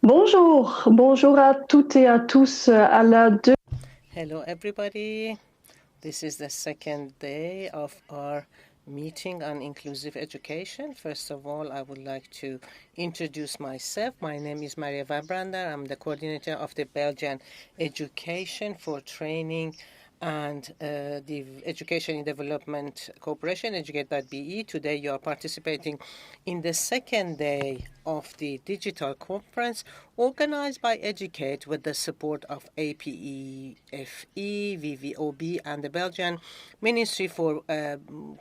Bonjour, bonjour à toutes et à tous à la deux. Hello, everybody. This is the second day of our meeting on inclusive education. First of all, I would like to introduce myself. My name is Maria Van Brander. I'm the coordinator of the Belgian Education for Training and the Education in Development Cooperation, Educate.be. Today you are participating in the second day of the digital conference organized by Educate with the support of APEFE, VVOB, and the Belgian Ministry for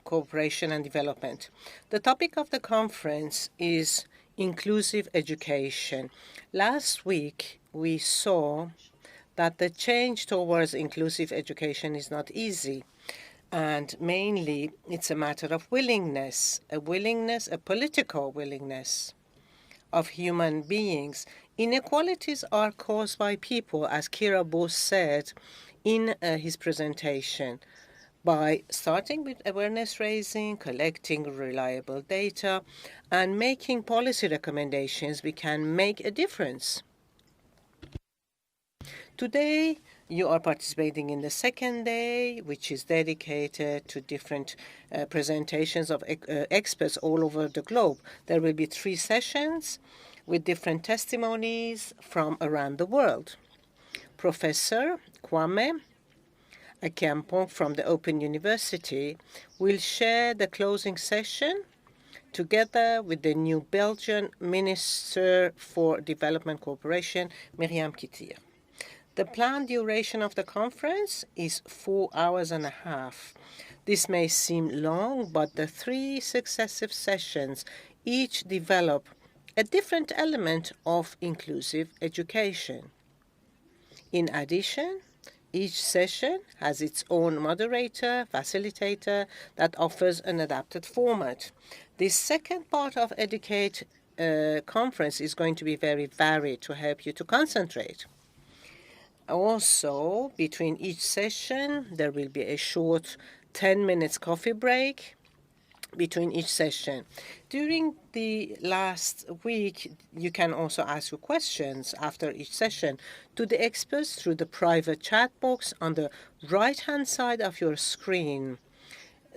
Cooperation and Development. The topic of the conference is inclusive education. Last week we saw that the change towards inclusive education is not easy. And mainly, it's a matter of willingness, a political willingness of human beings. Inequalities are caused by people, as Kira Bose said in his presentation. By starting with awareness raising, collecting reliable data, and making policy recommendations, we can make a difference. Today, you are participating in the second day, which is dedicated to different presentations of experts all over the globe. There will be 3 sessions with different testimonies from around the world. Professor Kwame Akeampong from the Open University will share the closing session together with the new Belgian Minister for Development Cooperation, Myriam Kittir. The planned duration of the conference is 4 hours and a half. This may seem long, but the 3 successive sessions each develop a different element of inclusive education. In addition, each session has its own moderator, facilitator that offers an adapted format. This second part of Educate conference is going to be very varied to help you to concentrate. Also, between each session, there will be a short 10 minutes coffee break between each session. During the last week, you can also ask your questions after each session to the experts through the private chat box on the right-hand side of your screen.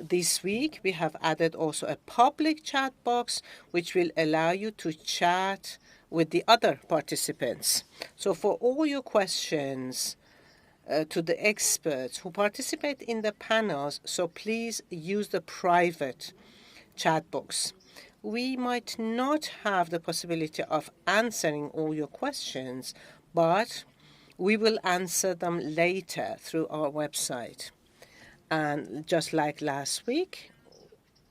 This week, we have added also a public chat box, which will allow you to chat with the other participants. So for all your questions to the experts who participate in the panels, so please use the private chat box. We might not have the possibility of answering all your questions, but we will answer them later through our website. And just like last week,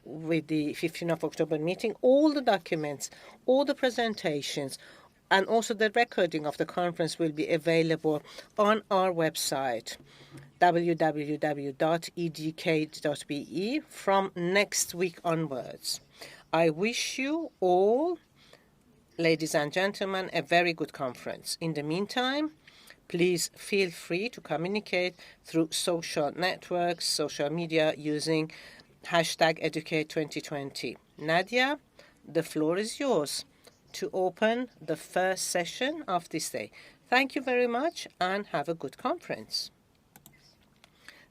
with the 15th of October meeting, all the documents, all the presentations, and also the recording of the conference will be available on our website, www.educate.be, from next week onwards. I wish you all, ladies and gentlemen, a very good conference. In the meantime, please feel free to communicate through social networks, social media, using #Educate2020. Nadia, the floor is yours to open the first session of this day. Thank you very much and have a good conference.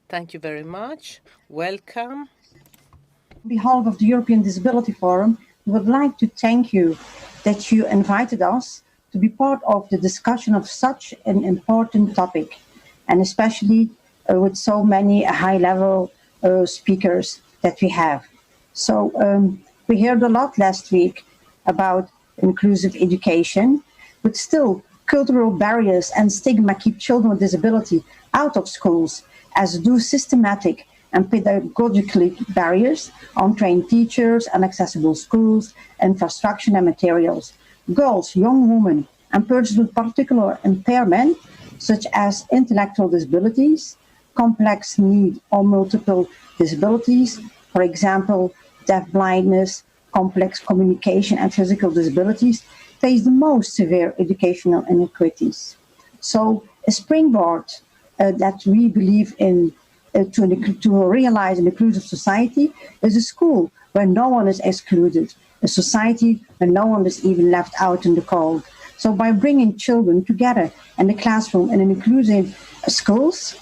Thank you very much. Welcome. On behalf of the European Disability Forum, we would like to thank you that you invited us to be part of the discussion of such an important topic, and especially with so many high-level speakers that we have. So we heard a lot last week about inclusive education, but still cultural barriers and stigma keep children with disability out of schools, as do systematic and pedagogically barriers, untrained teachers, inaccessible schools, infrastructure and materials. Girls, young women, and persons with particular impairment, such as intellectual disabilities, complex need or multiple disabilities, for example, deaf blindness, complex communication and physical disabilities, face the most severe educational inequities. So a springboard that we believe in to realize an inclusive society is a school where no one is excluded, a society where no one is even left out in the cold, So by bringing children together in the classroom in an inclusive schools,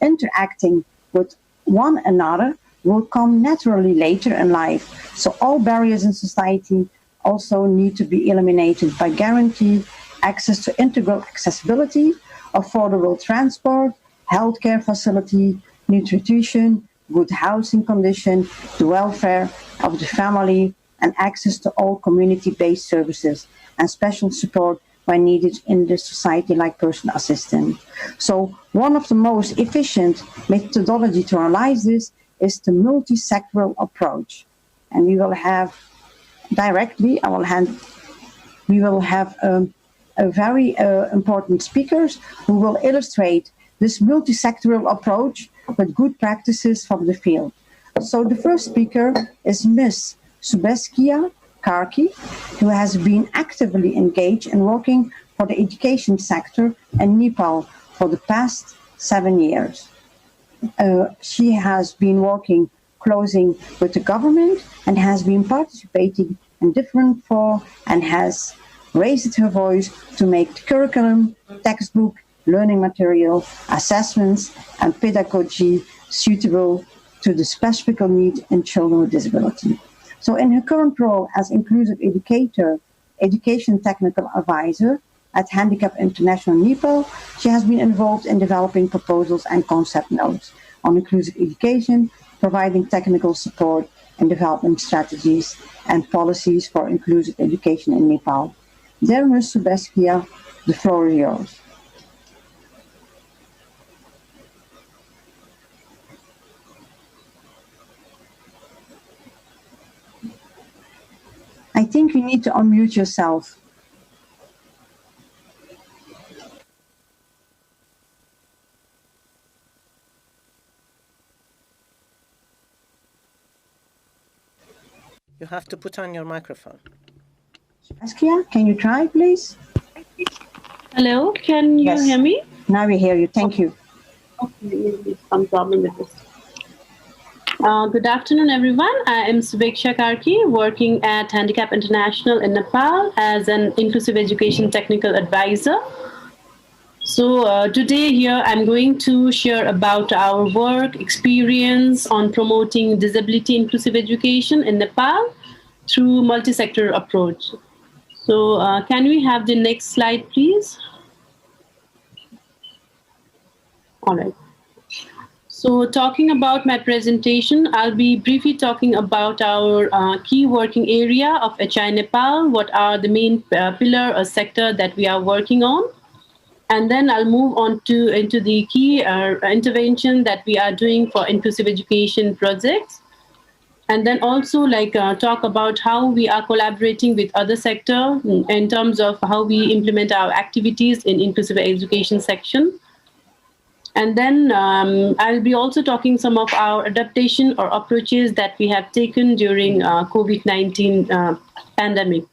interacting with one another will come naturally later in life. So all barriers in society also need to be eliminated by guaranteeing access to integral accessibility, affordable transport, healthcare facility, nutrition, good housing condition, the welfare of the family, and access to all community-based services and special support when needed in the society, like personal assistance. So one of the most efficient methodology to analyze this is the multi-sectoral approach. And we will have directly, we will have a very important speakers who will illustrate this multi-sectoral approach with good practices from the field. So the first speaker is Ms. Subeskia Karki, who has been actively engaged in working for the education sector in Nepal for the past 7 years. She has been working closely with the government and has been participating in different forums and has raised her voice to make the curriculum, textbook, learning material, assessments, and pedagogy suitable to the specific needs in children with disability. So in her current role as inclusive educator, education technical advisor at Handicap International Nepal, she has been involved in developing proposals and concept notes on inclusive education, providing technical support and development strategies and policies for inclusive education in Nepal. Dear Ms. Subeskia, the floor is yours. I think you need to unmute yourself. You have to put on your microphone. Askia, can you try, please? Hello, can you hear me? Now we hear you. Thank you. Okay, some problem with this. Good afternoon, everyone. I am Subeksha Karki, working at Handicap International in Nepal as an inclusive education technical advisor. So today here I'm going to share about our work experience on promoting disability inclusive education in Nepal through multi-sector approach. So can we have the next slide, please? All right. So talking about my presentation, I'll be briefly talking about our key working area of HI Nepal, what are the main pillar or sector that we are working on. And then I'll move on into the key intervention that we are doing for inclusive education projects. And then also talk about how we are collaborating with other sector in terms of how we implement our activities in inclusive education section. And then I'll be also talking some of our adaptation or approaches that we have taken during COVID-19 pandemic.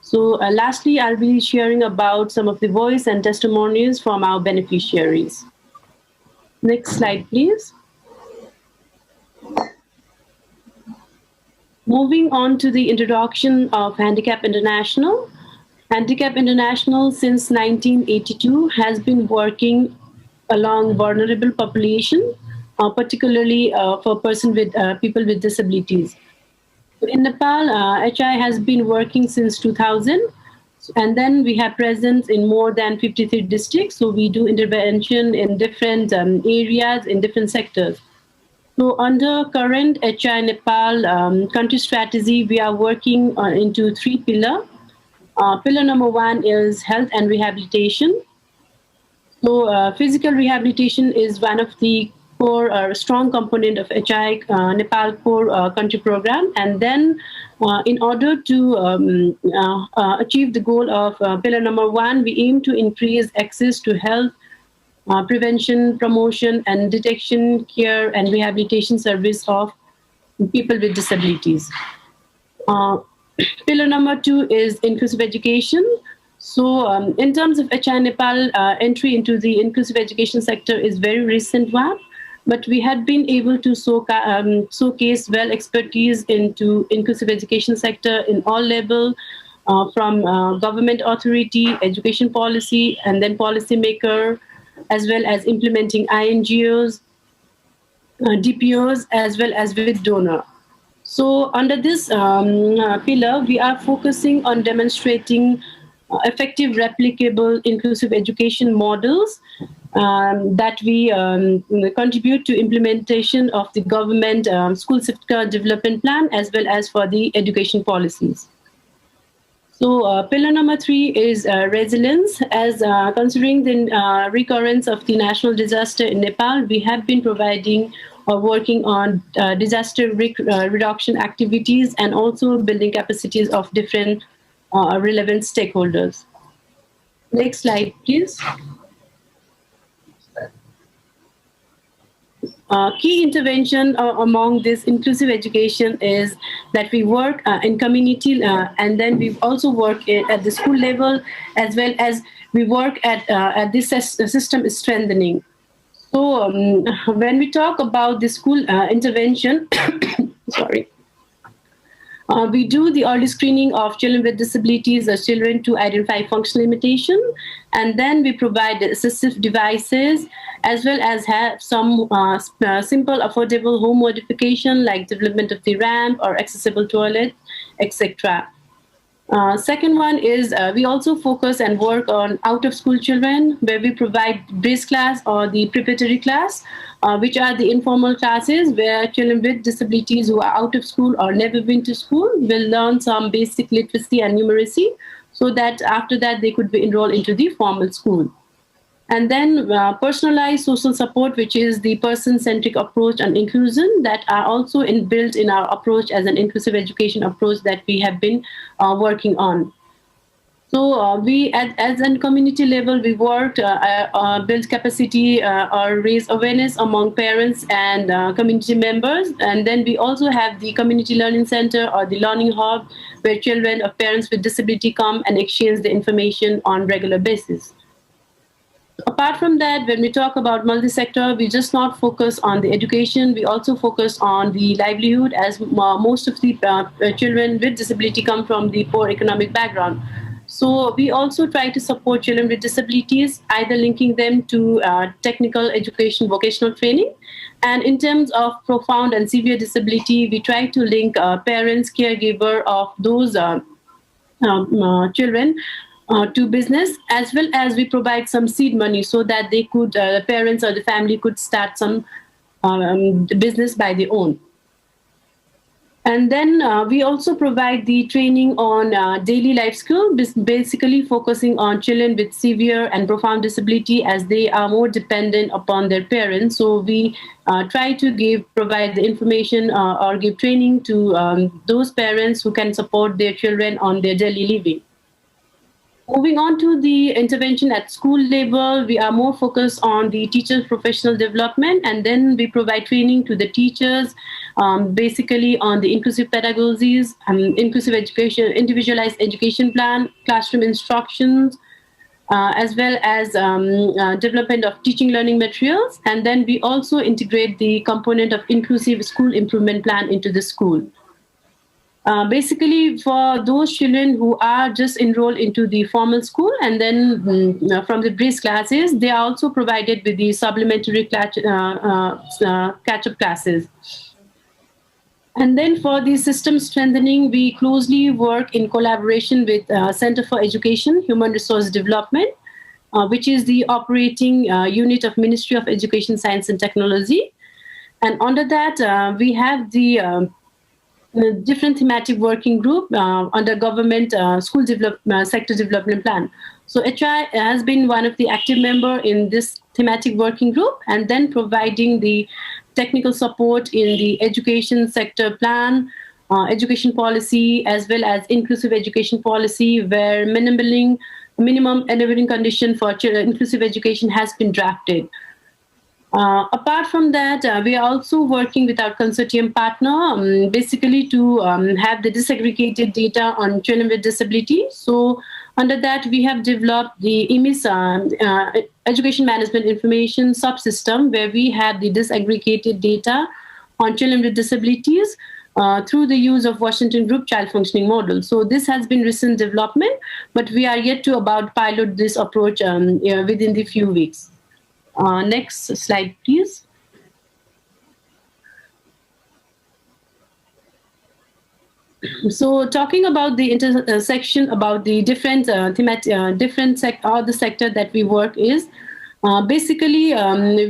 So lastly, I'll be sharing about some of the voice and testimonies from our beneficiaries. Next slide, please. Moving on to the introduction of Handicap International. Handicap International since 1982 has been working along vulnerable population, particularly for people with disabilities. In Nepal, HI has been working since 2000, and then we have presence in more than 53 districts. So we do intervention in different areas, in different sectors. So under current HI Nepal country strategy, we are working into 3 pillars. Pillar number 1 is health and rehabilitation. So physical rehabilitation is one of the core strong component of HI Nepal core country program. And then in order to achieve the goal of pillar number 1, we aim to increase access to health, prevention, promotion, and detection, care, and rehabilitation service of people with disabilities. Pillar number 2 is inclusive education. So in terms of HI Nepal, entry into the inclusive education sector is very recent one, but we had been able to showcase well expertise into inclusive education sector in all level, from government authority, education policy, and then policymaker, as well as implementing INGOs, DPOs, as well as with donor. So under this pillar, we are focusing on demonstrating effective, replicable, inclusive education models that we contribute to implementation of the government school sector development plan, as well as for the education policies. So pillar number 3 is resilience. As considering the recurrence of the national disaster in Nepal, we have been providing or working on disaster reduction activities and also building capacities of different relevant stakeholders. Next slide, please. Key intervention among this inclusive education is that we work in community and then we also work at the school level, as well as we work at this system strengthening. So when we talk about the school intervention, sorry, we do the early screening of children with disabilities or children to identify functional limitation, and then we provide assistive devices, as well as have some simple, affordable home modification like development of the ramp or accessible toilet, etc. Second one is we also focus and work on out-of-school children, where we provide bridge class or the preparatory class, which are the informal classes where children with disabilities who are out of school or never been to school will learn some basic literacy and numeracy, so that after that they could be enrolled into the formal school. And then personalized social support, which is the person-centric approach on inclusion, that are also built in our approach as an inclusive education approach that we have been working on. So we, as a community level, we worked, build capacity or raise awareness among parents and community members. And then we also have the community learning center or the learning hub, where children of parents with disability come and exchange the information on regular basis. Apart from that, when we talk about multi-sector, we just not focus on the education, we also focus on the livelihood, as most of the children with disability come from the poor economic background. So we also try to support children with disabilities, either linking them to technical education, vocational training. And in terms of profound and severe disability, we try to link parents, caregiver of those children to business, as well as we provide some seed money so that they could, the parents or the family could start some business by their own. And then we also provide the training on daily life skill, basically focusing on children with severe and profound disability, as they are more dependent upon their parents. So we try to provide the information or give training to those parents who can support their children on their daily living. Moving on to the intervention at school level, we are more focused on the teachers' professional development, and then we provide training to the teachers, basically on the inclusive pedagogies, inclusive education, individualized education plan, classroom instructions, as well as development of teaching learning materials. And then we also integrate the component of inclusive school improvement plan into the school. Basically, for those children who are just enrolled into the formal school and then from the bridge classes, they are also provided with the supplementary catch-up classes. And then for the system strengthening, we closely work in collaboration with Center for Education, Human Resource Development, which is the operating unit of Ministry of Education, Science and Technology. And under that, we have the different thematic working group under government school sector development plan. So HI has been one of the active member in this thematic working group, and then providing the technical support in the education sector plan, education policy, as well as inclusive education policy, where minimum enabling condition for inclusive education has been drafted. Apart from that, we are also working with our consortium partner, basically to have the disaggregated data on children with disability. So under that, we have developed the EMIS Education Management Information Subsystem, where we have the disaggregated data on children with disabilities, through the use of Washington Group Child Functioning Model. So this has been recent development, but we are yet to about pilot this approach within the few weeks. Next slide, please. So talking about the intersection, about the different the sector that we work is, basically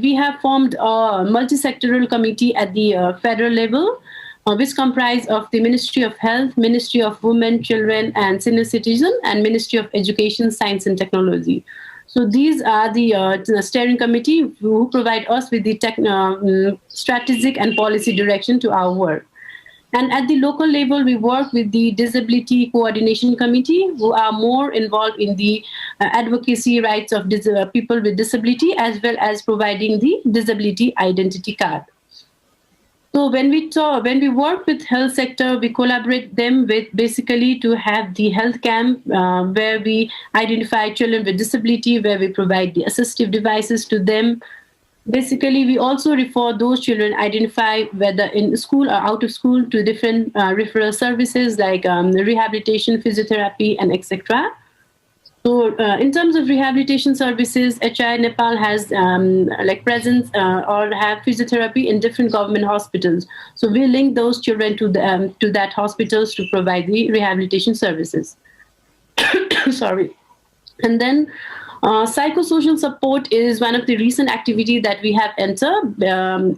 we have formed a multi-sectoral committee at the federal level, which comprise of the Ministry of Health, Ministry of Women, Children and Senior Citizen, and Ministry of Education, Science and Technology. So these are the steering committee who provide us with the strategic and policy direction to our work. And at the local level, we work with the Disability Coordination Committee, who are more involved in the advocacy rights of people with disability, as well as providing the disability identity card. So when we work with health sector, we collaborate them with basically to have the health camp where we identify children with disability, where we provide the assistive devices to them. Basically, we also refer those children identify whether in school or out of school to different referral services like rehabilitation, physiotherapy, and etc. So in terms of rehabilitation services, HI Nepal has presence or have physiotherapy in different government hospitals. So we link those children to that hospitals to provide the rehabilitation services. Sorry. And then psychosocial support is one of the recent activities that we have entered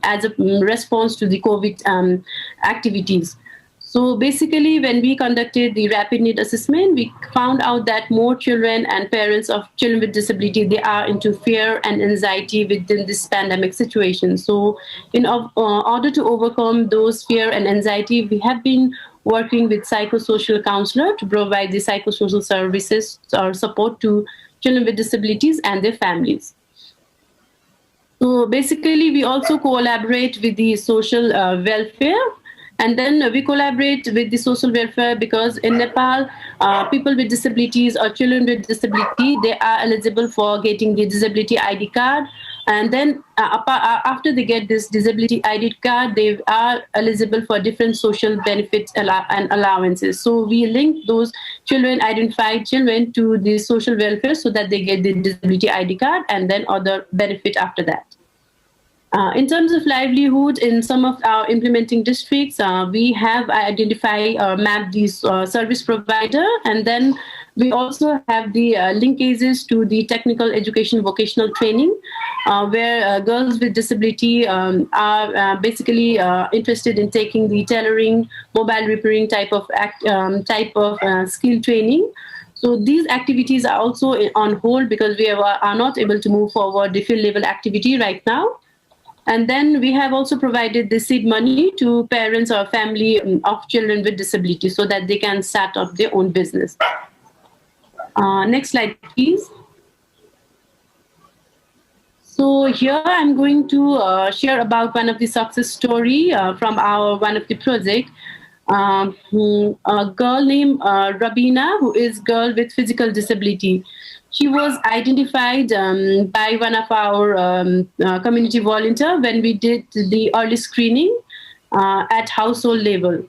as a response to the COVID activities. So basically, when we conducted the rapid need assessment, we found out that more children and parents of children with disability, they are into fear and anxiety within this pandemic situation. So in order to overcome those fear and anxiety, we have been working with psychosocial counselor to provide the psychosocial services or support to children with disabilities and their families. So basically, we also collaborate with the social welfare. And then we collaborate with the social welfare because in Nepal, people with disabilities or children with disability, they are eligible for getting the disability ID card. And then after they get this disability ID card, they are eligible for different social benefits and allowances. So we link those children, identified children, to the social welfare so that they get the disability ID card and then other benefit after that. In terms of livelihood, in some of our implementing districts, we have identified or mapped these service provider, and then we also have the linkages to the technical education vocational training, where girls with disability are basically interested in taking the tailoring, mobile repairing type of skill training. So these activities are also on hold because we are not able to move forward the field level activity right now. And then we have also provided the seed money to parents or family of children with disability so that they can start up their own business. Next slide, please. So here I'm going to share about one of the success story from one of the project. A girl named Rabina, who is girl with physical disability. She was identified by one of our community volunteer when we did the early screening at household level.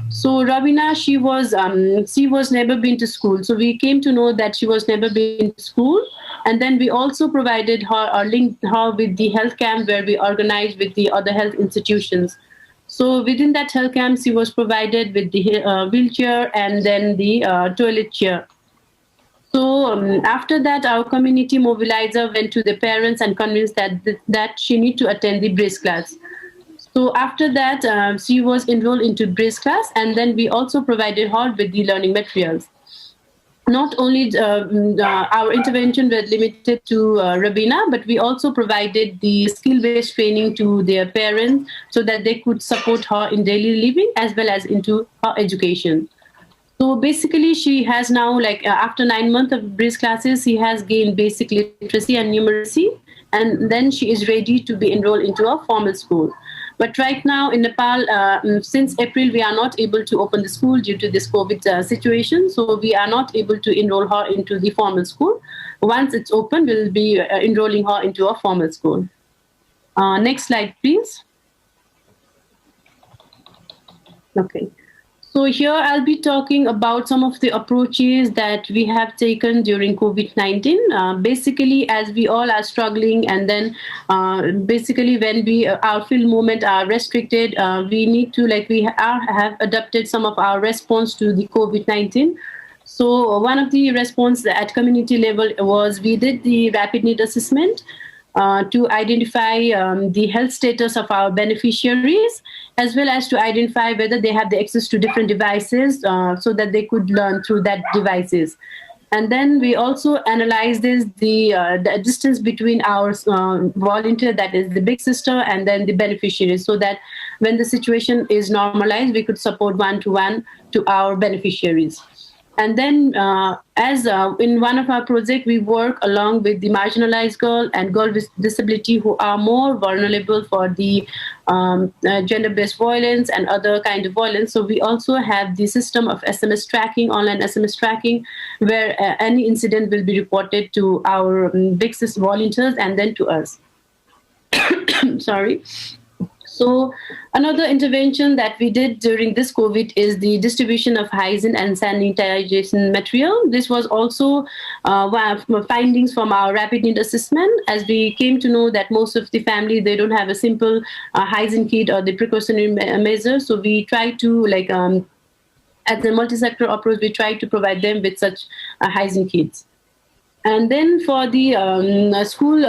So Rabina, she was never been to school. So we came to know that she was never been to school. And then we also provided her or linked her with the health camp where we organized with the other health institutions. So within that health camp, she was provided with the wheelchair and then the toilet chair. So after that, our community mobilizer went to the parents and convinced that she need to attend the brace class. So after that, she was enrolled into brace class, and then we also provided her with the learning materials. Not only our intervention was limited to Rabina, but we also provided the skill-based training to their parents so that they could support her in daily living as well as into her education. So basically, she has now, after 9 months of brace classes, she has gained basic literacy and numeracy, and then she is ready to be enrolled into a formal school. But right now in Nepal, since April, we are not able to open the school due to this COVID situation. So we are not able to enroll her into the formal school. Once it's open, we'll be enrolling her into a formal school. Next slide, please. Okay. So here I'll be talking about some of the approaches that we have taken during COVID-19. Basically, as we all are struggling, and then basically when our field movement are restricted, we need to have adapted some of our response to the COVID-19. So one of the response at community level was we did the rapid need assessment to identify the health status of our beneficiaries, as well as to identify whether they have the access to different devices so that they could learn through that devices. And then we also analyzed the distance between our volunteer, that is the big sister, and then the beneficiaries, so that when the situation is normalized, we could support one-to-one to our beneficiaries. And then as in one of our projects, we work along with the marginalized girl and girl with disability who are more vulnerable for the gender-based violence and other kind of violence. So we also have the system of SMS tracking, online SMS tracking, where any incident will be reported to our big sis volunteers and then to us. Sorry. So another intervention that we did during this COVID is the distribution of hygiene and sanitization material. This was also one of findings from our rapid need assessment, as we came to know that most of the family, they don't have a simple hygiene kit or the precautionary measures. So we try to at the multi-sector approach, we try to provide them with such hygiene kits. And then for the school,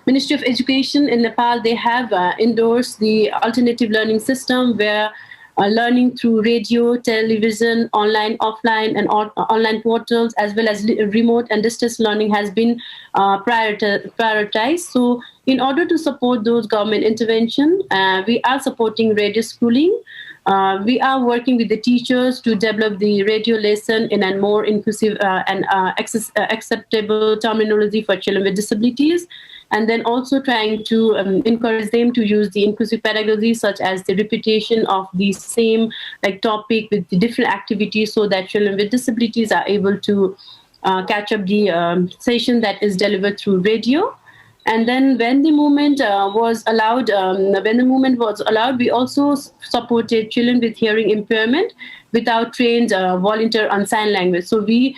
Ministry of Education in Nepal, they have endorsed the alternative learning system where learning through radio, television, online, offline, and online portals, as well as remote and distance learning has been prioritized. So in order to support those government intervention, we are supporting radio schooling. We are working with the teachers to develop the radio lesson in a more inclusive and acceptable terminology for children with disabilities, and then also trying to encourage them to use the inclusive pedagogy, such as the repetition of the same topic with the different activities, so that children with disabilities are able to catch up the session that is delivered through radio. And then when the movement was allowed, we also supported children with hearing impairment without trained volunteer on sign language. So we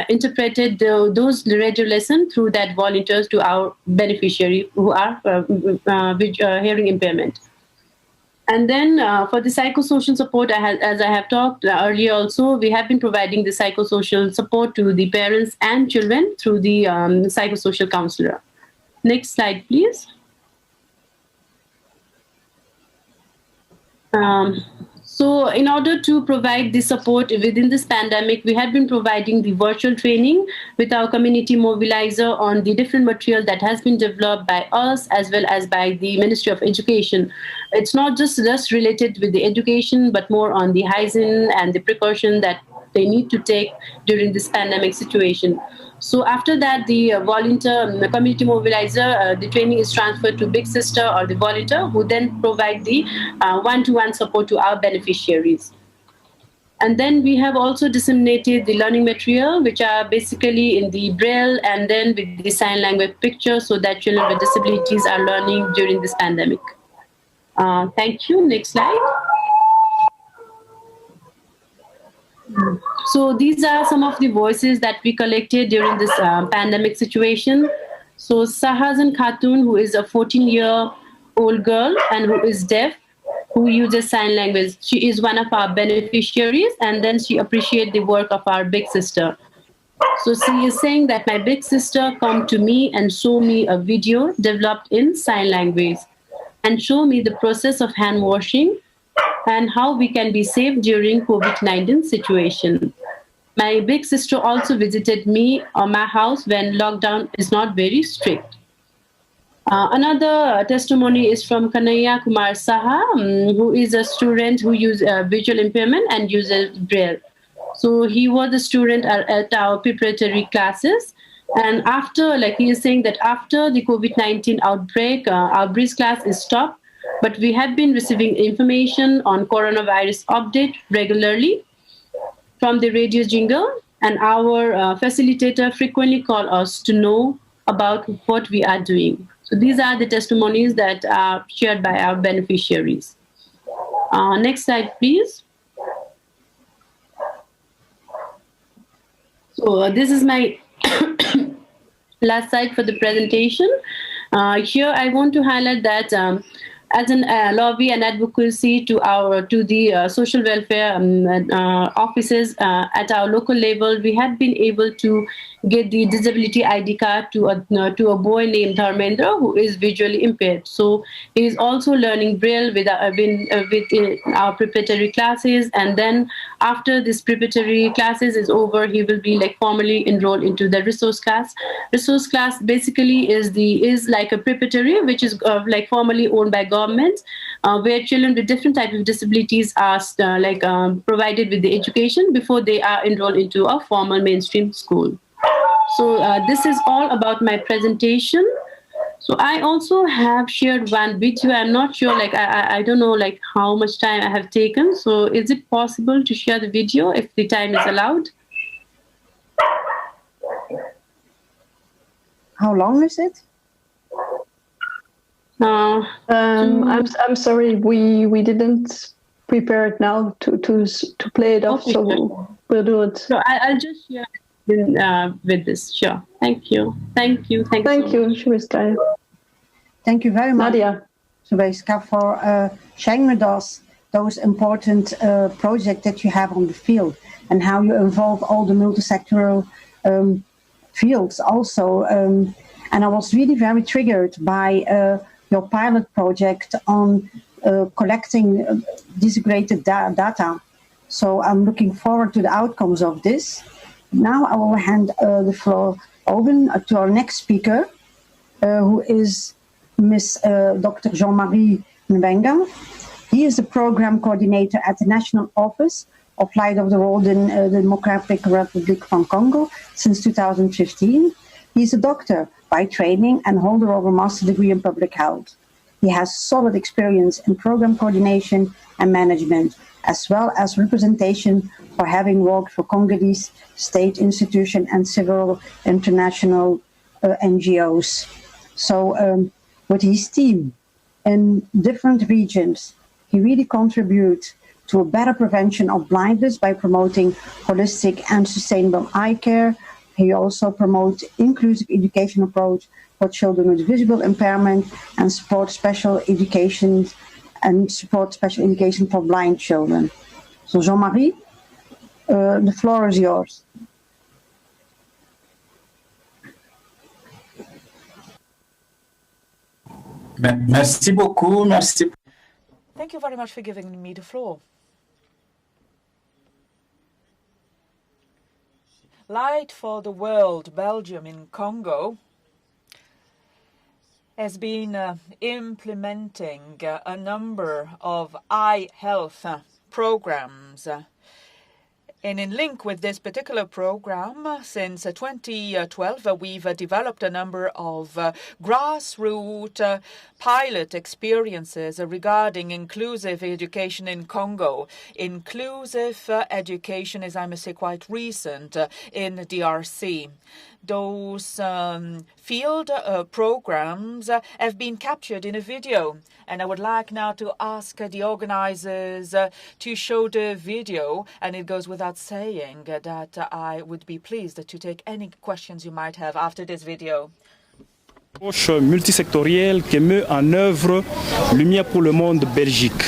interpreted those radio lessons through that volunteers to our beneficiary who are with hearing impairment. And then for the psychosocial support, as I have talked earlier also, we have been providing the psychosocial support to the parents and children through the psychosocial counselor. Next slide, please. So in order to provide the support within this pandemic, we have been providing the virtual training with our community mobilizer on the different material that has been developed by us as well as by the Ministry of Education. It's not just related with the education, but more on the hygiene and the precaution that they need to take during this pandemic situation. So after that, the the community mobilizer, the training is transferred to big sister or the volunteer, who then provide the one-to-one support to our beneficiaries. And then we have also disseminated the learning material, which are basically in the Braille and then with the sign language picture, so that children with disabilities are learning during this pandemic. Thank you. Next slide. So these are some of the voices that we collected during this pandemic situation. So Sahazan Khatun, who is a 14-year-old girl and who is deaf, who uses sign language. She is one of our beneficiaries, and then she appreciates the work of our big sister. So she is saying that my big sister come to me and show me a video developed in sign language and show me the process of hand washing and how we can be safe during COVID-19 situation. My big sister also visited me or my house when lockdown is not very strict. Another testimony is from Kanaya Kumar Saha, who is a student who uses visual impairment and uses Braille. So he was a student at our preparatory classes. And after, he is saying that after the COVID-19 outbreak, our Braille class is stopped. But we have been receiving information on coronavirus update regularly from the radio jingle, and our facilitator frequently call us to know about what we are doing. So these are the testimonies that are shared by our beneficiaries. Next slide, please. So this is my last slide for the presentation. Here I want to highlight that as an lobby and advocacy to the social welfare offices at our local level, we had been able to get the disability ID card to a boy named Dharmendra, who is visually impaired. So he is also learning Braille with our preparatory classes, and then after this preparatory classes is over, he will be formally enrolled into the resource class. Resource class basically is like a preparatory, which is formally owned by government, where children with different types of disabilities are provided with the education before they are enrolled into a formal mainstream school. So this is all about my presentation. So I also have shared one video. I'm not sure, I don't know how much time I have taken. So is it possible to share the video if the time is allowed? How long is it? I'm sorry, we didn't prepare it now to play it off, okay, so sure. We'll do it. So I'll just share with this. Sure. Thank you. Thank you. Thank you, Shubaiska. Thank you very much, Nadia, Shubaiska, for sharing with us those important projects that you have on the field and how you involve all the multisectoral fields also. And I was really very triggered by your pilot project on collecting disaggregated data. So I'm looking forward to the outcomes of this. Now I will hand the floor over to our next speaker, who is Ms. Dr. Jean-Marie Mbenga. He is the program coordinator at the National Office of Light of the World in the Democratic Republic of Congo since 2015. He is a doctor by training and holder of a master's degree in public health. He has solid experience in program coordination and management, as well as representation for having worked for Congolese state institutions and several international NGOs. So with his team in different regions, he really contributes to a better prevention of blindness by promoting holistic and sustainable eye care. He also promotes inclusive education approach for children with visual impairment and support special education for blind children. So Jean-Marie, the floor is yours. Merci beaucoup. Merci. Thank you very much for giving me the floor. Light for the World Belgium in Congo has been implementing a number of eye health programs. And in link with this particular program, since 2012, we've developed a number of grassroots pilot experiences regarding inclusive education in Congo. Inclusive education is, I must say, quite recent in DRC. Those field programs have been captured in a video. And I would like now to ask the organizers to show the video. And it goes without saying that I would be pleased to take any questions you might have after this video. Approche multisectorielle que met en œuvre Lumière pour le Monde Belgique.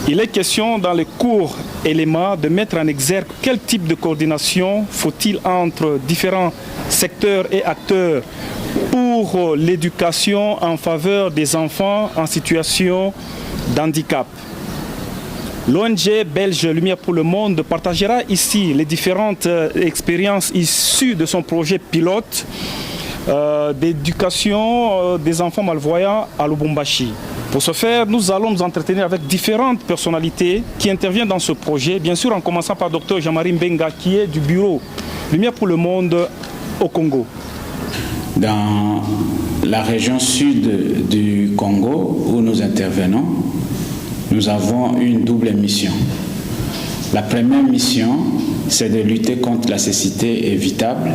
Il est question dans les courts éléments de mettre en exergue quel type de coordination faut-il entre différents secteurs et acteurs pour l'éducation en faveur des enfants en situation d'handicap. L'ONG belge Lumière pour le Monde partagera ici les différentes expériences issues de son projet pilote d'éducation des enfants malvoyants à Lubumbashi. Pour ce faire, nous allons nous entretenir avec différentes personnalités qui interviennent dans ce projet, bien sûr en commençant par Dr Jean-Marie Mbenga qui est du bureau Lumière pour le Monde au Congo. Dans la région sud du Congo où nous intervenons, nous avons une double mission. La première mission, c'est de lutter contre la cécité évitable.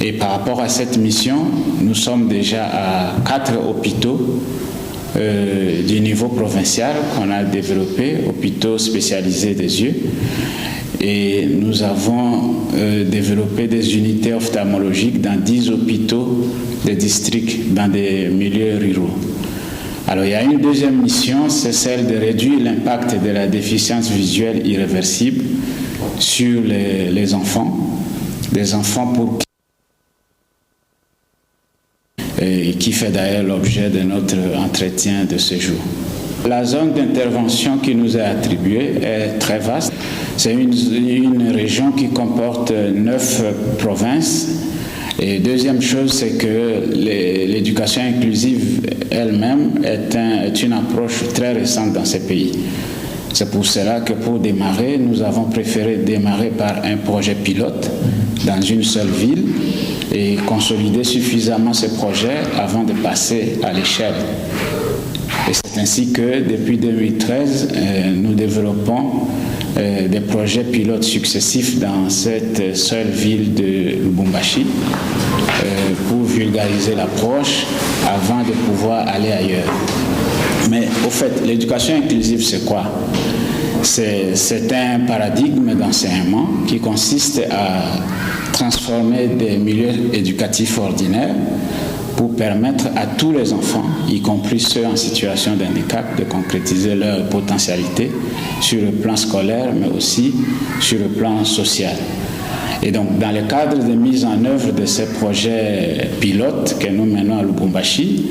Et par rapport à cette mission, nous sommes déjà à 4 hôpitaux du niveau provincial qu'on a développés, hôpitaux spécialisés des yeux. Et nous avons développé des unités ophtalmologiques dans 10 hôpitaux des districts dans des milieux ruraux. Alors il y a une deuxième mission, c'est celle de réduire l'impact de la déficience visuelle irréversible sur les enfants, des enfants pour et qui fait d'ailleurs l'objet de notre entretien de ce jour. La zone d'intervention qui nous est attribuée est très vaste. C'est une région qui comporte 9 provinces. Et deuxième chose, c'est que l'éducation inclusive elle-même est une approche très récente dans ces pays. C'est pour cela que pour démarrer, nous avons préféré démarrer par un projet pilote dans une seule ville et consolider suffisamment ce projet avant de passer à l'échelle. Et c'est ainsi que depuis 2013, nous développons des projets pilotes successifs dans cette seule ville de Lubumbashi pour vulgariser l'approche avant de pouvoir aller ailleurs. Mais au fait, l'éducation inclusive, c'est quoi? C'est un paradigme d'enseignement qui consiste à transformer des milieux éducatifs ordinaires pour permettre à tous les enfants, y compris ceux en situation de handicap, de concrétiser leur potentialité sur le plan scolaire, mais aussi sur le plan social. Et donc, dans le cadre de mise en œuvre de ces projets pilotes que nous menons à Lubumbashi,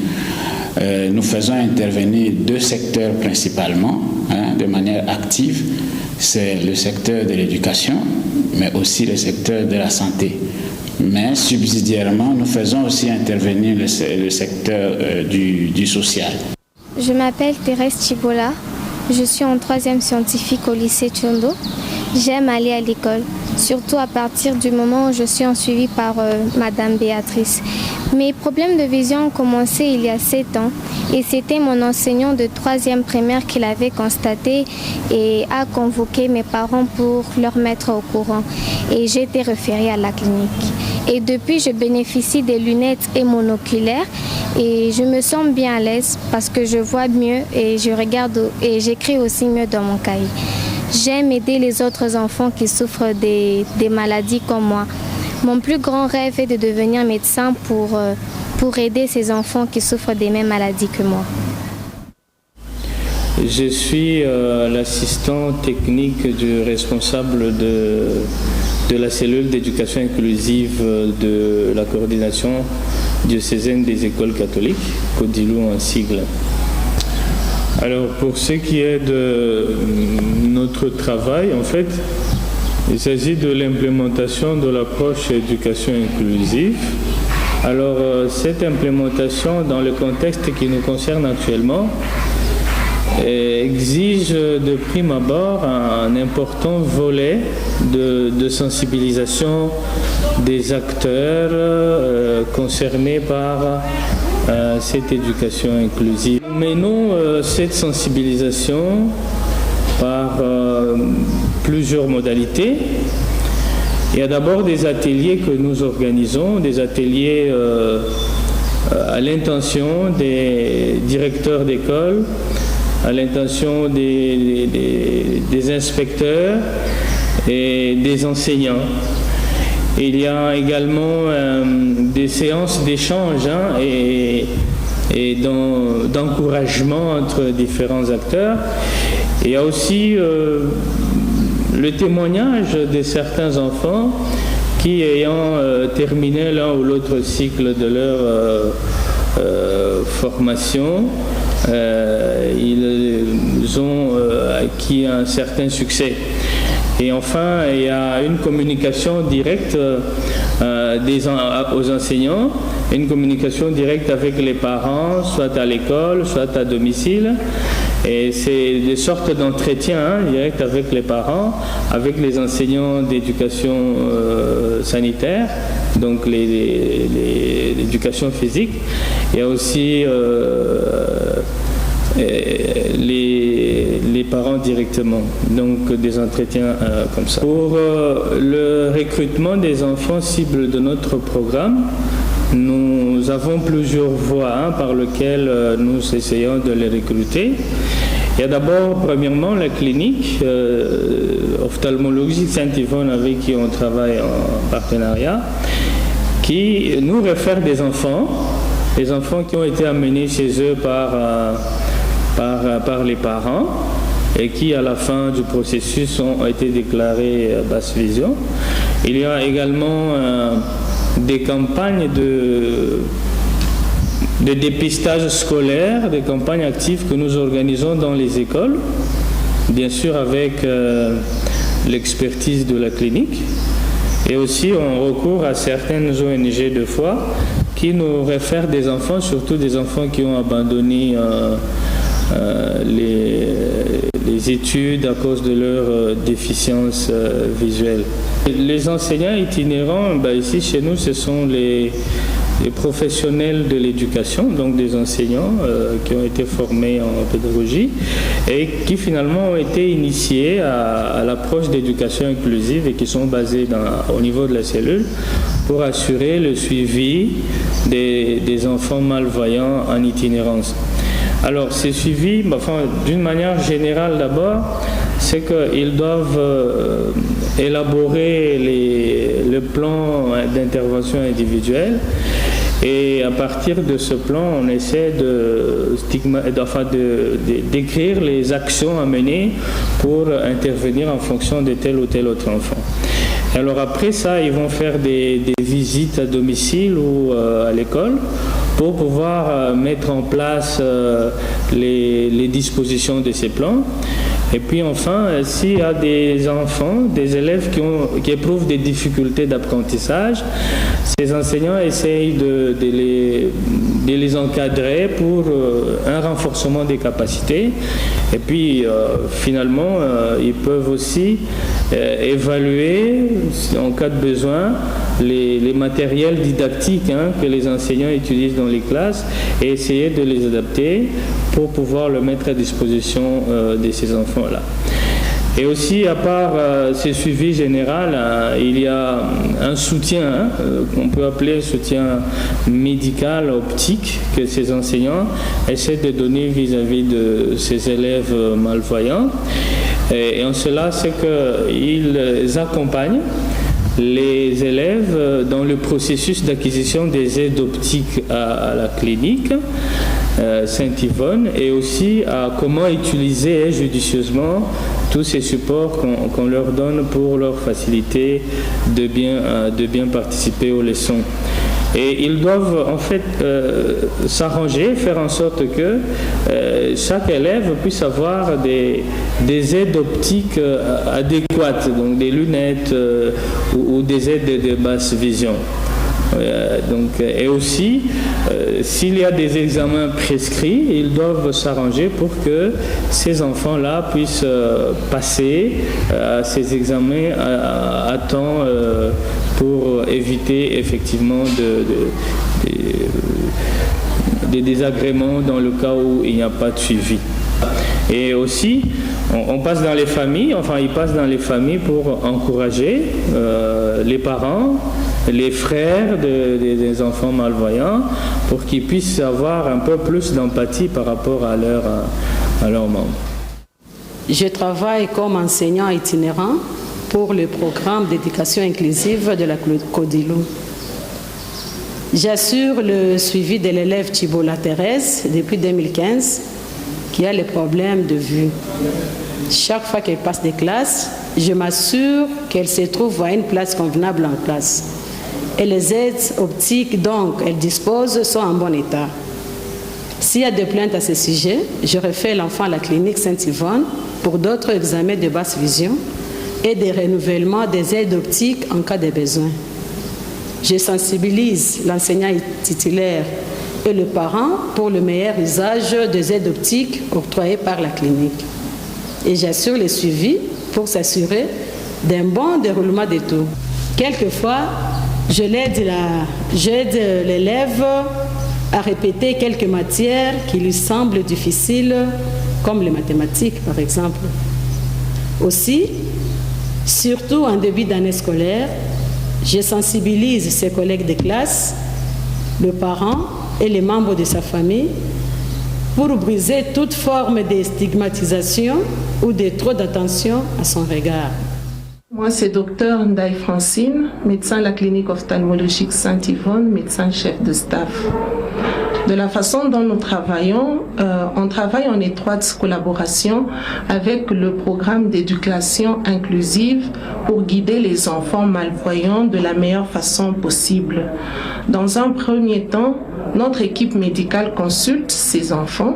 nous faisons intervenir 2 secteurs principalement, de manière active. C'est le secteur de l'éducation, mais aussi le secteur de la santé. Mais subsidiairement, nous faisons aussi intervenir le secteur du social. Je m'appelle Thérèse Chibola. Je suis en 3e scientifique au lycée Tchondo. J'aime aller à l'école, surtout à partir du moment où je suis en suivi par Madame Béatrice. Mes problèmes de vision ont commencé il y a 7 ans et c'était mon enseignant de 3e primaire qui l'avait constaté et a convoqué mes parents pour leur mettre au courant. Et j'ai été référée à la clinique. Et depuis, je bénéficie des lunettes et monoculaires et je me sens bien à l'aise parce que je vois mieux et je regarde et j'écris aussi mieux dans mon cahier. J'aime aider les autres enfants qui souffrent des maladies comme moi. Mon plus grand rêve est de devenir médecin pour aider ces enfants qui souffrent des mêmes maladies que moi. Je suis l'assistant technique du responsable de la cellule d'éducation inclusive de la coordination diocésaine des écoles catholiques, CODILU en sigle. Alors pour ce qui est de notre travail, en fait, il s'agit de l'implémentation de l'approche éducation inclusive. Alors cette implémentation dans le contexte qui nous concerne actuellement exige de prime abord un important volet de sensibilisation des acteurs concernés par cette éducation inclusive. Nous menons cette sensibilisation par plusieurs modalités. Il y a d'abord des ateliers que nous organisons, des ateliers à l'intention des directeurs d'école, à l'intention des inspecteurs et des enseignants. Il y a également des séances d'échange et d'encouragement entre différents acteurs. Il y a aussi le témoignage de certains enfants qui, ayant terminé l'un ou l'autre cycle de leur formation, ils ont acquis un certain succès. Et enfin, il y a une communication directe aux enseignants, une communication directe avec les parents, soit à l'école, soit à domicile. Et c'est des sortes d'entretiens directs avec les parents, avec les enseignants d'éducation sanitaire, donc l'éducation physique. Il y a aussi les parents directement, donc des entretiens comme ça. Pour le recrutement des enfants cibles de notre programme, nous avons plusieurs voies par lesquelles nous essayons de les recruter. Il y a d'abord, premièrement, la clinique ophtalmologie Saint-Yvonne avec qui on travaille en partenariat, qui nous réfère des enfants qui ont été amenés chez eux par les parents et qui, à la fin du processus, ont été déclarés basse vision. Il y a également des campagnes de dépistage scolaire, des campagnes actives que nous organisons dans les écoles, bien sûr avec l'expertise de la clinique. Et aussi, on recourt à certaines ONG de foi qui nous réfèrent des enfants, surtout des enfants qui ont abandonné les études à cause de leur déficience visuelle. Les enseignants itinérants, ici chez nous, ce sont les professionnels de l'éducation, donc des enseignants qui ont été formés en pédagogie et qui finalement ont été initiés à l'approche d'éducation inclusive et qui sont basés au niveau de la cellule pour assurer le suivi des enfants malvoyants en itinérance. Alors ces suivis, d'une manière générale d'abord, c'est qu'ils doivent élaborer le plan d'intervention individuelle. Et à partir de ce plan, on essaie d'écrire les actions à mener pour intervenir en fonction de tel ou tel autre enfant. Alors après ça, ils vont faire des visites à domicile ou à l'école pour pouvoir mettre en place les dispositions de ces plans. Et puis enfin, s'il y a des enfants, des élèves qui éprouvent des difficultés d'apprentissage, ces enseignants essayent de les encadrer pour un renforcement des capacités. Et puis finalement, ils peuvent aussi évaluer, en cas de besoin, les matériels didactiques que les enseignants utilisent dans les classes et essayer de les adapter pour pouvoir le mettre à disposition de ces enfants-là. Et aussi, à part ces suivis général, il y a un soutien qu'on peut appeler soutien médical optique que ces enseignants essaient de donner vis-à-vis de ces élèves malvoyants. Et en cela, c'est qu'ils accompagnent les élèves dans le processus d'acquisition des aides optiques à la clinique Saint-Yvonne et aussi à comment utiliser judicieusement tous ces supports qu'on leur donne pour leur faciliter de bien participer aux leçons. Et ils doivent en fait s'arranger, faire en sorte que chaque élève puisse avoir des aides optiques adéquates, donc des lunettes ou des aides de basse vision. Et aussi, s'il y a des examens prescrits, ils doivent s'arranger pour que ces enfants-là puissent passer ces examens à temps pour éviter effectivement des désagréments dans le cas où il n'y a pas de suivi. Et aussi, on passe dans les familles, ils passent dans les familles pour encourager les parents, les frères des enfants malvoyants, pour qu'ils puissent avoir un peu plus d'empathie par rapport à leurs membres. Je travaille comme enseignant itinérant pour le programme d'éducation inclusive de la Codilou. J'assure le suivi de l'élève Chibola Thérèse depuis 2015 qui a les problèmes de vue. Chaque fois qu'elle passe des classes, je m'assure qu'elle se trouve à une place convenable en classe. Et les aides optiques dont elle dispose sont en bon état. S'il y a des plaintes à ce sujet, je refais l'enfant à la clinique Saint-Yvonne pour d'autres examens de basse vision et des renouvellements des aides optiques en cas de besoin. Je sensibilise l'enseignant titulaire et le parent pour le meilleur usage des aides optiques octroyées par la clinique. Et j'assure le suivi pour s'assurer d'un bon déroulement des tours. Quelquefois, j'aide l'élève à répéter quelques matières qui lui semblent difficiles, comme les mathématiques par exemple. Aussi, surtout en début d'année scolaire, je sensibilise ses collègues de classe, le parent et les membres de sa famille pour briser toute forme de stigmatisation ou de trop d'attention à son regard. Moi, c'est Dr Ndaï Francine, médecin à la clinique ophtalmologique Saint-Yvonne, médecin-chef de staff. De la façon dont nous travaillons, on travaille en étroite collaboration avec le programme d'éducation inclusive pour guider les enfants malvoyants de la meilleure façon possible. Dans un premier temps, notre équipe médicale consulte ces enfants.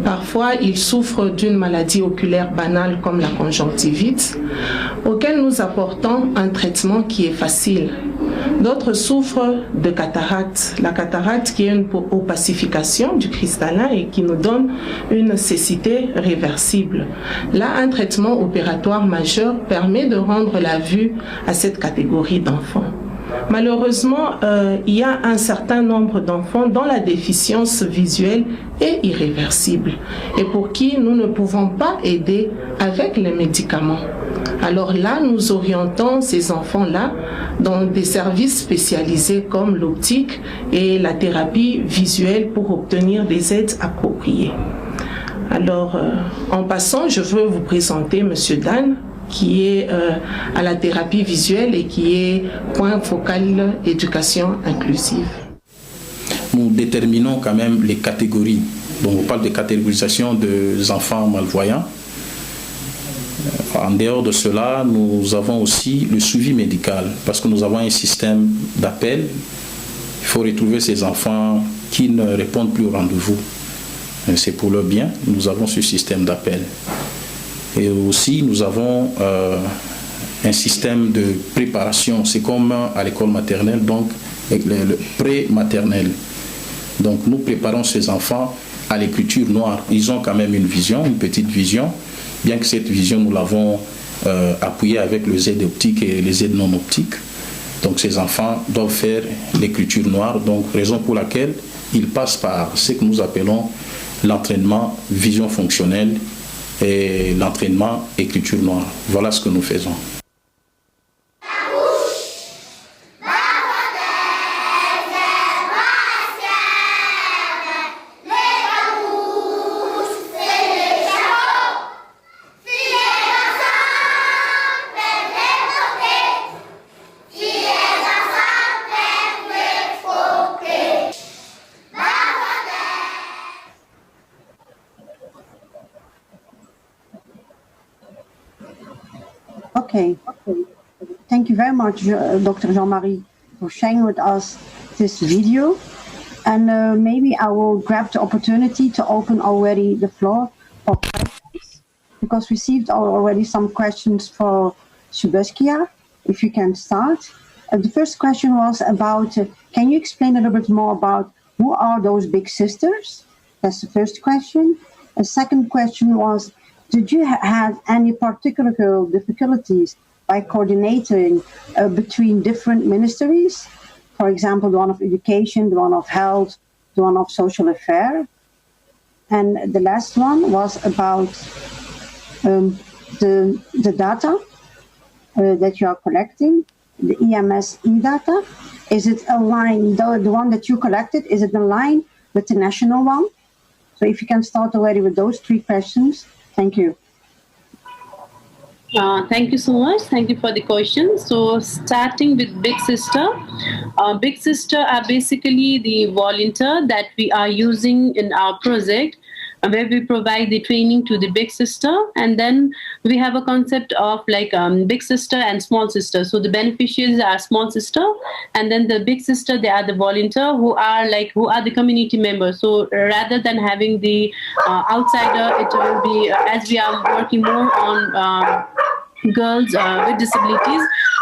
Parfois, ils souffrent d'une maladie oculaire banale comme la conjonctivite, auquel nous apportons un traitement qui est facile. D'autres souffrent de cataracte. La cataracte qui est une opacification du cristallin et qui nous donne une cécité réversible. Là, un traitement opératoire majeur permet de rendre la vue à cette catégorie d'enfants. Malheureusement, il y a un certain nombre d'enfants dont la déficience visuelle est irréversible et pour qui nous ne pouvons pas aider avec les médicaments. Alors là, nous orientons ces enfants-là dans des services spécialisés comme l'optique et la thérapie visuelle pour obtenir des aides appropriées. Alors, en passant, je veux vous présenter M. Dan, qui est à la thérapie visuelle et qui est point focal éducation inclusive. Nous déterminons quand même les catégories. Donc on parle de catégorisation des enfants malvoyants. En dehors de cela, nous avons aussi le suivi médical parce que nous avons un système d'appel. Il faut retrouver ces enfants qui ne répondent plus au rendez-vous. C'est pour leur bien. Nous avons ce système d'appel. Et aussi, nous avons un système de préparation. C'est comme à l'école maternelle, donc le pré-maternel. Donc, nous préparons ces enfants à l'écriture noire. Ils ont quand même une vision, une petite vision, bien que cette vision, nous l'avons appuyée avec les aides optiques et les aides non optiques. Donc, ces enfants doivent faire l'écriture noire. Donc, raison pour laquelle ils passent par ce que nous appelons l'entraînement vision fonctionnelle et l'entraînement écriture noire. Voilà ce que nous faisons. Okay. Thank you very much, Dr. Jean-Marie, for sharing with us this video. And maybe I will grab the opportunity to open already the floor for questions, because we received already some questions for Subeskia. If you can start. The first question was about, can you explain a little bit more about who are those big sisters? That's the first question. The second question was, did you have any particular difficulties by coordinating between different ministries? For example, the one of education, the one of health, the one of social affairs. And the last one was about the data that you are collecting, the EMS e-data. Is it aligned, the one that you collected, is it in line with the national one? So if you can start already with those three questions. Thank you. Thank you so much. Thank you for the question. So starting with Big Sister. Big Sister are basically the volunteer that we are using in our project, where we provide the training to the Big Sister. And then we have a concept of like Big Sister and Small Sister. So the beneficiaries are Small Sister, and then the Big Sister, they are the volunteer who are the community members. So rather than having the outsider, it will be, as we are working more on girls with disabilities,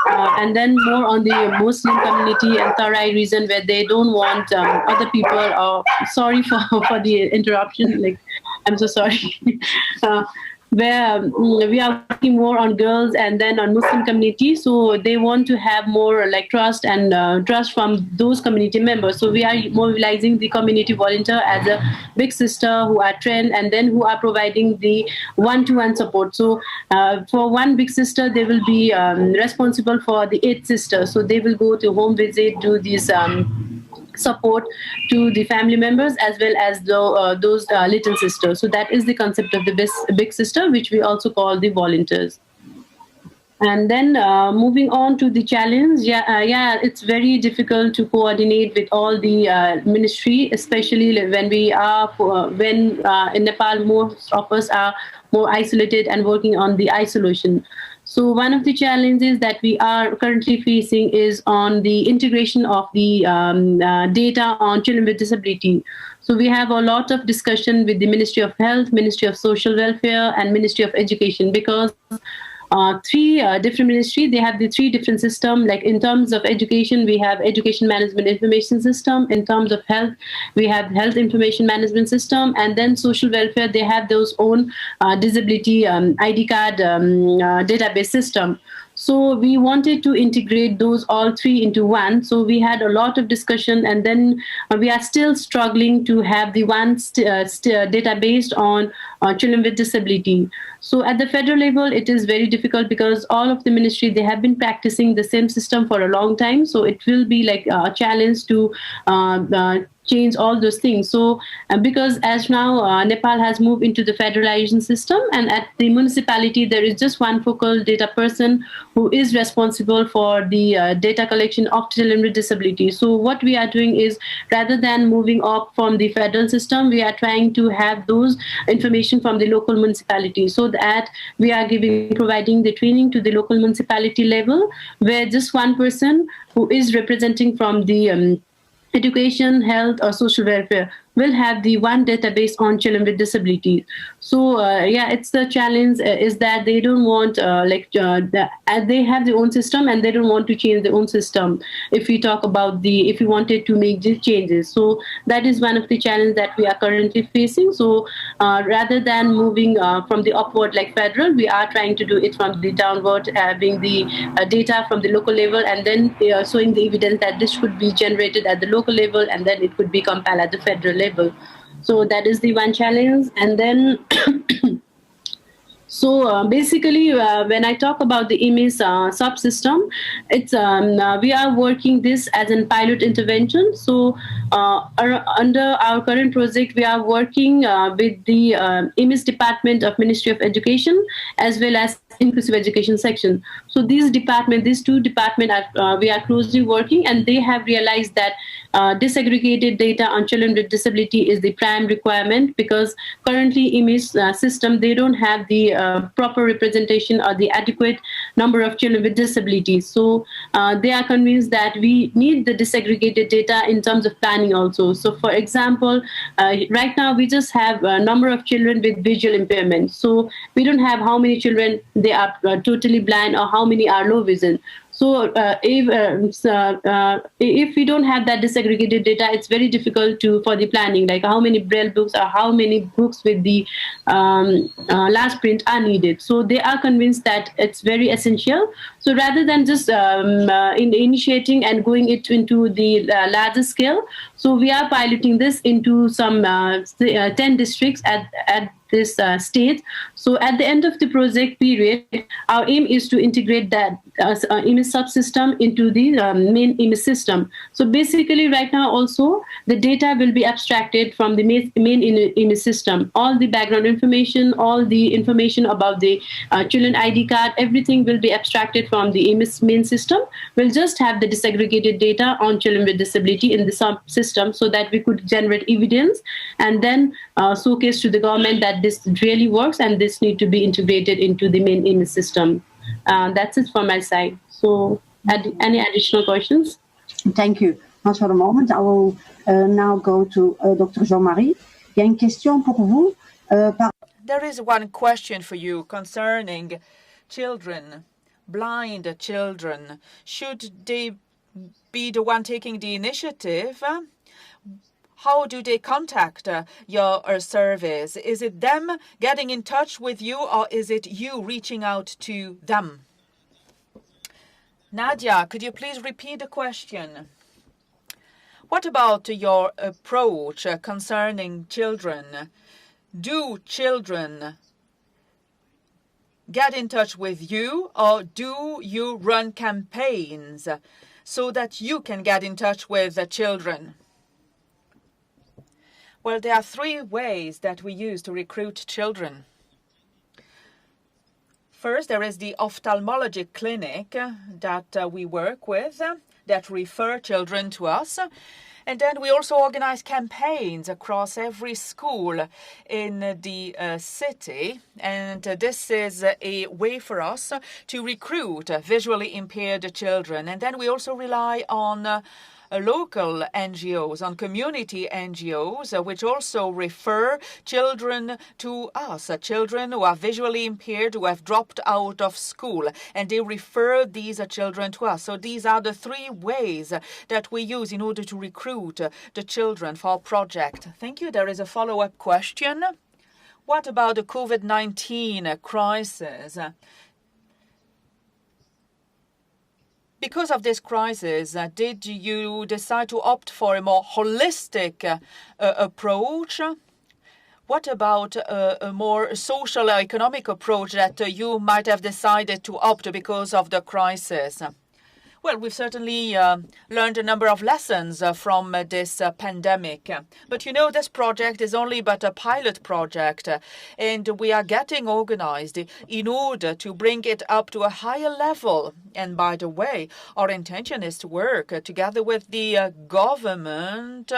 and then more on the Muslim community and Tarai region, where they don't want other people. Sorry for the interruption. I'm so sorry. where we are working more on girls and then on Muslim community. So they want to have more like trust and trust from those community members. So we are mobilizing the community volunteer as a big sister who are trained and then who are providing the one-to-one support. So for one big sister, they will be responsible for the 8 sisters. So they will go to home visit, do this support to the family members as well as those little sisters. So that is the concept of the big sister, which we also call the volunteers. And then moving on to the challenge, it's very difficult to coordinate with all the ministry, especially when we are in Nepal, most of us are more isolated and working on the isolation. So one of the challenges that we are currently facing is on the integration of the data on children with disability. So we have a lot of discussion with the Ministry of Health, Ministry of Social Welfare, and Ministry of Education, because 3 different ministries, they have the 3 different systems. Like in terms of education, we have Education Management Information System. In terms of health, we have Health Information Management System. And then social welfare, they have those own disability ID card database system. So we wanted to integrate those all 3 into one. So we had a lot of discussion, and then we are still struggling to have the one database on children with disability. So at the federal level, it is very difficult because all of the ministry, they have been practicing the same system for a long time. So it will be like a challenge to change all those things. So because as now Nepal has moved into the federalization system, and at the municipality, there is just one focal data person who is responsible for the data collection of children with disability. So what we are doing is, rather than moving up from the federal system, we are trying to have those information from the local municipality, so that we are providing the training to the local municipality level, where just one person who is representing from the education, health, or social welfare will have the one database on children with disabilities. So it's the challenge is that they don't want they have their own system and they don't want to change their own system. If we talk about if we wanted to make these changes, so that is one of the challenges that we are currently facing. So rather than moving from the upward like federal, we are trying to do it from the downward, having the data from the local level, and then showing the evidence that this could be generated at the local level, and then it could be compiled at the federal level. So that is the one challenge. And then so basically when I talk about the IMIS subsystem, it's we are working this as a pilot intervention. So under our current project, we are working with the IMIS department of Ministry of Education as well as Inclusive Education section. So these 2 departments we are closely working, and they have realized that disaggregated data on children with disability is the prime requirement, because currently IMIS system, they don't have the proper representation or the adequate number of children with disabilities. So they are convinced that we need the disaggregated data in terms of planning also. So for example, right now we just have a number of children with visual impairment. So we don't have how many children they are totally blind or how many are low vision. So if we don't have that disaggregated data, it's very difficult for the planning, like how many Braille books or how many books with the large print are needed. So they are convinced that it's very essential. So rather than just initiating and going it into the larger scale, so we are piloting this into some 10 districts at this state. So at the end of the project period, our aim is to integrate that IMIS subsystem into the main IMIS system. So basically right now also the data will be abstracted from the main IMIS system. All the background information, all the information about the children ID card, everything will be abstracted from the IMIS main system. We'll just have the disaggregated data on children with disability in the subsystem, so that we could generate evidence and then showcase to the government that this really works and this need to be integrated into the main IMIS system. That's it from my side. So any additional questions? Thank you. Not for the moment. I will now go to Dr. Jean-Marie. Il y a une question pour vous. There is one question for you concerning children, blind children. Should they be the one taking the initiative? how do they contact your service? Is it them getting in touch with you, or is it you reaching out to them? Nadia, could you please repeat the question? What about your approach concerning children? Do children get in touch with you, or do you run campaigns so that you can get in touch with the children? Well, there are 3 ways that we use to recruit children. First, there is the ophthalmology clinic that we work with that refer children to us. And then we also organize campaigns across every school in the city. And this is a way for us to recruit visually impaired children. And then we also rely on local NGOs, on community NGOs, which also refer children to us, children who are visually impaired, who have dropped out of school, and they refer these children to us. So these are the 3 ways that we use in order to recruit the children for our project. Thank you. There is a follow-up question. What about the COVID-19 crisis? Because of this crisis, did you decide to opt for a more holistic approach? What about a more social or economic approach that you might have decided to opt because of the crisis? Well, we've certainly learned a number of lessons from this pandemic. But you know, this project is only but a pilot project, and we are getting organized in order to bring it up to a higher level. And by the way, our intention is to work together with the government,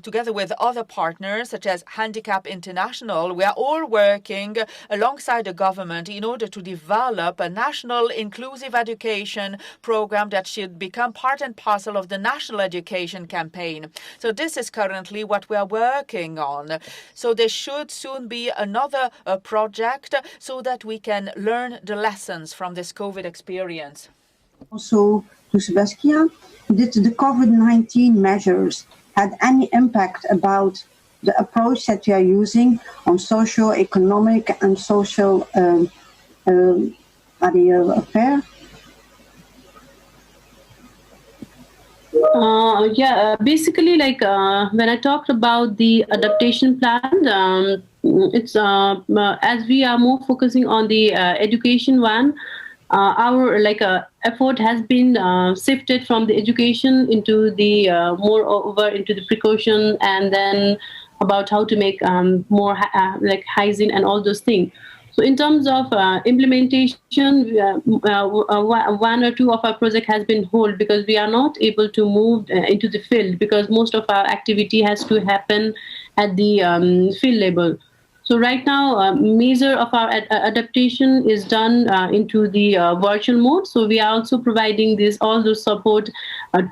together with other partners such as Handicap International. We are all working alongside the government in order to develop a national inclusive education program that should become part and parcel of the national education campaign. So this is currently what we are working on. So there should soon be another project so that we can learn the lessons from this COVID experience. Also, to Sebastian, did the COVID-19 measures had any impact about the approach that you are using on socio-economic and social affair? Basically, like when I talked about the adaptation plan, it's as we are more focusing on the education one, our effort has been shifted from the education into the more over into the precaution, and then about how to make more hygiene and all those things. So in terms of implementation, one or two of our project has been hold because we are not able to move into the field because most of our activity has to happen at the field level. So right now, measure of our adaptation is done into the virtual mode. So we are also providing all those support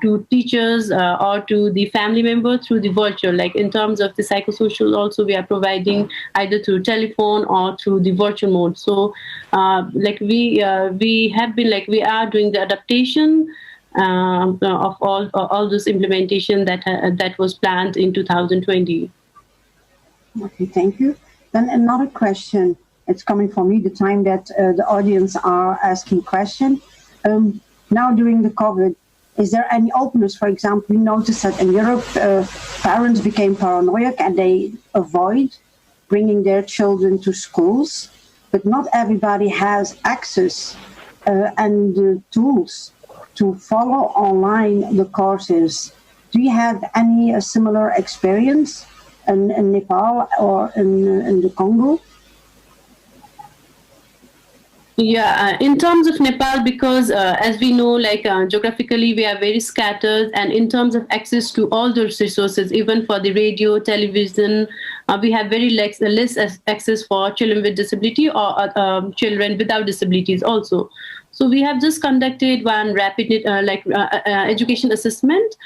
to teachers or to the family member through the virtual. Like in terms of the psychosocial, also we are providing either through telephone or through the virtual mode. So we are doing the adaptation of all this implementation that was planned in 2020. Okay, thank you. Then another question, it's coming from me, the time that the audience are asking questions. Now during the COVID, is there any openness? For example, we noticed that in Europe, parents became paranoid and they avoid bringing their children to schools, but not everybody has access and the tools to follow online the courses. Do you have any similar experience in Nepal or in the Congo? Yeah, in terms of Nepal, because as we know, geographically we are very scattered, and in terms of access to all those resources, even for the radio, television, we have very less access for children with disability or children without disabilities also. So we have just conducted one rapid education assessment,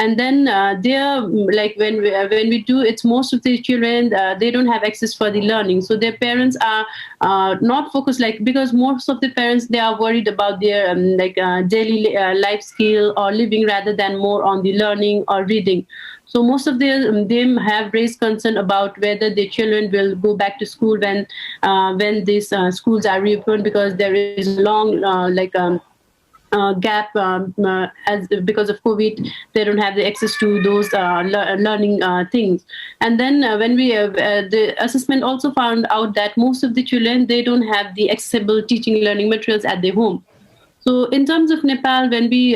And then there, like when we do, it's most of the children, they don't have access for the learning. So their parents are not focused, like, because most of the parents, they are worried about their daily life skill or living rather than more on the learning or reading. So most of them have raised concern about whether the children will go back to school when these schools are reopened, because there is a long gap as because of COVID. They don't have the access to those learning things. And then when we the assessment also found out that most of the children, they don't have the accessible teaching learning materials at their home. So in terms of Nepal, when we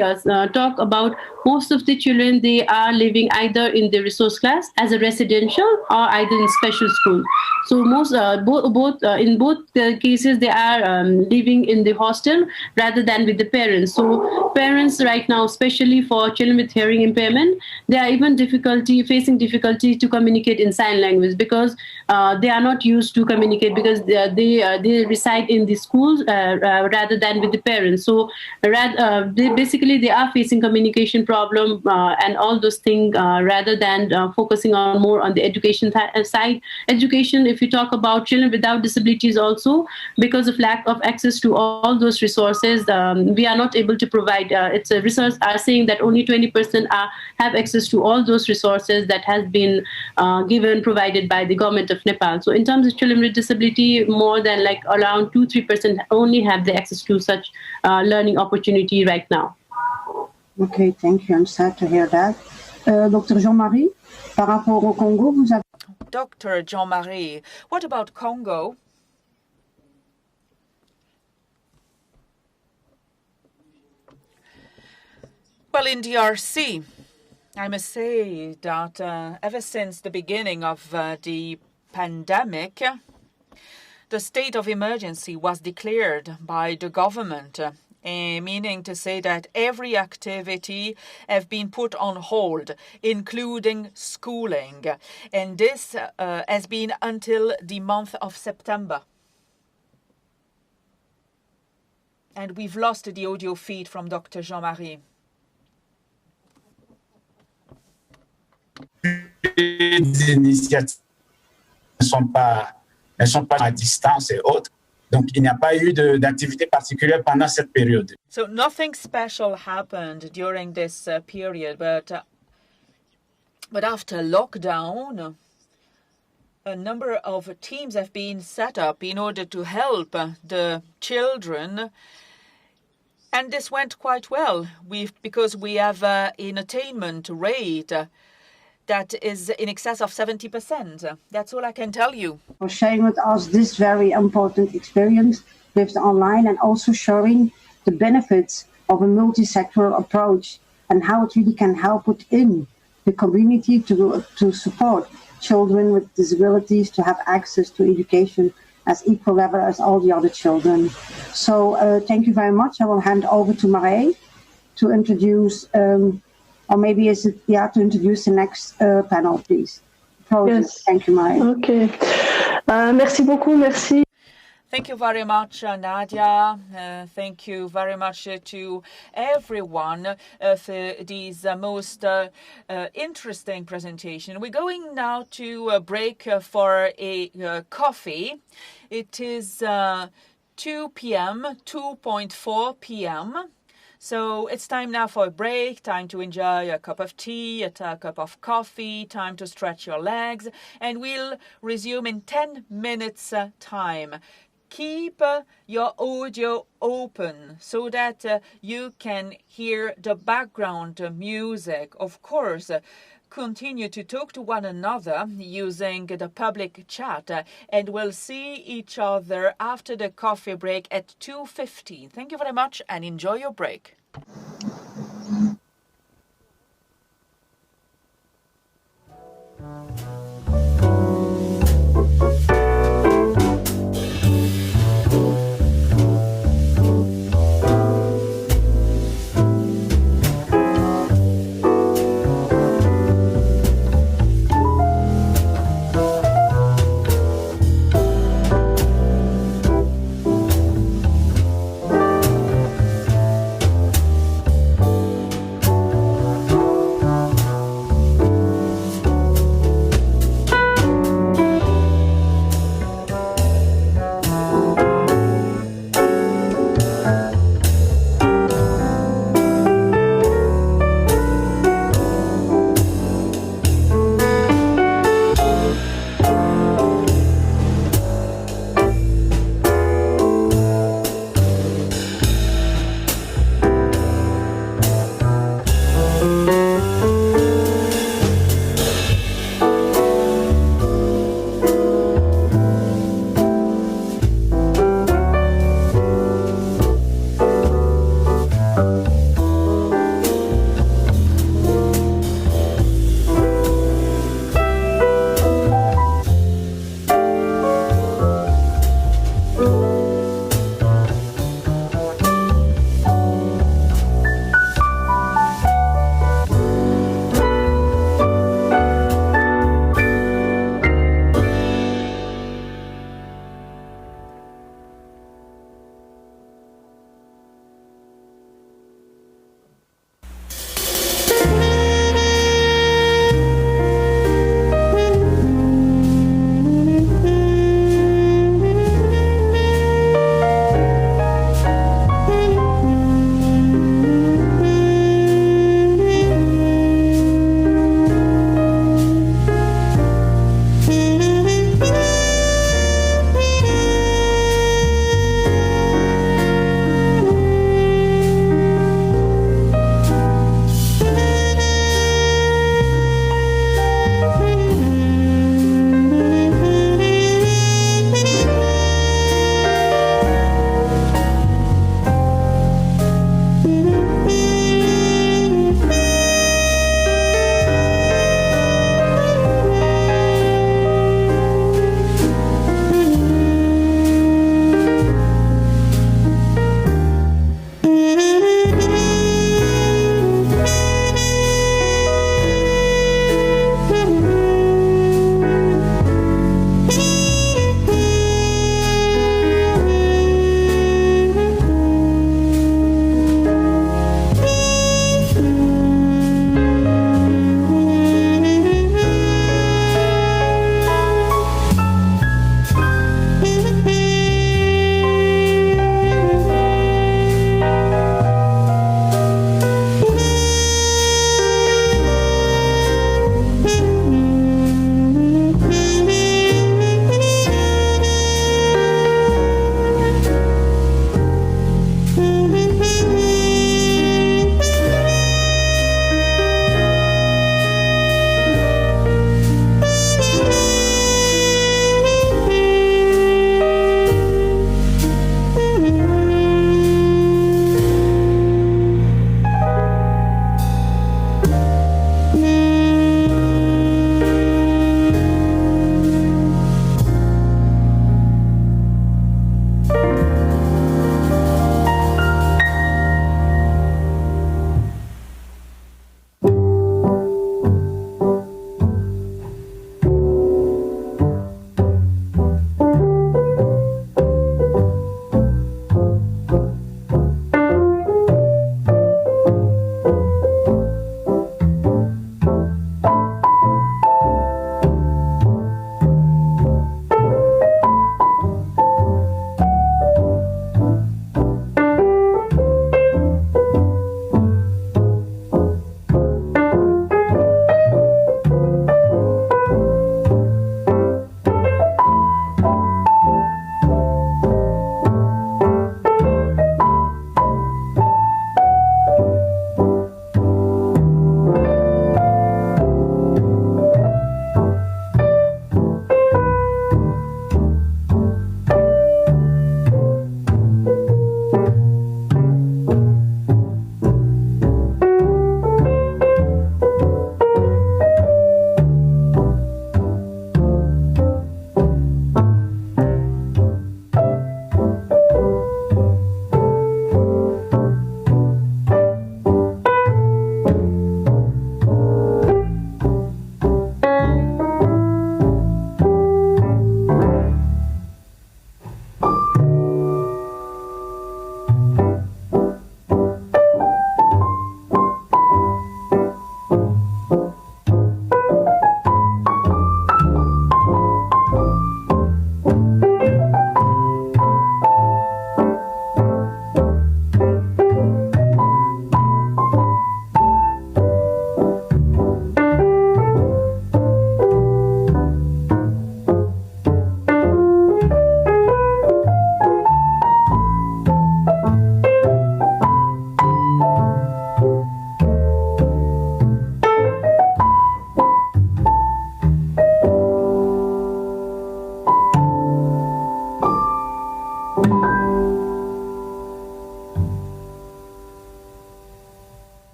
talk about most of the children, they are living either in the resource class as a residential or either in special school. So most in both cases, they are living in the hostel rather than with the parents. So parents right now, especially for children with hearing impairment, they are even facing difficulty to communicate in sign language, because they are not used to communicate, because they reside in the schools rather than with the parents. So they are facing communication problem and all those things rather than focusing on more on the education side. Education, if you talk about children without disabilities also, because of lack of access to all those resources, we are not able to provide. It's a research are saying that only 20% have access to all those resources that has been provided by the government of Nepal. So in terms of children with disability, more than like around 2-3% only have the access to such learning opportunity right now. Okay, thank you. I'm sad to hear that. Dr. Jean-Marie, par rapport au Congo, vous avez... Dr. Jean-Marie, what about Congo? Well, in DRC, I must say that ever since the beginning of the pandemic, the state of emergency was declared by the government, meaning to say that every activity has been put on hold, including schooling. And this has been until the month of September. And we've lost the audio feed from Dr. Jean-Marie. Les initiatives ne sont pas à distance et autres. Donc, il n'y a pas eu d'activité particulière pendant cette période. So nothing special happened during this period, but after lockdown, a number of teams have been set up in order to help the children. And this went quite well, because we have an attainment rate that is in excess of 70%. That's all I can tell you. For sharing with us this very important experience with the online, and also showing the benefits of a multi-sectoral approach and how it really can help within the community to support children with disabilities to have access to education as equal level as all the other children. So thank you very much. I will hand over to Marie to introduce or maybe to introduce the next panel, please. Yes. Thank you, Marie. Okay. Merci beaucoup. Merci. Thank you very much, Nadia. Thank you very much to everyone for these most interesting presentation. We're going now to a break for a coffee. It is 2 p.m., 2:04 p.m. So it's time now for a break, time to enjoy a cup of tea, a cup of coffee, time to stretch your legs, and we'll resume in 10 minutes time. Keep your audio open so that you can hear the background music. Of course, continue to talk to one another using the public chat, and we'll see each other after the coffee break at 2:15. Thank you very much and enjoy your break.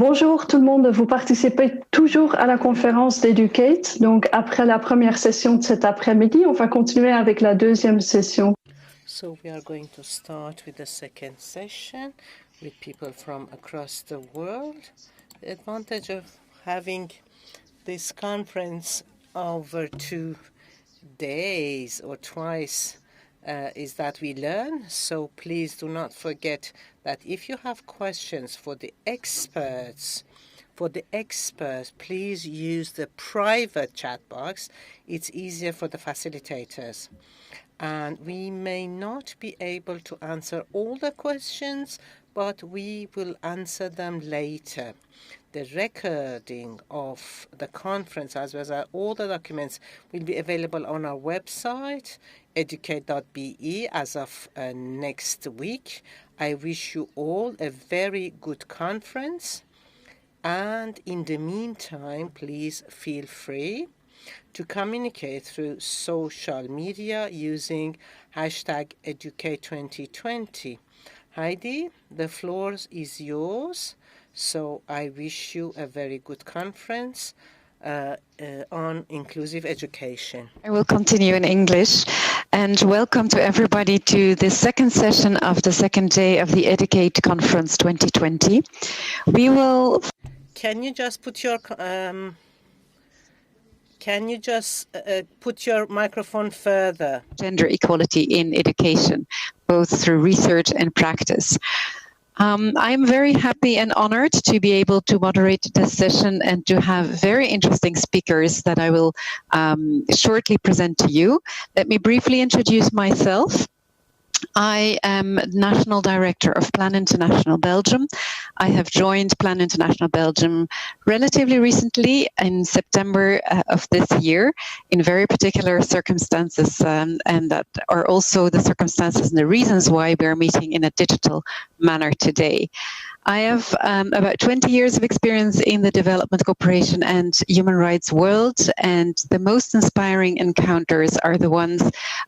Bonjour tout le monde, vous participez toujours à la conférence d'Educate. Donc après la première session de cet après-midi, on va continuer avec la deuxième session. So we are going to start with the second session with people from across the world. The advantage of having this conference over 2 days or twice is that we learn. So please do not forget that if you have questions for the experts, please use the private chat box. It's easier for the facilitators. And we may not be able to answer all the questions, but we will answer them later. The recording of the conference, as well as all the documents, will be available on our website, educate.be, as of next week. I wish you all a very good conference. And in the meantime, please feel free to communicate through social media using #Educate2020. Heidi, the floor is yours. So I wish you a very good conference on inclusive education. I will continue in English, and welcome to everybody to the second session of the second day of the Educate Conference 2020. We will... Can you just put your microphone further? Gender equality in education, both through research and practice. I'm very happy and honored to be able to moderate this session and to have very interesting speakers that I will shortly present to you. Let me briefly introduce myself. I am National Director of Plan International Belgium. I have joined Plan International Belgium relatively recently in September of this year in very particular circumstances, and that are also the circumstances and the reasons why we are meeting in a digital manner today. I have about 20 years of experience in the development cooperation and human rights world, and the most inspiring encounters are the ones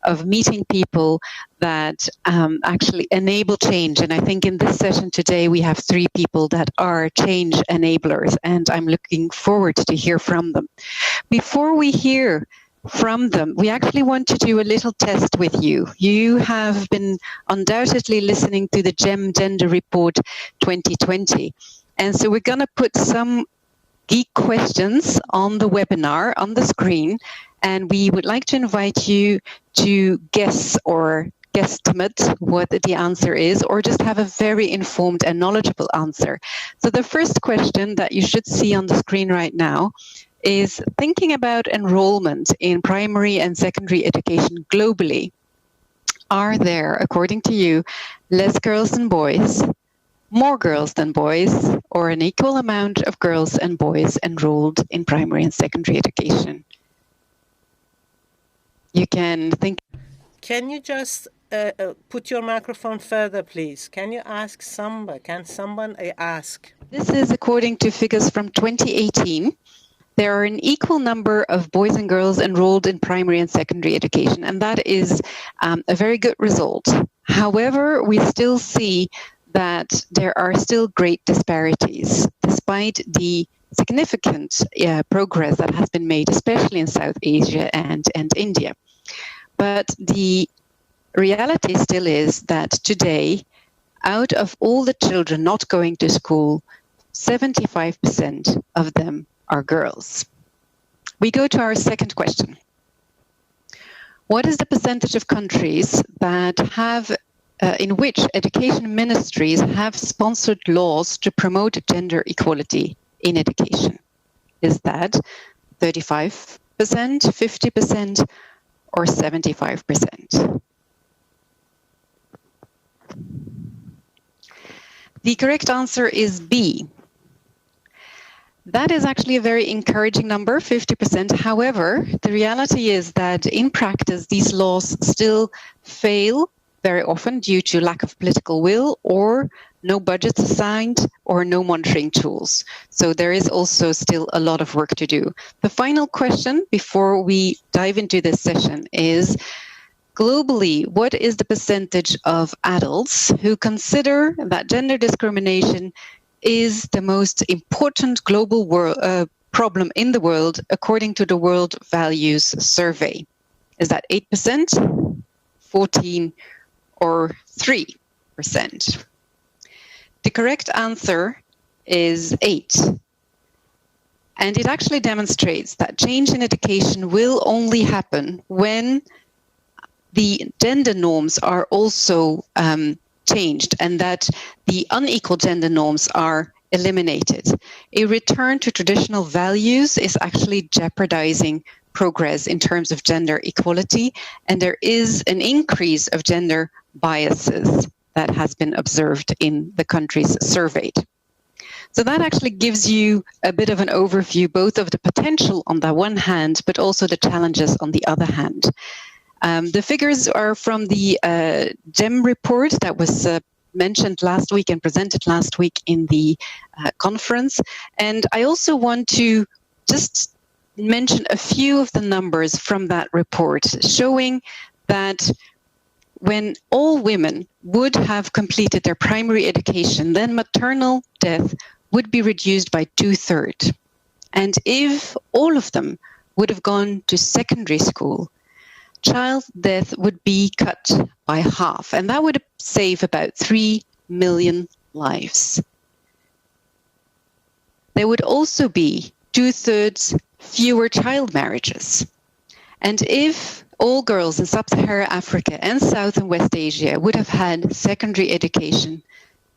of meeting people that actually enable change. And I think in this session today we have 3 people that are change enablers, and I'm looking forward to hear from them. Before we hear from them, we actually want to do a little test with you. You have been undoubtedly listening to the GEM Gender Report 2020. And so we're going to put some geek questions on the webinar, on the screen, and we would like to invite you to guess or guesstimate what the answer is, or just have a very informed and knowledgeable answer. So the first question that you should see on the screen right now is thinking about enrollment in primary and secondary education globally. Are there, according to you, less girls than boys, more girls than boys, or an equal amount of girls and boys enrolled in primary and secondary education? You can think. Can you just put your microphone further, please? Can you ask somebody? Can someone ask? This is according to figures from 2018. There are an equal number of boys and girls enrolled in primary and secondary education, and that is a very good result. However, we still see that there are still great disparities, despite the significant progress that has been made, especially in South Asia and India. But the reality still is that today, out of all the children not going to school, 75% of them are girls. We go to our second question. What is the percentage of countries that have, in which education ministries have sponsored laws to promote gender equality in education? Is that 35%, 50%, or 75%? The correct answer is B. That is actually a very encouraging number, 50%. However, the reality is that in practice, these laws still fail very often due to lack of political will or no budgets assigned or no monitoring tools. So there is also still a lot of work to do. The final question before we dive into this session is, globally, what is the percentage of adults who consider that gender discrimination is the most important global problem in the world according to the World Values Survey? Is that 8%, 14%, or 3%? The correct answer is 8%. And it actually demonstrates that change in education will only happen when the gender norms are also changed and that the unequal gender norms are eliminated. A return to traditional values is actually jeopardizing progress in terms of gender equality, and there is an increase of gender biases that has been observed in the countries surveyed. So that actually gives you a bit of an overview, both of the potential on the one hand, but also the challenges on the other hand. The figures are from the GEM report that was mentioned last week and presented last week in the conference. And I also want to just mention a few of the numbers from that report, showing that when all women would have completed their primary education, then maternal death would be reduced by 2/3. And if all of them would have gone to secondary school, child death would be cut by half, and that would save about 3 million lives. There would also be 2/3 fewer child marriages. And if all girls in Sub-Saharan Africa and South and West Asia would have had secondary education,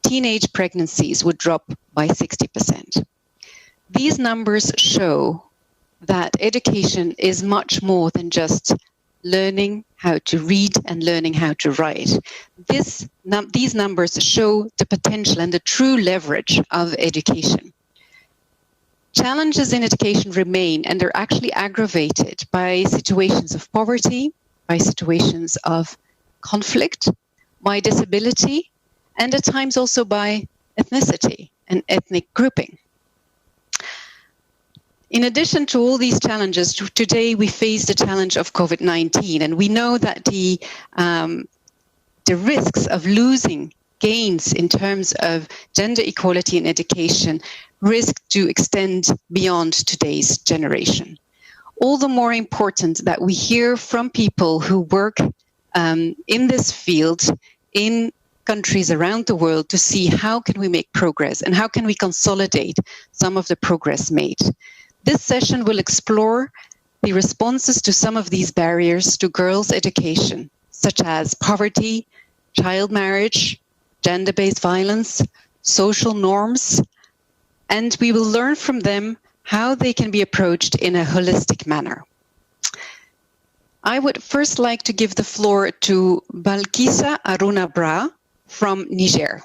teenage pregnancies would drop by 60%. These numbers show that education is much more than just learning how to read and learning how to write. These numbers show the potential and the true leverage of education. Challenges in education remain, and they're actually aggravated by situations of poverty, by situations of conflict, by disability, and at times also by ethnicity and ethnic grouping. In addition to all these challenges, today we face the challenge of COVID-19, and we know that the risks of losing gains in terms of gender equality in education risk to extend beyond today's generation. All the more important that we hear from people who work in this field in countries around the world to see how can we make progress and how can we consolidate some of the progress made. This session will explore the responses to some of these barriers to girls' education, such as poverty, child marriage, gender-based violence, social norms, and we will learn from them how they can be approached in a holistic manner. I would first like to give the floor to Balkissa Aruna Bra from Niger.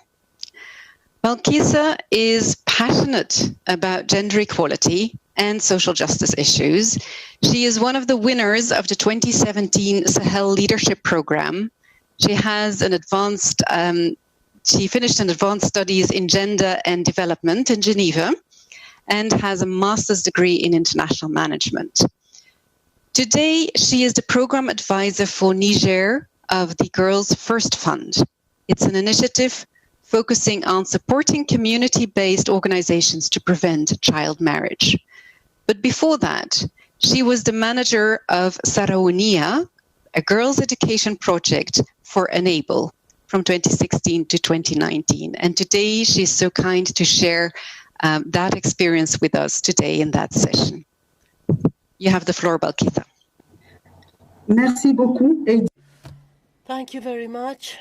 Balkissa is passionate about gender equality and social justice issues. She is one of the winners of the 2017 Sahel Leadership Program. She has an advanced She finished an advanced studies in gender and development in Geneva and has a master's degree in international management. Today, she is the program advisor for Niger of the Girls First Fund. It's an initiative focusing on supporting community-based organizations to prevent child marriage. But before that, she was the manager of Saraounia, a girls' education project for Enable, from 2016 to 2019. And today she's so kind to share that experience with us today in that session. You have the floor, Balkissa. Merci beaucoup. Thank you very much.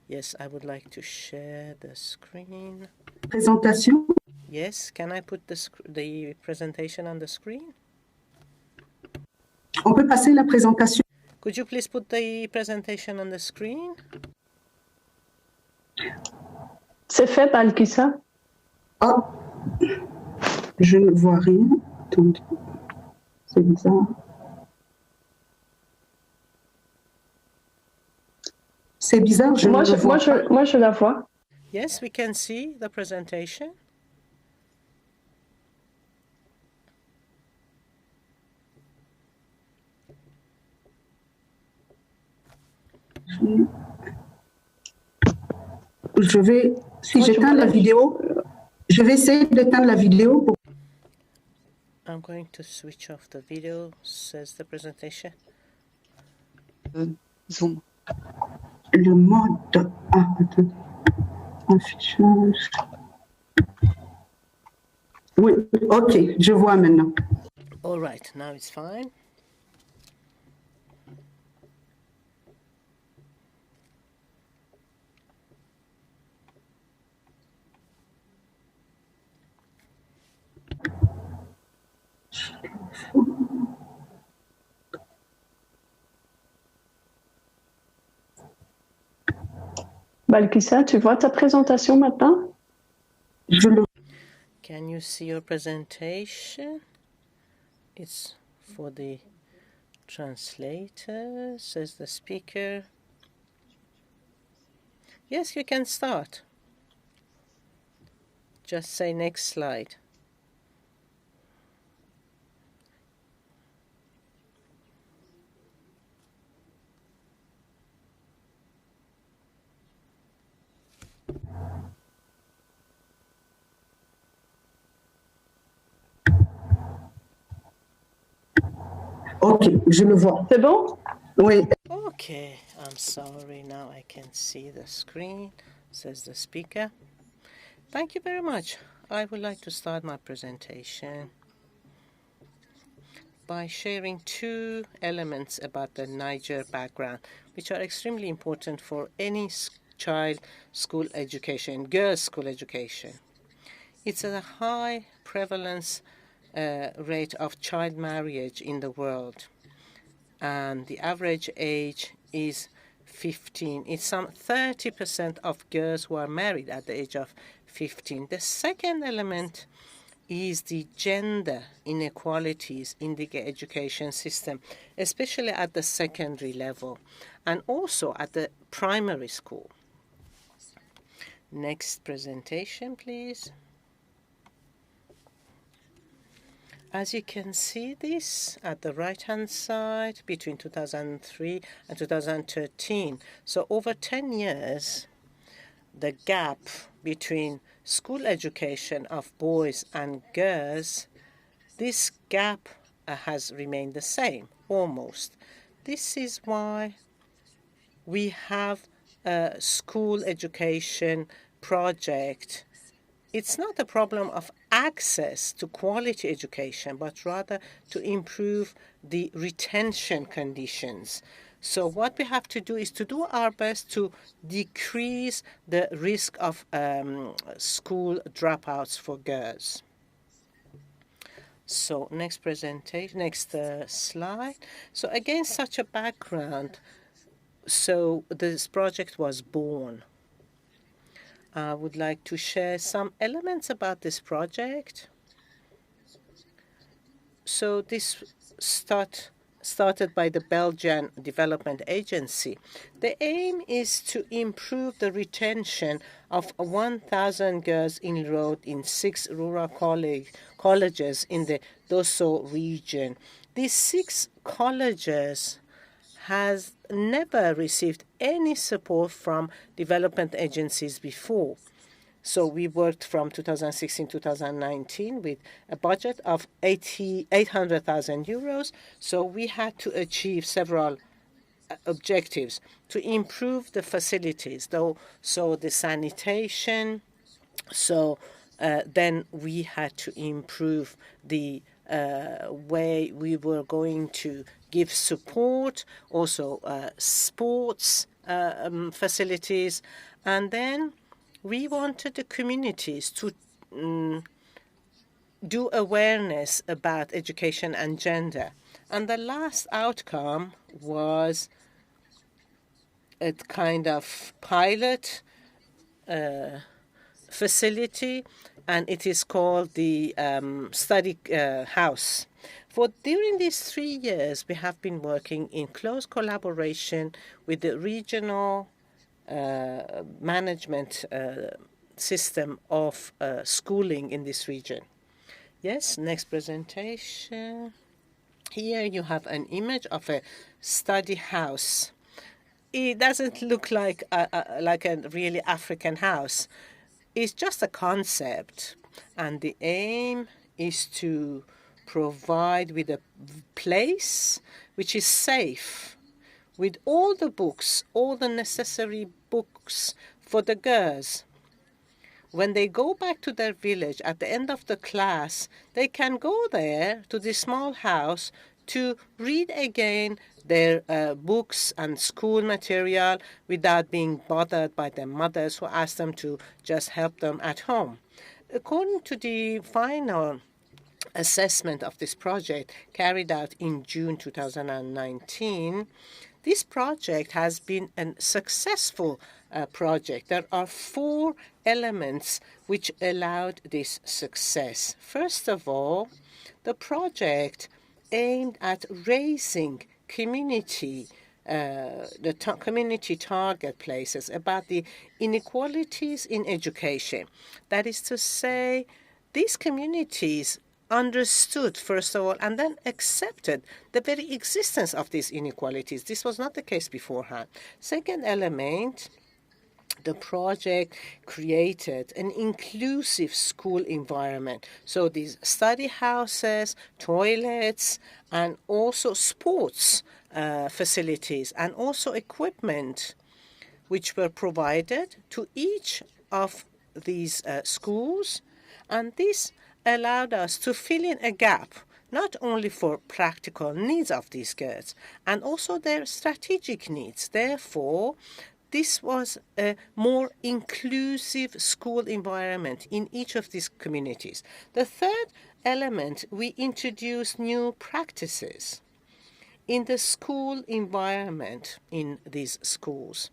Yes, I would like to share the screen. Présentation. Yes, can I put the presentation on the screen? On peut passer la présentation. Could you please put the presentation on the screen? C'est fait, Balkissa. Oh, je ne vois rien. C'est bizarre. C'est bizarre, je ne le vois pas. Moi, je la vois. Yes, we can see the presentation. Si j'éteins la vidéo, je vais essayer d'éteindre la vidéo pour... I'm going to switch off the video, says the presentation. Zoom. Le mode... Ah, attends. Affichage... Oui, ok, je vois maintenant. All right, now it's fine. Balkissa, tu vois ta présentation maintenant? Can you see your presentation? It's for the translator, says the speaker. Yes, you can start. Just say next slide. Ok, je le vois. C'est bon? Oui. Okay, I'm sorry. Now I can see the screen, says the speaker. Thank you very much. I would like to start my presentation by sharing two elements about the Niger background, which are extremely important for any child school education, girls' school education. It's a high prevalence rate of child marriage in the world, and the average age is 15. It's some 30% of girls who are married at the age of 15. The second element is the gender inequalities in the education system, especially at the secondary level and also at the primary school. Next presentation, please. As you can see this at the right-hand side, between 2003 and 2013, so over 10 years, the gap between school education of boys and girls, this gap has remained the same, almost. This is why we have a school education project. It's not a problem of access to quality education, but rather to improve the retention conditions. So what we have to do is to do our best to decrease the risk of school dropouts for girls. So next presentation, next slide. So against such a background, so this project was born. I would like to share some elements about this project. So this started by the Belgian Development Agency. The aim is to improve the retention of 1,000 girls enrolled in 6 rural colleges in the Dosso region. These 6 colleges has never received any support from development agencies before. So we worked from 2016-2019 with a budget of 800,000 euros. So we had to achieve several objectives to improve the facilities, so the sanitation. So then we had to improve the way we were going to give support, also sports facilities, and then we wanted the communities to do awareness about education and gender. And the last outcome was a kind of pilot facility, and it is called the study house. During these 3 years, we have been working in close collaboration with the regional management system of schooling in this region. Yes, next presentation. Here you have an image of a study house. it doesn't look like a really African house. It's just a concept, and the aim is to provide with a place which is safe, with all the books, all the necessary books for the girls. When they go back to their village at the end of the class, they can go there to this small house to read again their books and school material without being bothered by their mothers who ask them to just help them at home. According to the final assessment of this project carried out in June 2019, this project has been a successful project. There are 4 elements which allowed this success. First of all, the project aimed at raising community community target places about the inequalities in education. That is to say, these communities understood, first of all, and then accepted the very existence of these inequalities. This was not the case beforehand. Second element, the project created an inclusive school environment. So these study houses, toilets, and also sports facilities, and also equipment, which were provided to each of these schools. And this allowed us to fill in a gap, not only for practical needs of these girls, and also their strategic needs. Therefore, this was a more inclusive school environment in each of these communities. The third element, we introduced new practices in the school environment in these schools.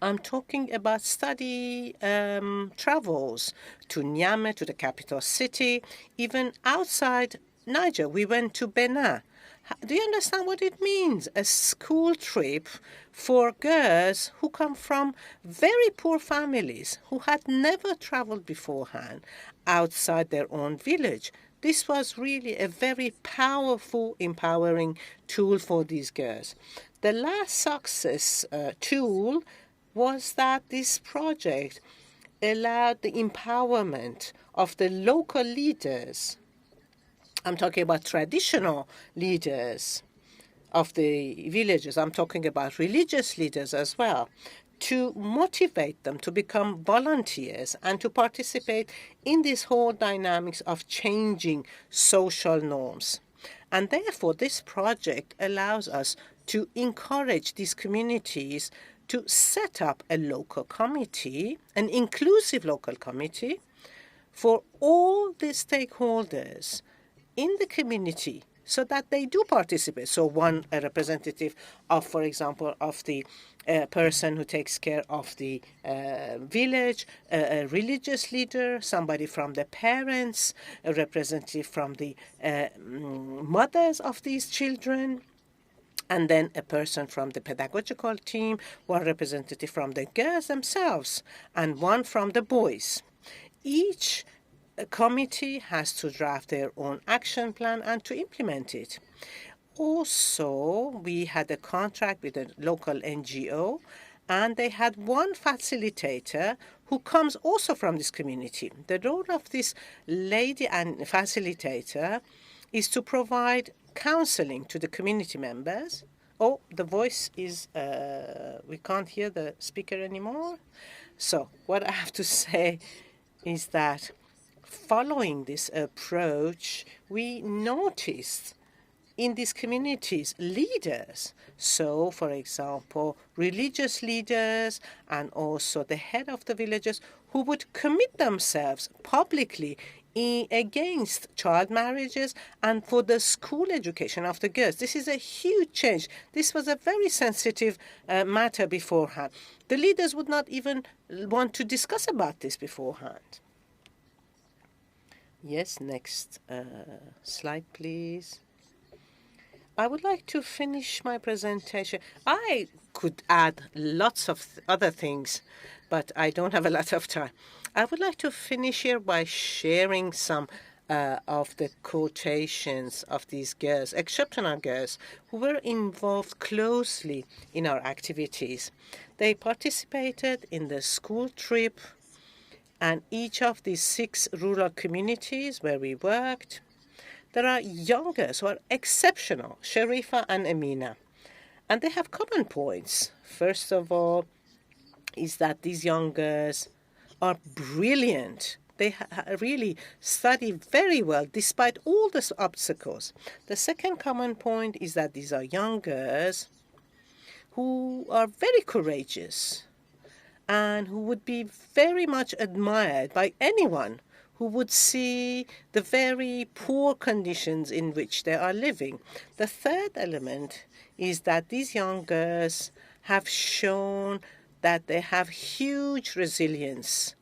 I'm talking about study travels to Niamey, to the capital city, even outside Niger. We went to Benin. Do you understand what it means? A school trip for girls who come from very poor families, who had never traveled beforehand outside their own village. This was really a very powerful, empowering tool for these girls. The last success tool was that this project allowed the empowerment of the local leaders. I'm talking about traditional leaders of the villages. I'm talking about religious leaders as well, to motivate them to become volunteers and to participate in this whole dynamics of changing social norms. And therefore, this project allows us to encourage these communities to set up a local committee, an inclusive local committee, for all the stakeholders in the community so that they do participate. So a representative of, for example, of the person who takes care of the village, a religious leader, somebody from the parents, a representative from the mothers of these children, and then a person from the pedagogical team, one representative from the girls themselves, and one from the boys. Each committee has to draft their own action plan and to implement it. Also, we had a contract with a local NGO, and they had one facilitator who comes also from this community. The role of this lady and facilitator is to provide counseling to the community members. Oh, the voice is, we can't hear the speaker anymore. So what I have to say is that following this approach, we noticed in these communities leaders. So, for example, religious leaders and also the head of the villages who would commit themselves publicly against child marriages and for the school education of the girls. This is a huge change. This was a very sensitive matter beforehand. The leaders would not even want to discuss about this beforehand. Yes, next slide, please. I would like to finish my presentation. I could add lots of other things, but I don't have a lot of time. I would like to finish here by sharing some of the quotations of these girls, exceptional girls, who were involved closely in our activities. They participated in the school trip, and each of these 6 rural communities where we worked, there are young girls who are exceptional, Sharifa and Amina, and they have common points. First of all, is that these young girls are brilliant. They really study very well despite all the obstacles. The second common point is that these are young girls who are very courageous and who would be very much admired by anyone who would see the very poor conditions in which they are living. The third element is that these young girls have shown that they have huge resilience.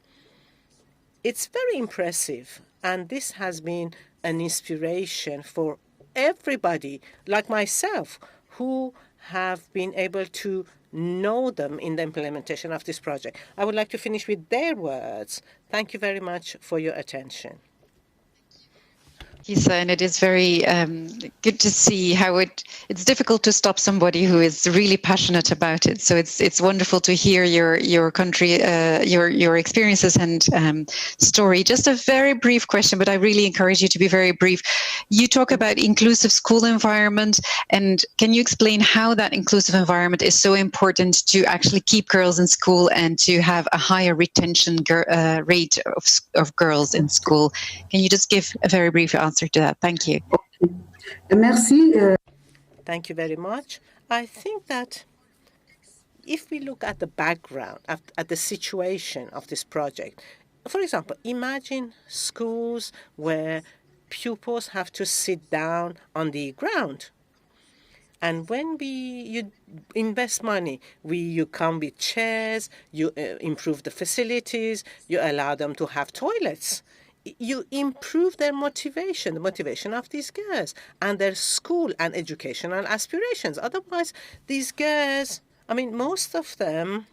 It's very impressive, and this has been an inspiration for everybody, like myself, who have been able to know them in the implementation of this project. I would like to finish with their words. Thank you very much for your attention. Kisa, and it is very good to see how it's difficult to stop somebody who is really passionate about it. So it's wonderful to hear your country, your experiences and story. Just a very brief question, but I really encourage you to be very brief. You talk about inclusive school environment, and can you explain how that inclusive environment is so important to actually keep girls in school and to have a higher retention rate of girls in school? Can you just give a very brief answer to that? Thank you. Merci. Thank you very much. I think that if we look at the background, at the situation of this project, for example, imagine schools where pupils have to sit down on the ground. And when you invest money, you come with chairs, you improve the facilities, you allow them to have toilets. You improve their motivation, the motivation of these girls and their school and educational aspirations. Otherwise, these girls, most of them,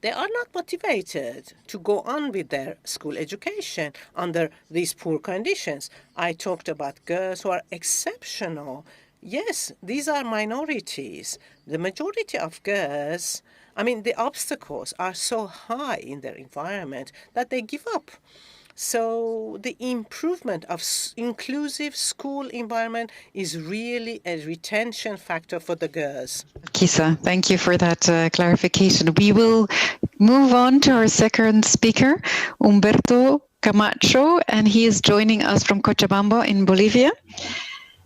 they are not motivated to go on with their school education under these poor conditions. I talked about girls who are exceptional. Yes, these are minorities. The majority of girls, the obstacles are so high in their environment that they give up. So the improvement of inclusive school environment is really a retention factor for the girls. Kisa, thank you for that clarification. We will move on to our second speaker, Humberto Camacho, and he is joining us from Cochabamba in Bolivia.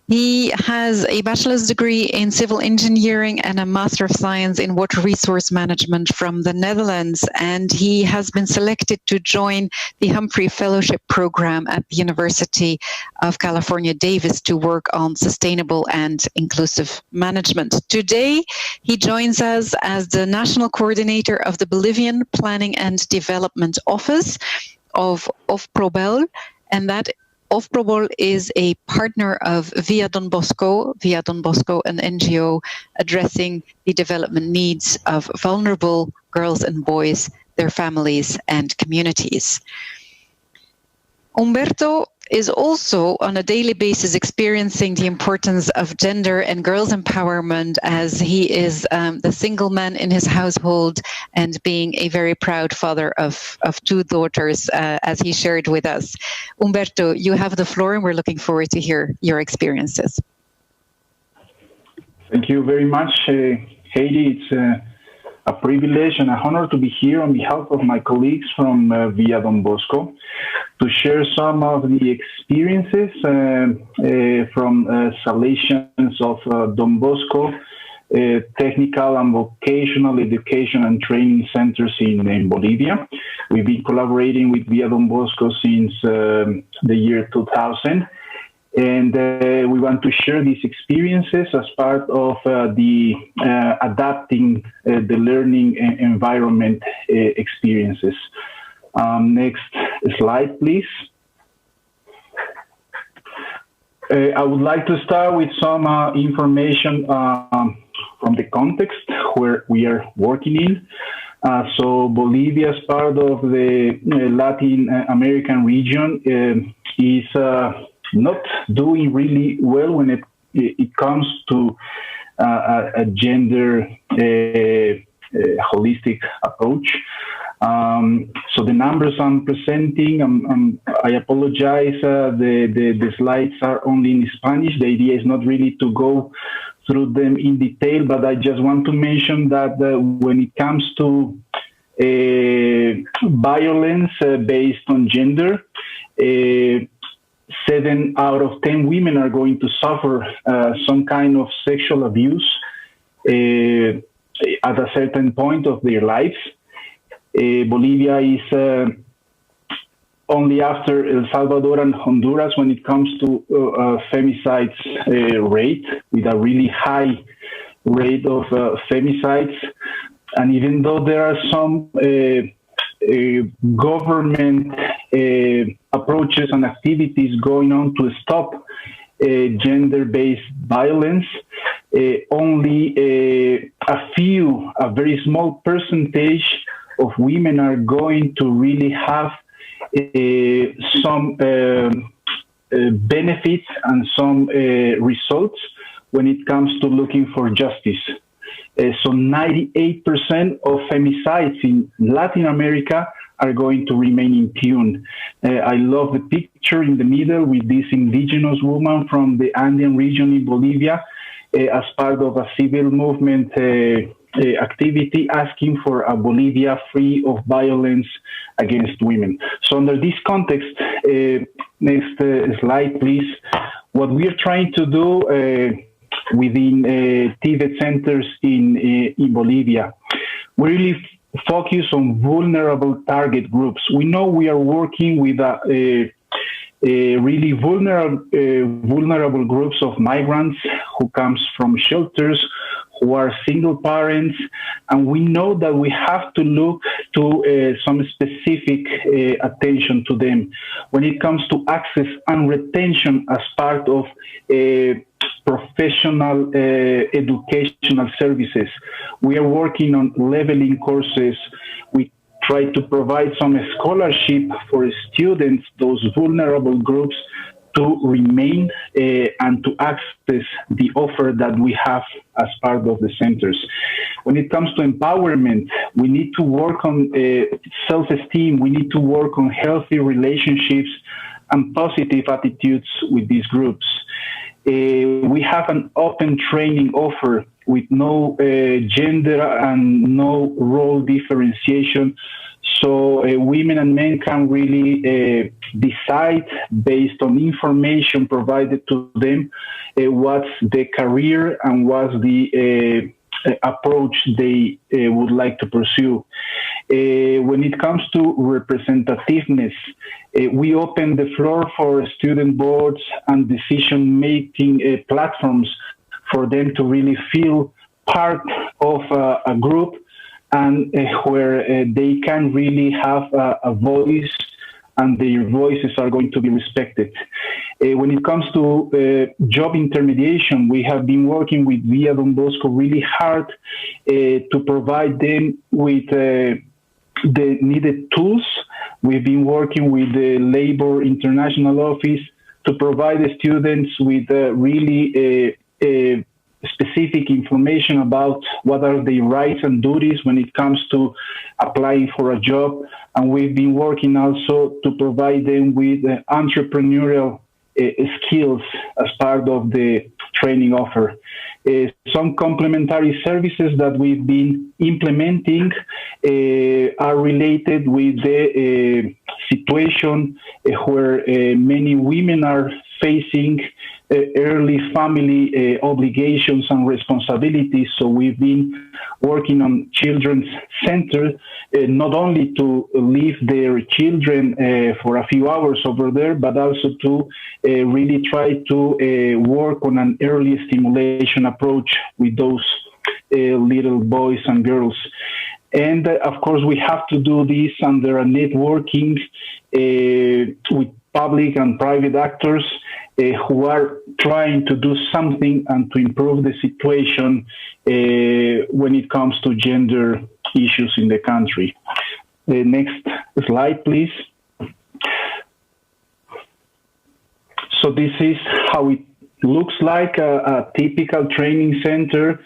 He has a bachelor's degree in civil engineering and a master of science in water resource management from the Netherlands, and he has been selected to join the Humphrey Fellowship Program at the University of California, Davis, to work on sustainable and inclusive management. Today, he joins us as the national coordinator of the Bolivian Planning and Development Office of OFPROBEL, and that OFPROBEL is a partner of Via Don Bosco, an NGO addressing the development needs of vulnerable girls and boys, their families, and communities. Humberto is also on a daily basis experiencing the importance of gender and girls' empowerment, as he is the single man in his household and being a very proud father of 2 daughters, as he shared with us. Humberto, you have the floor, and we're looking forward to hear your experiences. Thank you very much, Heidi. It's a privilege and an honor to be here on behalf of my colleagues from Via Don Bosco to share some of the experiences from Salesians of Don Bosco, technical and vocational education and training centers in Bolivia. We've been collaborating with Via Don Bosco since the year 2000. And we want to share these experiences as part of the adapting the learning environment experiences. Next slide, please. I would like to start with some information from the context where we are working in. So Bolivia is part of the Latin American region. is not doing really well when it comes to a gender holistic approach. So the numbers I'm presenting, I apologize, the slides are only in Spanish. The idea is not really to go through them in detail, but I just want to mention that when it comes to violence based on gender, 7 out of 10 women are going to suffer some kind of sexual abuse at a certain point of their lives. Bolivia is only after El Salvador and Honduras when it comes to femicides rate, with a really high rate of femicides. And even though there are some government approaches and activities going on to stop gender-based violence, only a very small percentage of women are going to really have some benefits and some results when it comes to looking for justice. So 98% of femicides in Latin America are going to remain impune. I love the picture in the middle with this indigenous woman from the Andean region in Bolivia as part of a civil movement activity asking for a Bolivia free of violence against women. So under this context, next slide, please. What we are trying to do within TVET centers in Bolivia, we really focus on vulnerable target groups. We know we are working with a really vulnerable groups of migrants who comes from shelters, who are single parents, and we know that we have to look to some specific attention to them when it comes to access and retention as part of professional educational services. We are working on leveling courses. We try to provide some scholarship for students, those vulnerable groups, to remain and to access the offer that we have as part of the centers. When it comes to empowerment, we need to work on self-esteem. We need to work on healthy relationships and positive attitudes with these groups. We have an open training offer with no gender and no role differentiation. So women and men can really decide based on information provided to them what's the career and what's the approach they would like to pursue. When it comes to representativeness, we open the floor for student boards and decision-making platforms for them to really feel part of a group and where they can really have a voice and their voices are going to be respected. When it comes to job intermediation, we have been working with Via Don Bosco really hard to provide them with the needed tools. We've been working with the Labor International Office to provide the students with really specific information about what are their rights and duties when it comes to applying for a job. And we've been working also to provide them with entrepreneurial skills as part of the training offer. Some complementary services that we've been implementing are related with the situation where many women are facing early family obligations and responsibilities. So we've been working on children's centers, not only to leave their children for a few hours over there, but also to really try to work on an early stimulation approach with those little boys and girls. And of course, we have to do this under a networking with public and private actors who are trying to do something and to improve the situation when it comes to gender issues in the country. The next slide, please. So this is how it looks like a typical training center.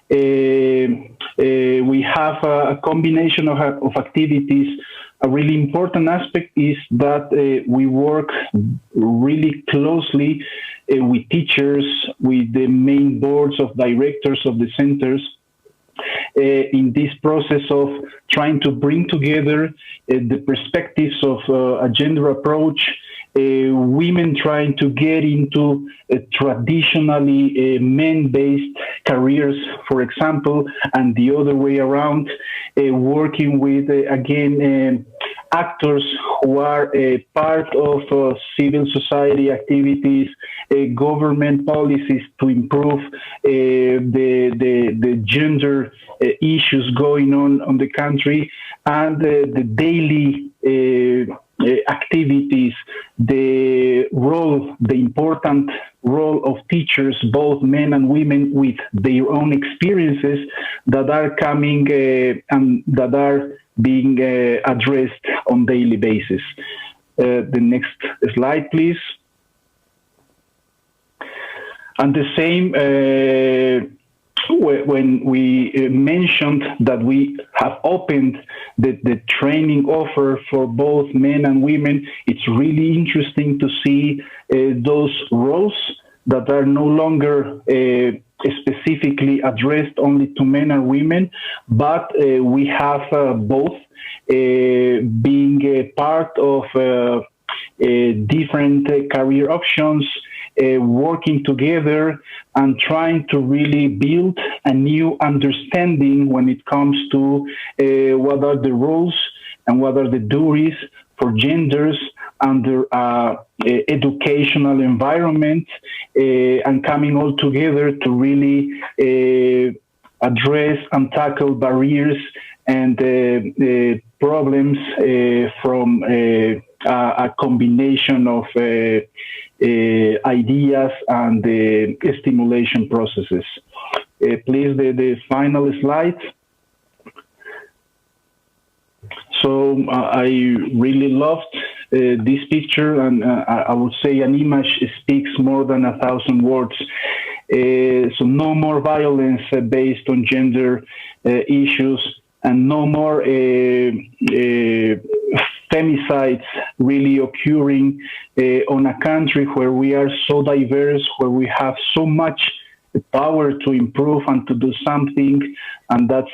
We have a combination of activities. A really important aspect is that we work really closely with teachers, with the main boards of directors of the centers, in this process of trying to bring together the perspectives of a gender approach, women trying to get into traditionally men-based careers, for example, and the other way around, working with, again, actors who are part of civil society activities, government policies to improve the gender issues going on the country, and the daily activities, the important role of teachers, both men and women, with their own experiences that are coming and that are being addressed on daily basis. The next slide, please. And the same, when we mentioned that we have opened the training offer for both men and women, it's really interesting to see those roles that are no longer specifically addressed only to men and women, but we have both being a part of different career options, working together and trying to really build a new understanding when it comes to what are the roles and what are the duties for genders under educational environment, and coming all together to really address and tackle barriers and problems from a combination of ideas and stimulation processes. Please, the final slide. So I really loved this picture, and I would say an image speaks more than 1,000 words. So no more violence based on gender issues, and no more femicides really occurring on a country where we are so diverse, where we have so much power to improve and to do something. And that's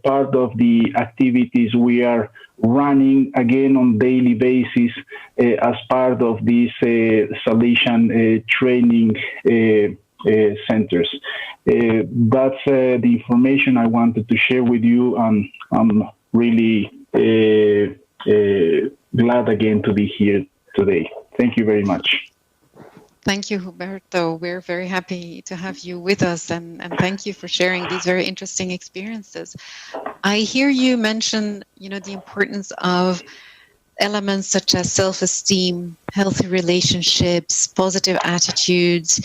part of the activities we are running again on daily basis as part of these Salesian training centers. That's the information I wanted to share with you, and I'm really glad again to be here today. Thank you very much. Thank you, Huberto. We're very happy to have you with us, and thank you for sharing these very interesting experiences. I hear you mention, the importance of elements such as self-esteem, healthy relationships, positive attitudes,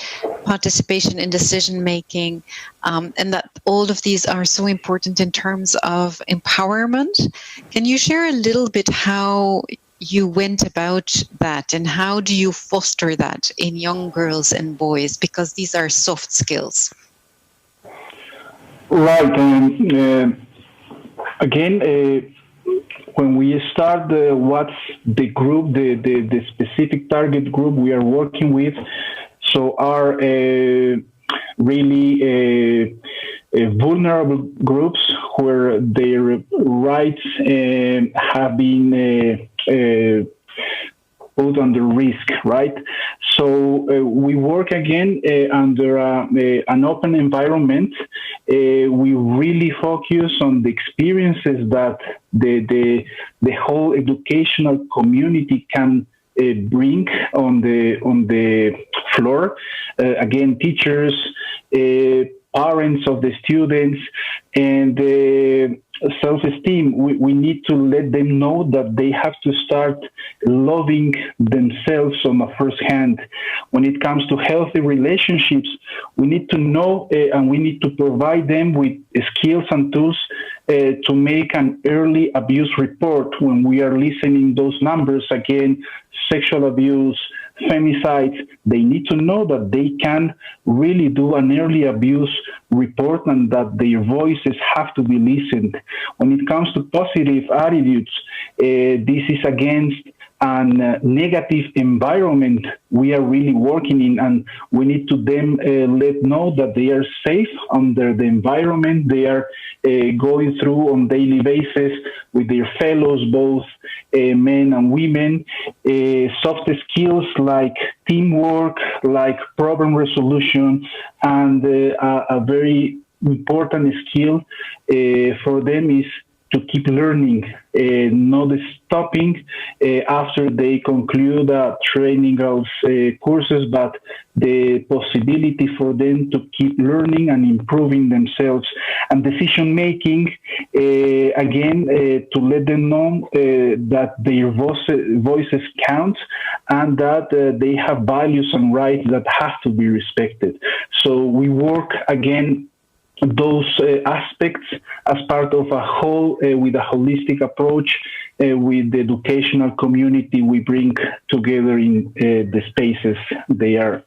participation in decision-making, and that all of these are so important in terms of empowerment. Can you share a little bit how you went about that, and how do you foster that in young girls and boys, because these are soft skills? Right. Again, when we start what's the group, the specific target group we are working with, so are really vulnerable groups where their rights have been put under risk, right? So we work again under an open environment. We really focus on the experiences that the whole educational community can bring on the floor. Again, teachers, parents of the students, and self-esteem. We need to let them know that they have to start loving themselves on the first hand. When it comes to healthy relationships, we need to know and we need to provide them with skills and tools to make an early abuse report when we are listening those numbers. Again, sexual abuse, femicides, they need to know that they can really do an early abuse report and that their voices have to be listened. When it comes to positive attitudes, this is against a negative environment we are really working in, and we need to them let know that they are safe under the environment they are going through on daily basis with their fellows, both men and women. Soft skills like teamwork, like problem resolution, and a very important skill for them is to keep learning, not stopping after they conclude training courses, but the possibility for them to keep learning and improving themselves. And decision making, again, to let them know that their voices count and that they have values and rights that have to be respected. So we work again those aspects as part of a whole, with a holistic approach with the educational community we bring together in the spaces they are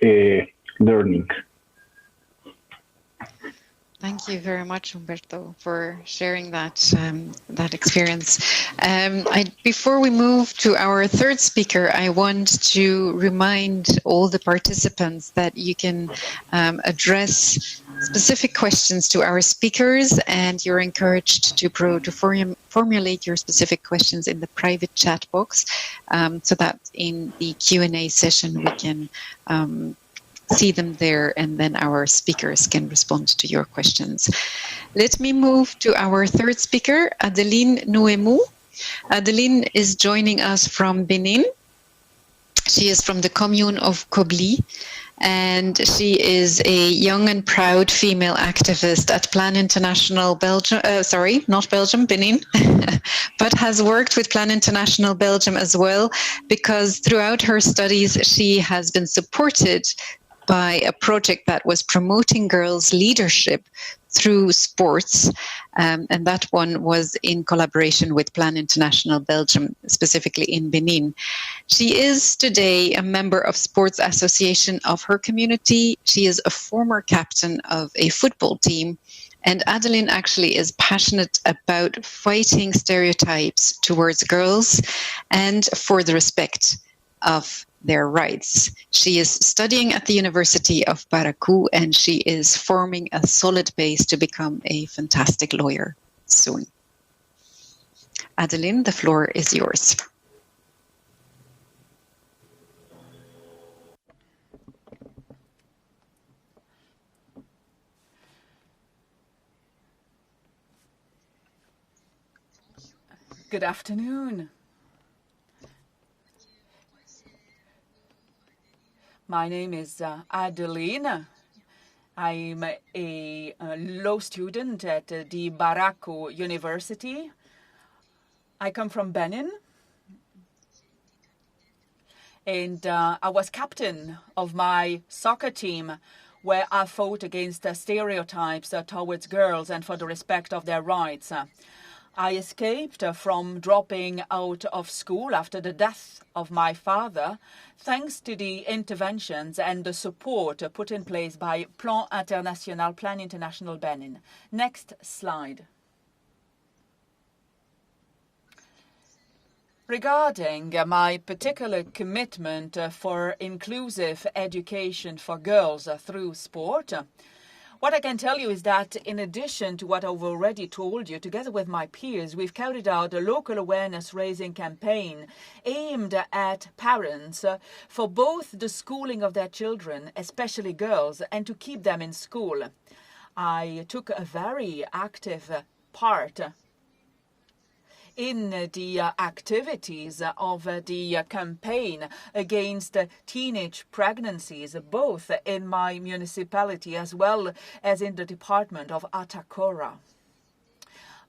learning. Thank you very much, Humberto, for sharing that that experience. Before we move to our third speaker, I want to remind all the participants that you can address specific questions to our speakers, and you're encouraged to formulate your specific questions in the private chat box, so that in the Q&A session we can see them there, and then our speakers can respond to your questions. Let me move to our third speaker, Adeline Nouemou. Adeline is joining us from Benin. She is from the commune of Kobli, and she is a young and proud female activist at Plan International Belgium, Benin, but has worked with Plan International Belgium as well, because throughout her studies, she has been supported by a project that was promoting girls' leadership through sports, and that one was in collaboration with Plan International Belgium, specifically in Benin. She is today a member of Sports Association of her community. She is a former captain of a football team, and Adeline actually is passionate about fighting stereotypes towards girls and for the respect of their rights. She is studying at the University of Barakou, and she is forming a solid base to become a fantastic lawyer soon. Adeline, the floor is yours. Good afternoon. My name is Adeline. I'm a law student at the Barakou University. I come from Benin, and I was captain of my soccer team, where I fought against stereotypes towards girls and for the respect of their rights. I escaped from dropping out of school after the death of my father, thanks to the interventions and the support put in place by Plan International Benin. Next slide. Regarding my particular commitment for inclusive education for girls through sport, what I can tell you is that in addition to what I've already told you, together with my peers, we've carried out a local awareness-raising campaign aimed at parents for both the schooling of their children, especially girls, and to keep them in school. I took a very active part in the activities of the campaign against teenage pregnancies, both in my municipality as well as in the department of Atakora.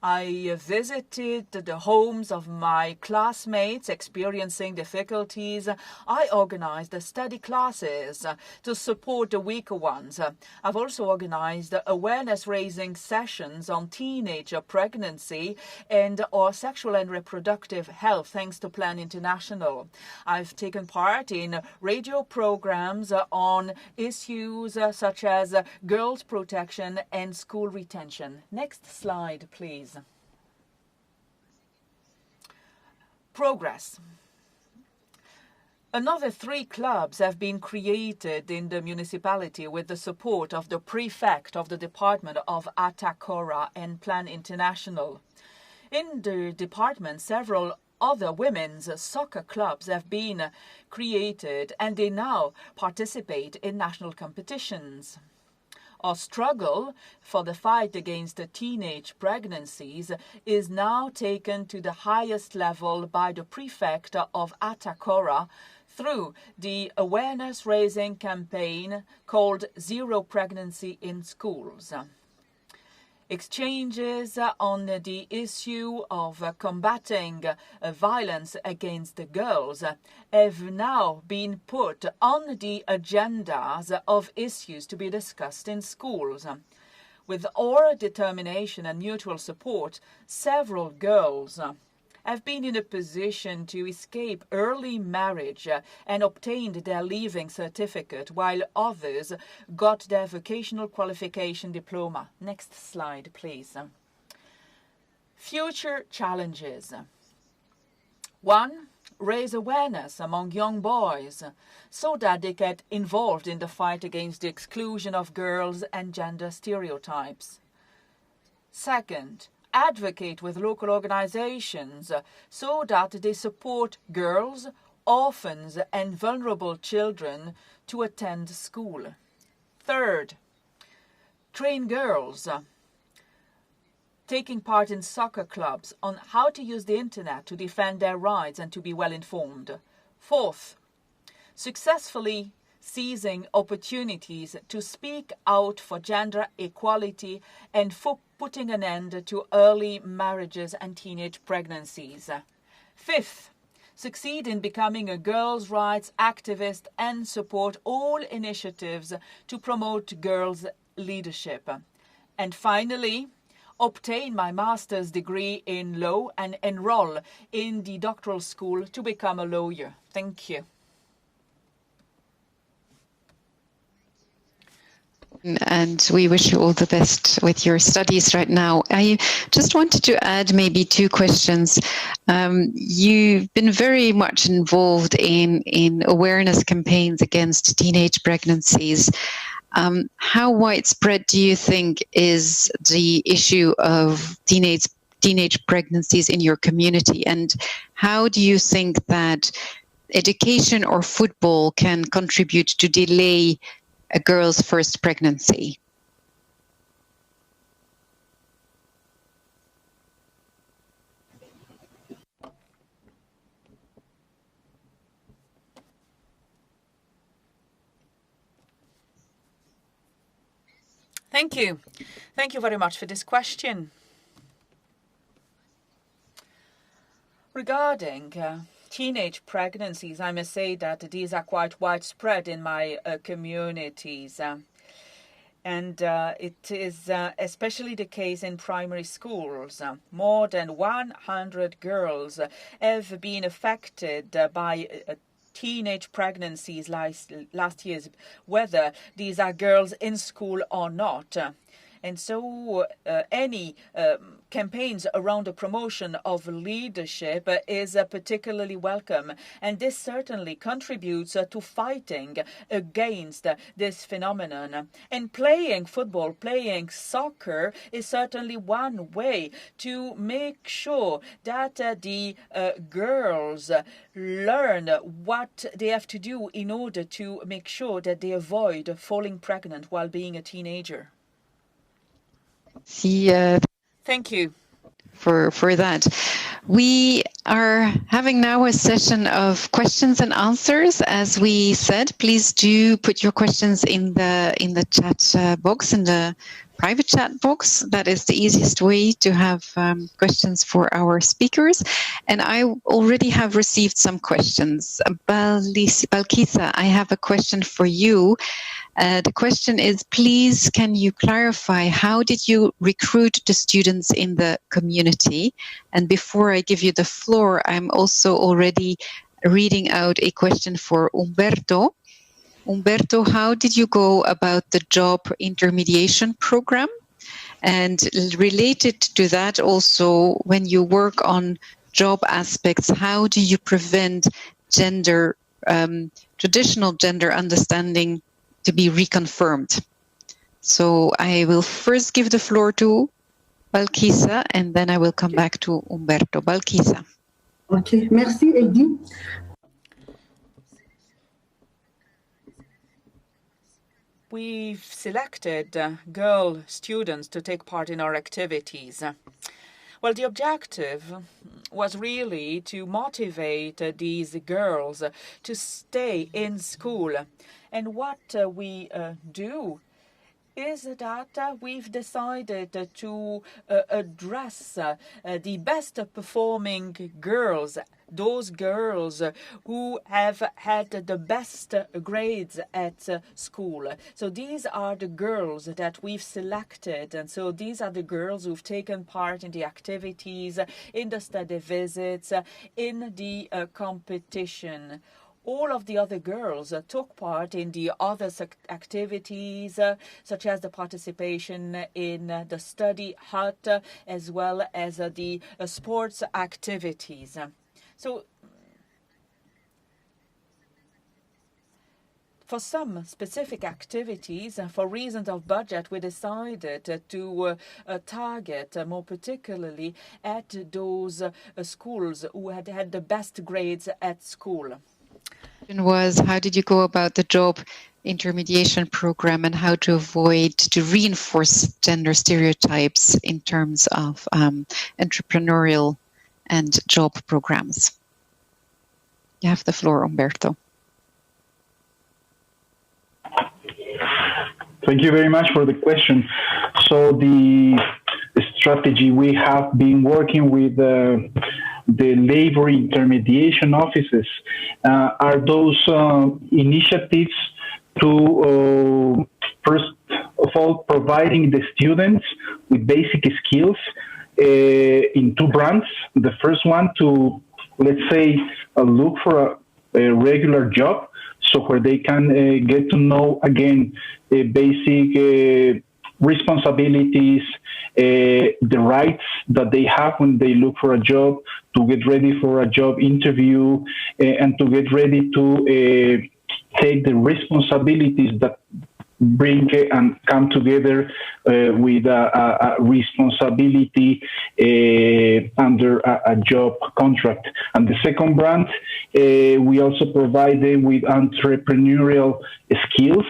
I visited the homes of my classmates experiencing difficulties. I organized study classes to support the weaker ones. I've also organized awareness-raising sessions on teenage pregnancy and or sexual and reproductive health, thanks to Plan International. I've taken part in radio programs on issues such as girls' protection and school retention. Next slide, please. Progress. Another 3 clubs have been created in the municipality with the support of the prefect of the department of Atakora and Plan International. In the department, several other women's soccer clubs have been created and they now participate in national competitions. Our struggle for the fight against the teenage pregnancies is now taken to the highest level by the prefect of Atakora through the awareness-raising campaign called Zero Pregnancy in Schools. Exchanges on the issue of combating violence against the girls have now been put on the agendas of issues to be discussed in schools. With our determination and mutual support, several girls have been in a position to escape early marriage and obtained their leaving certificate, while others got their vocational qualification diploma. Next slide, please. Future challenges. 1. Raise awareness among young boys so that they get involved in the fight against the exclusion of girls and gender stereotypes. 2. Advocate with local organizations so that they support girls, orphans, and vulnerable children to attend school. 3. Train girls taking part in soccer clubs on how to use the internet to defend their rights and to be well informed. 4. Successfully seizing opportunities to speak out for gender equality and for putting an end to early marriages and teenage pregnancies. 5. Succeed in becoming a girls' rights activist and support all initiatives to promote girls' leadership. And finally, obtain my master's degree in law and enroll in the doctoral school to become a lawyer. Thank you. And we wish you all the best with your studies right now. I just wanted to add maybe 2 questions. You've been very much involved in awareness campaigns against teenage pregnancies. How widespread do you think is the issue of teenage pregnancies in your community? And how do you think that education or football can contribute to delay a girl's first pregnancy? Thank you. Thank you very much for this question. Regarding teenage pregnancies, I must say that these are quite widespread in my communities. And it is especially the case in primary schools. More than 100 girls have been affected by teenage pregnancies last year, whether these are girls in school or not. And so any campaigns around the promotion of leadership is particularly welcome. And this certainly contributes to fighting against this phenomenon. And playing football, playing soccer is certainly one way to make sure that the girls learn what they have to do in order to make sure that they avoid falling pregnant while being a teenager. Thank you. for that. We are having now a session of questions and answers. As we said, please do put your questions in the chat box, in the private chat box. That is the easiest way to have questions for our speakers. And I already have received some questions. Balkisa, I have a question for you. The question is, please, can you clarify how did you recruit the students in the community? And before I give you the floor, I'm also already reading out a question for Umberto. Umberto, how did you go about the job intermediation program? And related to that also, when you work on job aspects, how do you prevent gender, traditional gender understanding to be reconfirmed? So I will first give the floor to Balkisa, and then I will come back to Umberto. Balkisa. Okay, merci Heidi. We've selected girl students to take part in our activities. Well, the objective was really to motivate these girls to stay in school. And what we do is that we've decided to address the best performing girls, those girls who have had the best grades at school. So these are the girls that we've selected. And so these are the girls who've taken part in the activities, in the study visits, in the competition. All of the other girls took part in the other activities, such as the participation in the study hut, as well as the sports activities. So for some specific activities, for reasons of budget, we decided to target more particularly at those schools who had had the best grades at school. Was how did you go about the job intermediation program and how to reinforce gender stereotypes in terms of entrepreneurial and job programs? You have the floor, Umberto. Thank you very much for the question. So the strategy, we have been working with the labor intermediation offices are those initiatives to, first of all, providing the students with basic skills in two brands. The first one to, let's say, look for a regular job, so where they can get to know, again, basic responsibilities, the rights that they have when they look for a job, to get ready for a job interview, and to get ready to take the responsibilities that bring and come together with a responsibility under a job contract. And the second brand, we also provide them with entrepreneurial skills.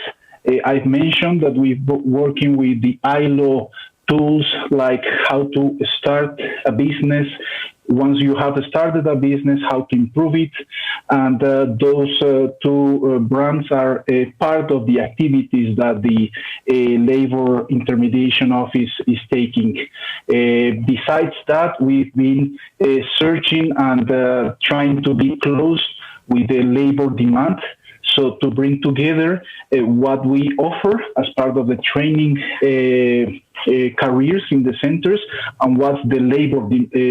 I've mentioned that we're working with the ILO tools, like how to start a business, once you have started a business, how to improve it. And those two brands are part of the activities that the Labor Intermediation Office is taking. Besides that, we've been searching and trying to be close with the labor demand. So to bring together what we offer as part of the training careers in the centers and what's the labor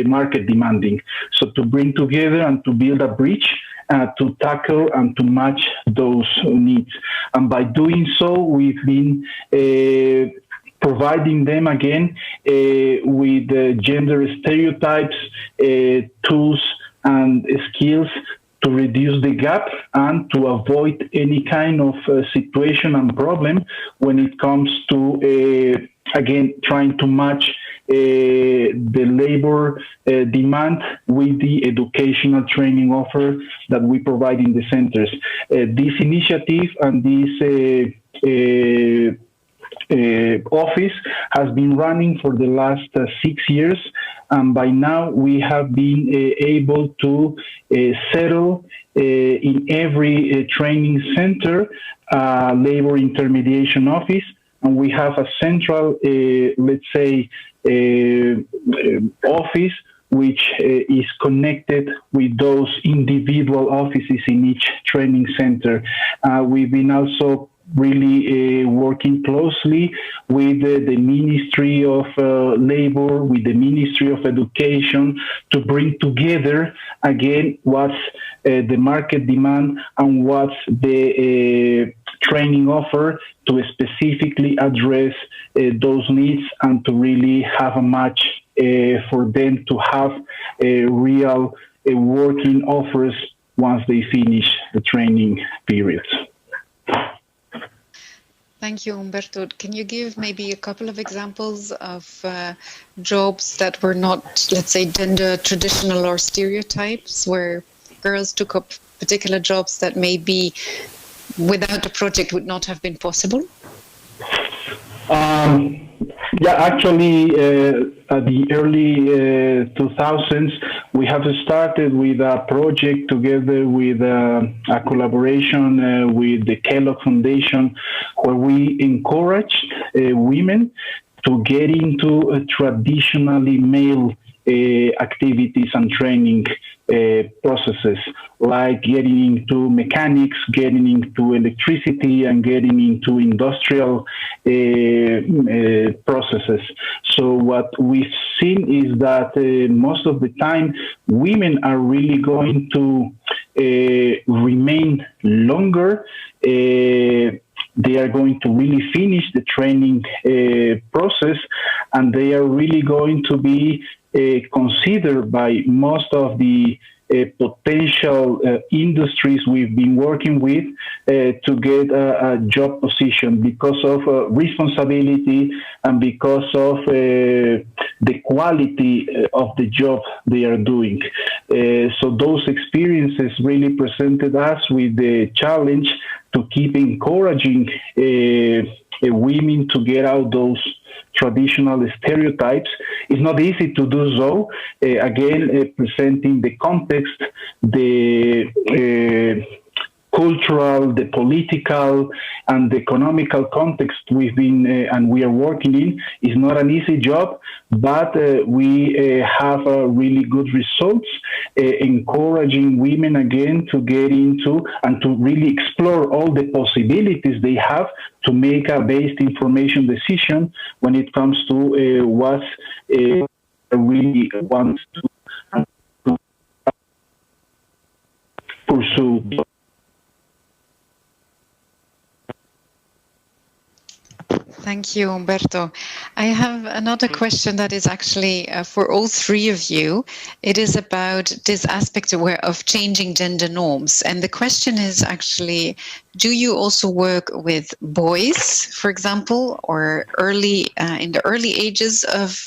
market demanding. So to bring together and to build a bridge to tackle and to match those needs. And by doing so, we've been providing them again with gender stereotypes, tools and skills to reduce the gap and to avoid any kind of situation and problem when it comes to, again, trying to match the labor demand with the educational training offer that we provide in the centers. This initiative and this office has been running for the last 6 years, And by now, we have been able to settle in every training center labor intermediation office. And we have a central, let's say, office which is connected with those individual offices in each training center. We've been also really working closely with the Ministry of Labor, with the Ministry of Education, to bring together, again, what's the market demand and what's the training offer to specifically address those needs and to really have a match for them to have real working offers once they finish the training period. Thank you, Umberto. Can you give maybe a couple of examples of jobs that were not, let's say, gender traditional or stereotypes, where girls took up particular jobs that maybe without the project would not have been possible? Yeah, actually, at the early 2000s, we have started with a project together with a collaboration with the Kellogg Foundation, where we encourage women to get into traditionally male activities and training processes, like getting into mechanics, getting into electricity, and getting into industrial processes. So what we've seen is that most of the time women are really going to remain longer. They are going to really finish the training process, and they are really going to be considered by most of the potential industries we've been working with to get a job position because of responsibility and because of the quality of the job they are doing. So those experiences really presented us with the challenge to keep encouraging women to get out those traditional stereotypes. It's not easy to do so. Again, presenting the context, the cultural, the political, and the economical context we've been and we are working in is not an easy job, but we have really good results, encouraging women again to get into and to really explore all the possibilities they have to make a based information decision when it comes to what really want to pursue. Thank you, Umberto. I have another question that is actually for all three of you. It is about this aspect of changing gender norms. And the question is actually, do you also work with boys, for example, or in the early ages of,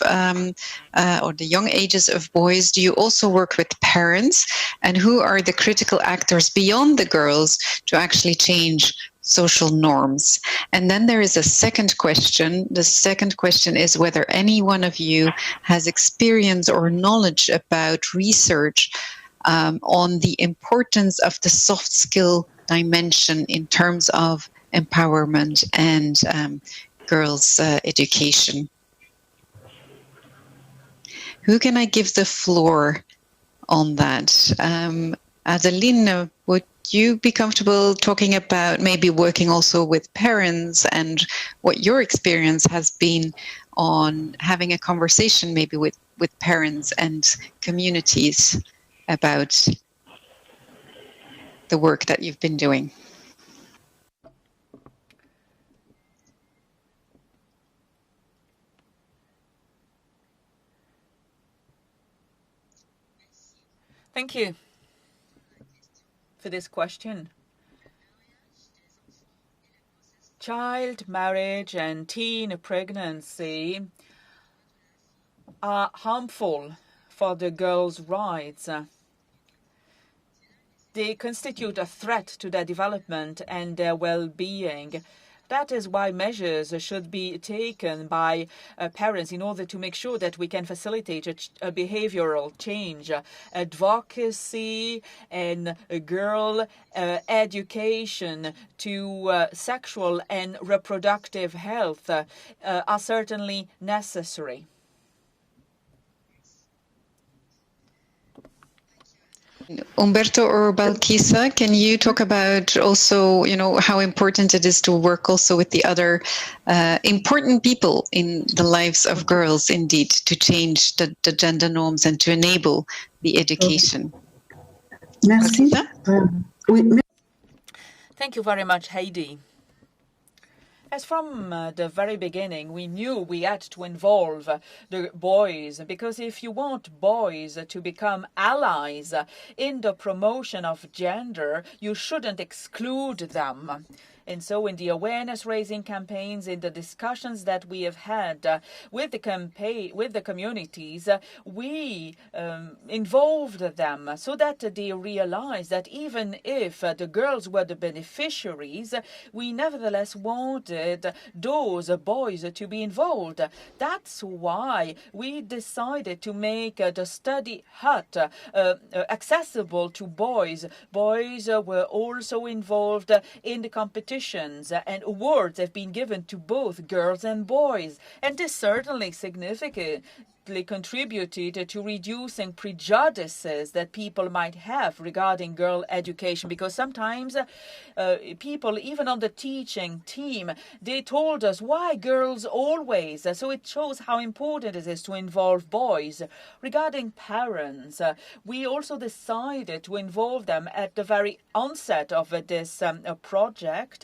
or the young ages of boys? Do you also work with parents? And who are the critical actors beyond the girls to actually change social norms? And then there is a second question. The second question is whether any one of you has experience or knowledge about research on the importance of the soft skill dimension in terms of empowerment and girls' education. Who can I give the floor on that? Adeline, would you be comfortable talking about maybe working also with parents and what your experience has been on having a conversation maybe with parents and communities about the work that you've been doing? Thank you for this question. Child marriage and teen pregnancy are harmful for the girls' rights. They constitute a threat to their development and their well-being. That is why measures should be taken by parents in order to make sure that we can facilitate a behavioral change. Advocacy and girl education to sexual and reproductive health are certainly necessary. Umberto or Balkisa, can you talk about also, how important it is to work also with the other important people in the lives of girls, indeed, to change the gender norms and to enable the education? Merci. Thank you very much, Heidi. As from the very beginning, we knew we had to involve the boys, because if you want boys to become allies in the promotion of gender, you shouldn't exclude them. And so in the awareness-raising campaigns, in the discussions that we have had with the communities, we involved them so that they realized that even if the girls were the beneficiaries, we nevertheless wanted those boys to be involved. That's why we decided to make the study hut accessible to boys. Boys were also involved in the competition, and awards have been given to both girls and boys. And this certainly significantly contributed to reducing prejudices that people might have regarding girl education, because sometimes people, even on the teaching team, they told us, why girls always? So it shows how important it is to involve boys. Regarding parents, we also decided to involve them at the very onset of this project.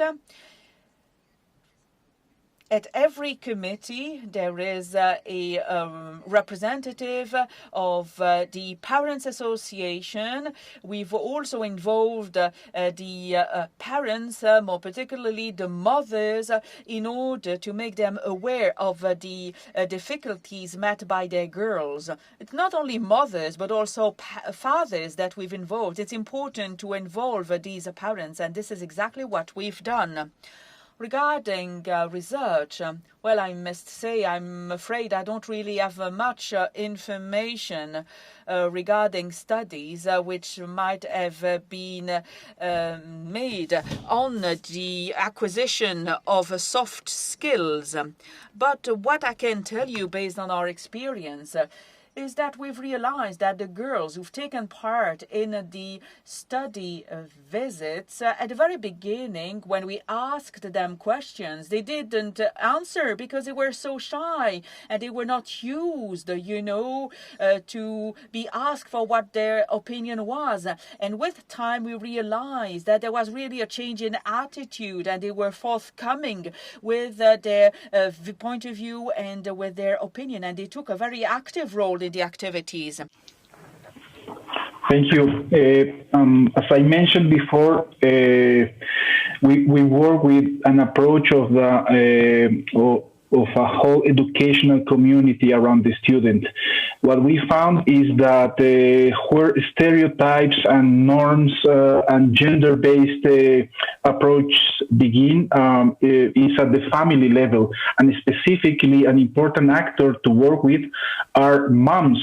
At every committee, there is a representative of the Parents Association. We've also involved the parents, more particularly the mothers, in order to make them aware of the difficulties met by their girls. It's not only mothers, but also fathers that we've involved. It's important to involve these parents, and this is exactly what we've done. Regarding research, well, I must say I'm afraid I don't really have much information regarding studies which might have been made on the acquisition of soft skills. But what I can tell you based on our experience is that we've realized that the girls who've taken part in the study visits, at the very beginning, when we asked them questions, they didn't answer because they were so shy and they were not used, to be asked for what their opinion was. And with time, we realized that there was really a change in attitude, and they were forthcoming with their point of view and with their opinion, and they took a very active role in the activities. Thank you. As I mentioned before, we work with an approach of a whole educational community around the student. What we found is that where stereotypes and norms and gender-based approach begin is at the family level, and specifically an important actor to work with are moms,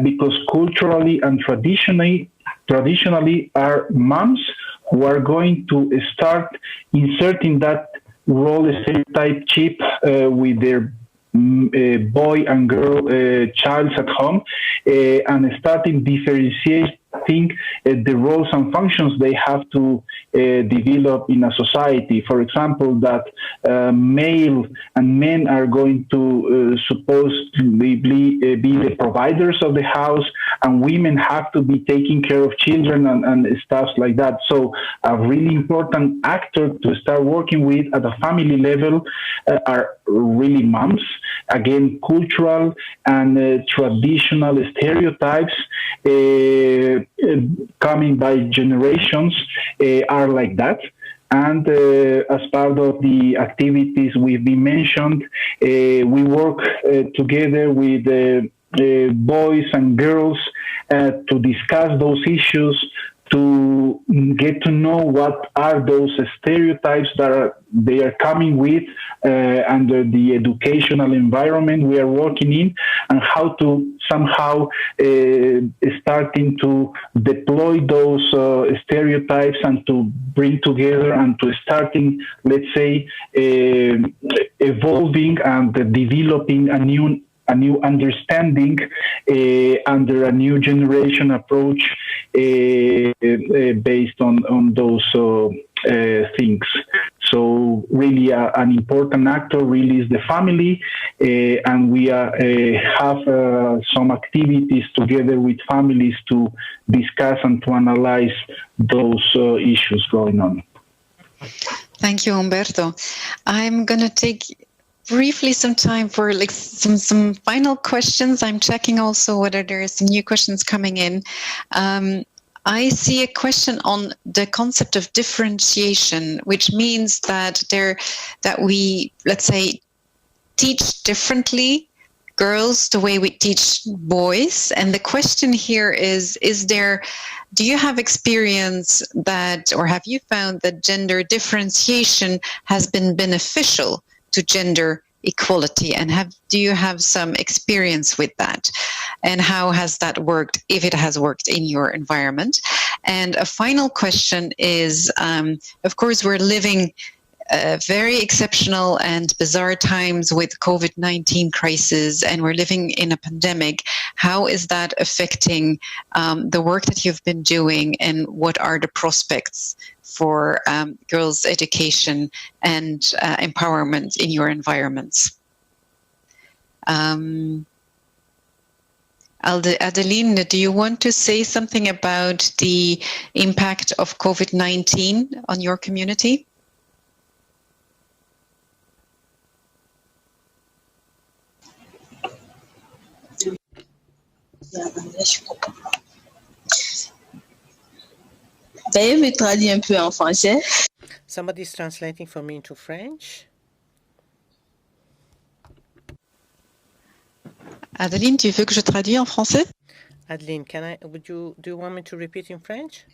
because culturally and traditionally are moms who are going to start inserting that role stereotype chip with their boy and girl childs at home, and starting differentiating the roles and functions they have to develop in a society. For example, that male and men are going to supposedly be the providers of the house, and women have to be taking care of children and stuff like that. So a really important actor to start working with at a family level are really moms. Again, cultural and traditional stereotypes coming by generations are like that. And as part of the activities we've been mentioned, we work together with boys and girls to discuss those issues, to get to know what are those stereotypes that they are coming with under the educational environment we are working in, and how to somehow starting to deploy those stereotypes and to bring together and to starting, let's say, evolving and developing a new understanding under a new generation approach based on those things. So really an important actor really is the family, and we have some activities together with families to discuss and to analyze those issues going on. Thank you, Humberto. I'm going to take briefly some time for like some final questions. I'm checking also whether there are some new questions coming in. I see a question on the concept of differentiation, which means that we, let's say, teach differently girls the way we teach boys. And the question here is do you have experience that, or have you found that gender differentiation has been beneficial to gender equality, and do you have some experience with that, and how has that worked, if it has worked in your environment? And a final question is, of course, we're living very exceptional and bizarre times with COVID-19 crisis, and we're living in a pandemic. How is that affecting the work that you've been doing, and what are the prospects for girls' education and empowerment in your environments? Adeline, do you want to say something about the impact of COVID-19 on your community? Veuillez me traduire un peu en français. Somebody's translating for me into French. Adeline, tu veux que je traduise en français? Adeline, do you want me to repeat in French?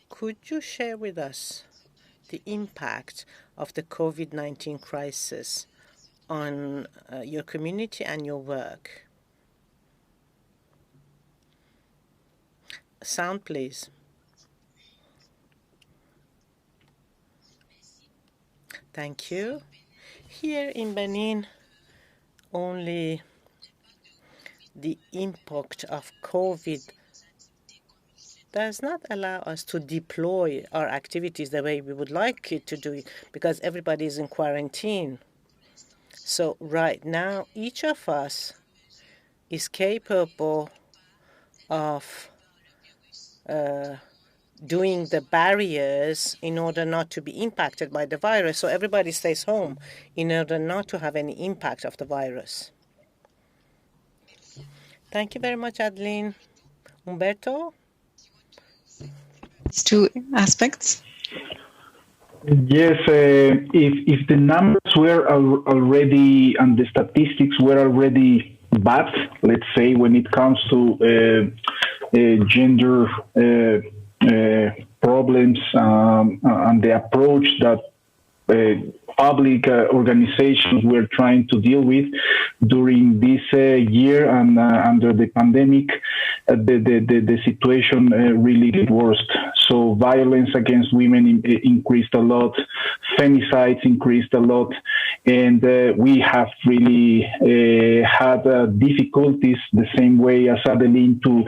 Could you share with us the impact of the COVID-19 crisis on your community and your work? Sound, please. Thank you. Here in Benin, only the impact of COVID does not allow us to deploy our activities the way we would like it to do it, because everybody is in quarantine. So right now, each of us is capable of doing the barriers in order not to be impacted by the virus. So everybody stays home in order not to have any impact of the virus. Thank you very much, Adeline. Humberto? These two aspects. Yes, if the numbers were already, and the statistics were already bad, let's say, when it comes to gender problems and the approach that public organizations were trying to deal with during this year and under the pandemic, the situation really get worse. So violence against women increased a lot, femicides increased a lot, and we have really had difficulties the same way as Adeline to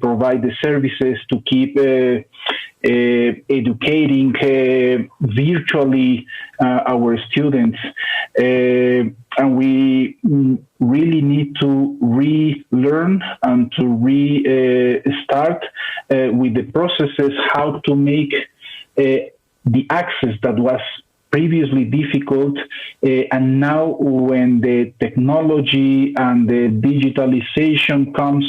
provide the services to keep educating virtually our students. And we really need to relearn and to restart with the processes, how to make the access that was previously difficult, and now when the technology and the digitalization comes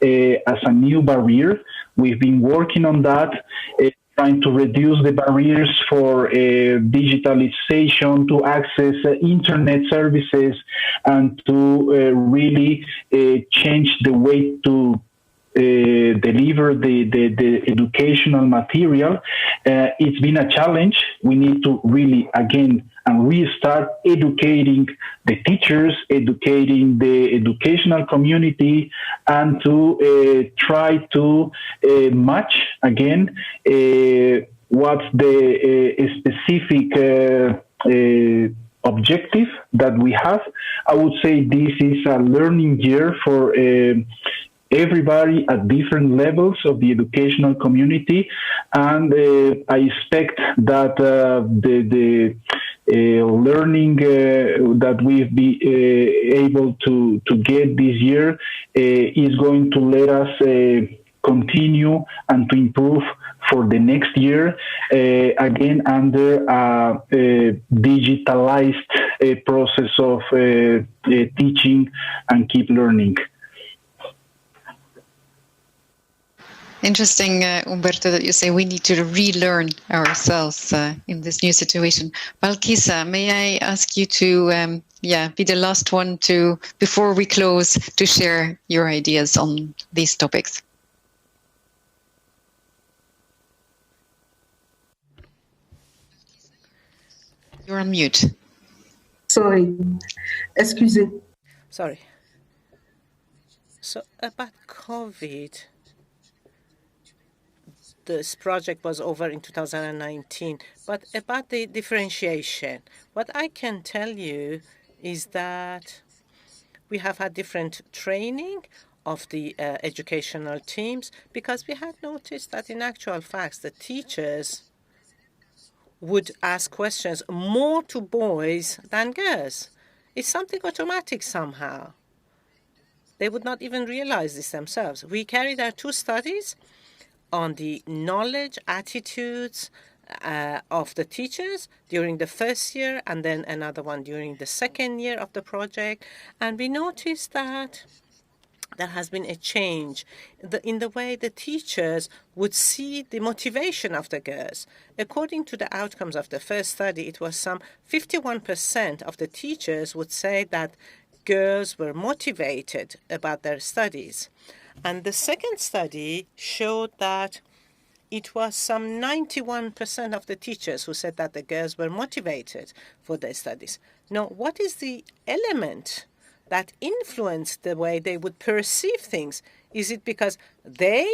as a new barrier, we've been working on that, trying to reduce the barriers for digitalization, to access internet services, and to really change the way to deliver the educational material. It's been a challenge. We need to really, again, and restart educating the teachers, educating the educational community, and to try to match, again, what's the specific objective that we have. I would say this is a learning year for everybody at different levels of the educational community, and I expect that the learning that we've been able to get this year is going to let us continue and to improve for the next year, again under a digitalized process of teaching and keep learning. Interesting, Umberto, that you say we need to relearn ourselves in this new situation. Balkisa, may I ask you to be the last one to, before we close, to share your ideas on these topics? You're on mute. Sorry. Excusez. Sorry. So about COVID, this project was over in 2019, but about the differentiation, what I can tell you is that we have had different training of the educational teams, because we had noticed that in actual facts, the teachers would ask questions more to boys than girls. It's something automatic somehow. They would not even realize this themselves. We carried out 2 studies on the knowledge, attitudes of the teachers during the first year, and then another one during the second year of the project. And we noticed that there has been a change in the way the teachers would see the motivation of the girls. According to the outcomes of the first study, it was some 51% of the teachers would say that girls were motivated about their studies. And the second study showed that it was some 91% of the teachers who said that the girls were motivated for their studies. Now, what is the element that influenced the way they would perceive things? Is it because they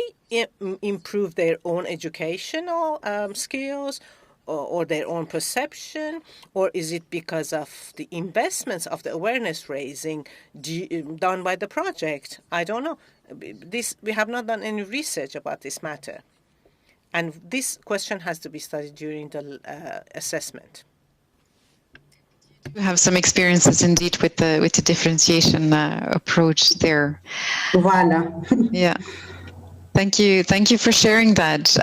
improve their own educational skills or their own perception, or is it because of the investments of the awareness raising done by the project? I don't know. We have not done any research about this matter. And this question has to be studied during the assessment. You have some experiences indeed with the differentiation approach there. Voilà. Yeah. Thank you for sharing that.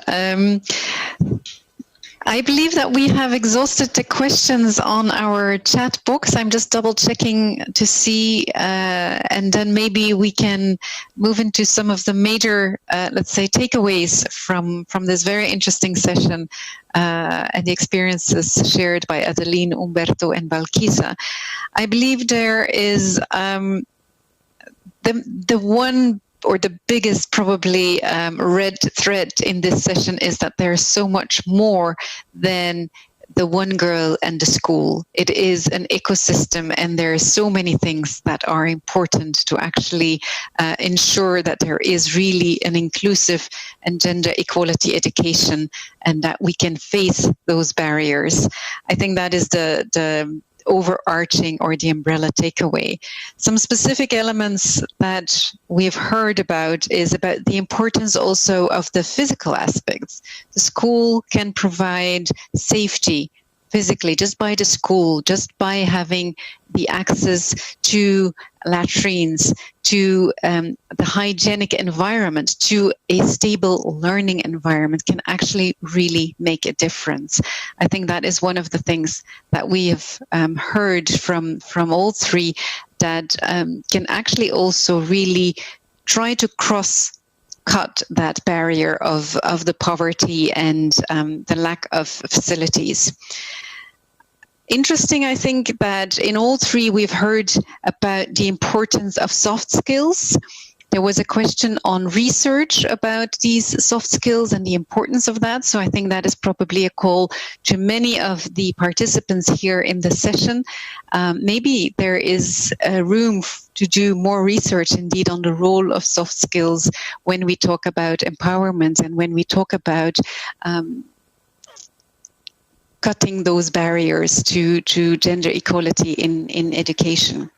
I believe that we have exhausted the questions on our chat box. I'm just double checking to see, and then maybe we can move into some of the major, let's say, takeaways from this very interesting session and the experiences shared by Adeline, Umberto, and Balkisa. I believe there is the one or the biggest probably red thread in this session is that there's so much more than the one girl and the school. It is an ecosystem, and there are so many things that are important to actually ensure that there is really an inclusive and gender equality education, and that we can face those barriers. I think that is the overarching or the umbrella takeaway. Some specific elements that we've heard about is about the importance also of the physical aspects. The school can provide safety physically just by the school, just by having the access to latrines, to the hygienic environment, to a stable learning environment can actually really make a difference. I think that is one of the things that we have heard from all three, that can actually also really try to cut that barrier of the poverty and the lack of facilities. Interesting, I think, that in all three we've heard about the importance of soft skills There was a question on research about these soft skills and the importance of that. So I think that is probably a call to many of the participants here in the session. Maybe there is room to do more research indeed on the role of soft skills when we talk about empowerment and when we talk about cutting those barriers to gender equality in education.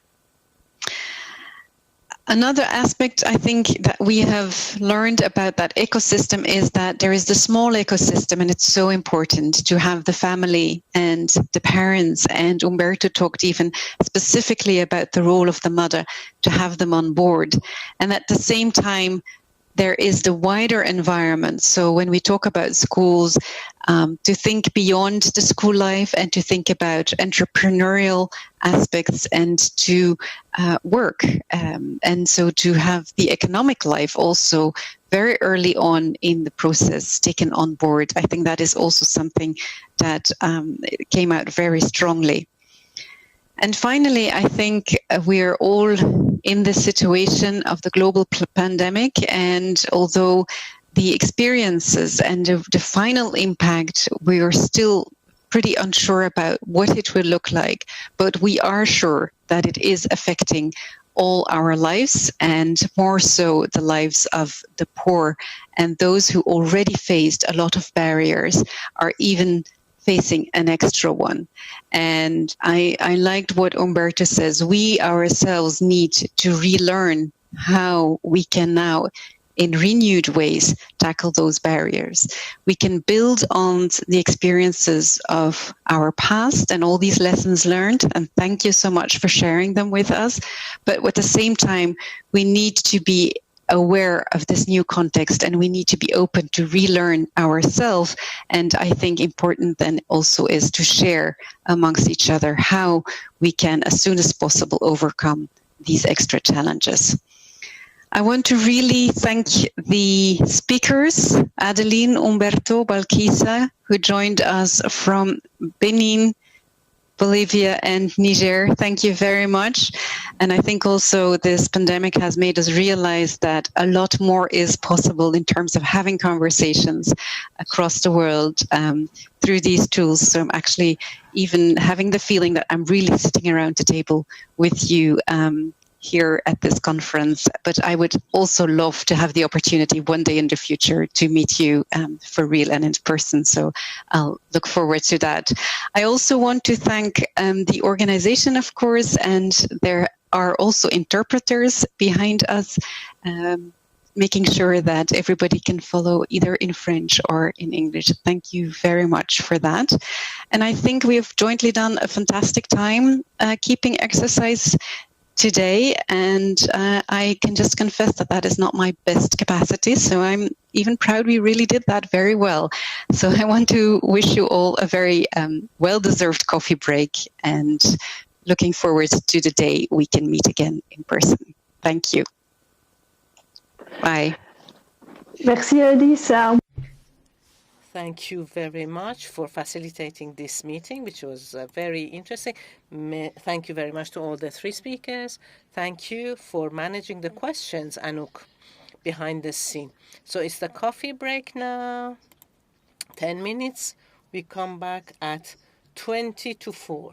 Another aspect I think that we have learned about that ecosystem is that there is the small ecosystem, and it's so important to have the family and the parents, and Umberto talked even specifically about the role of the mother, to have them on board. And at the same time, there is the wider environment. So when we talk about schools, to think beyond the school life and to think about entrepreneurial aspects and to work. And so to have the economic life also very early on in the process taken on board. I think that is also something that came out very strongly. And finally, I think we're all in the situation of the global pandemic, and although the experiences and the final impact, we are still pretty unsure about what it will look like, but we are sure that it is affecting all our lives, and more so the lives of the poor, and those who already faced a lot of barriers are even facing an extra one. And I liked what Umberto says. We ourselves need to relearn how we can now, in renewed ways, tackle those barriers. We can build on the experiences of our past and all these lessons learned, and thank you so much for sharing them with us. But at the same time, we need to be aware of this new context, and we need to be open to relearn ourselves. And I think important then also is to share amongst each other how we can, as soon as possible, overcome these extra challenges. I want to really thank the speakers, Adeline, Umberto, Balkisa, who joined us from Benin, Bolivia and Niger. Thank you very much. And I think also this pandemic has made us realize that a lot more is possible in terms of having conversations across the world through these tools. So I'm actually even having the feeling that I'm really sitting around the table with you here at this conference, but I would also love to have the opportunity one day in the future to meet you for real and in person. So I'll look forward to that. I also want to thank the organization, of course, and there are also interpreters behind us, making sure that everybody can follow either in French or in English. Thank you very much for that. And I think we've jointly done a fantastic time keeping exercise today, and I can just confess that that is not my best capacity, so I'm even proud we really did that very well. So I want to wish you all a very well-deserved coffee break, and looking forward to the day we can meet again in person. Thank you. Bye. Merci Elisa. Thank you very much for facilitating this meeting, which was very interesting. Thank you very much to all the three speakers. Thank you for managing the questions, Anouk, behind the scene. So it's the coffee break now, 10 minutes. We come back at 20 to 4.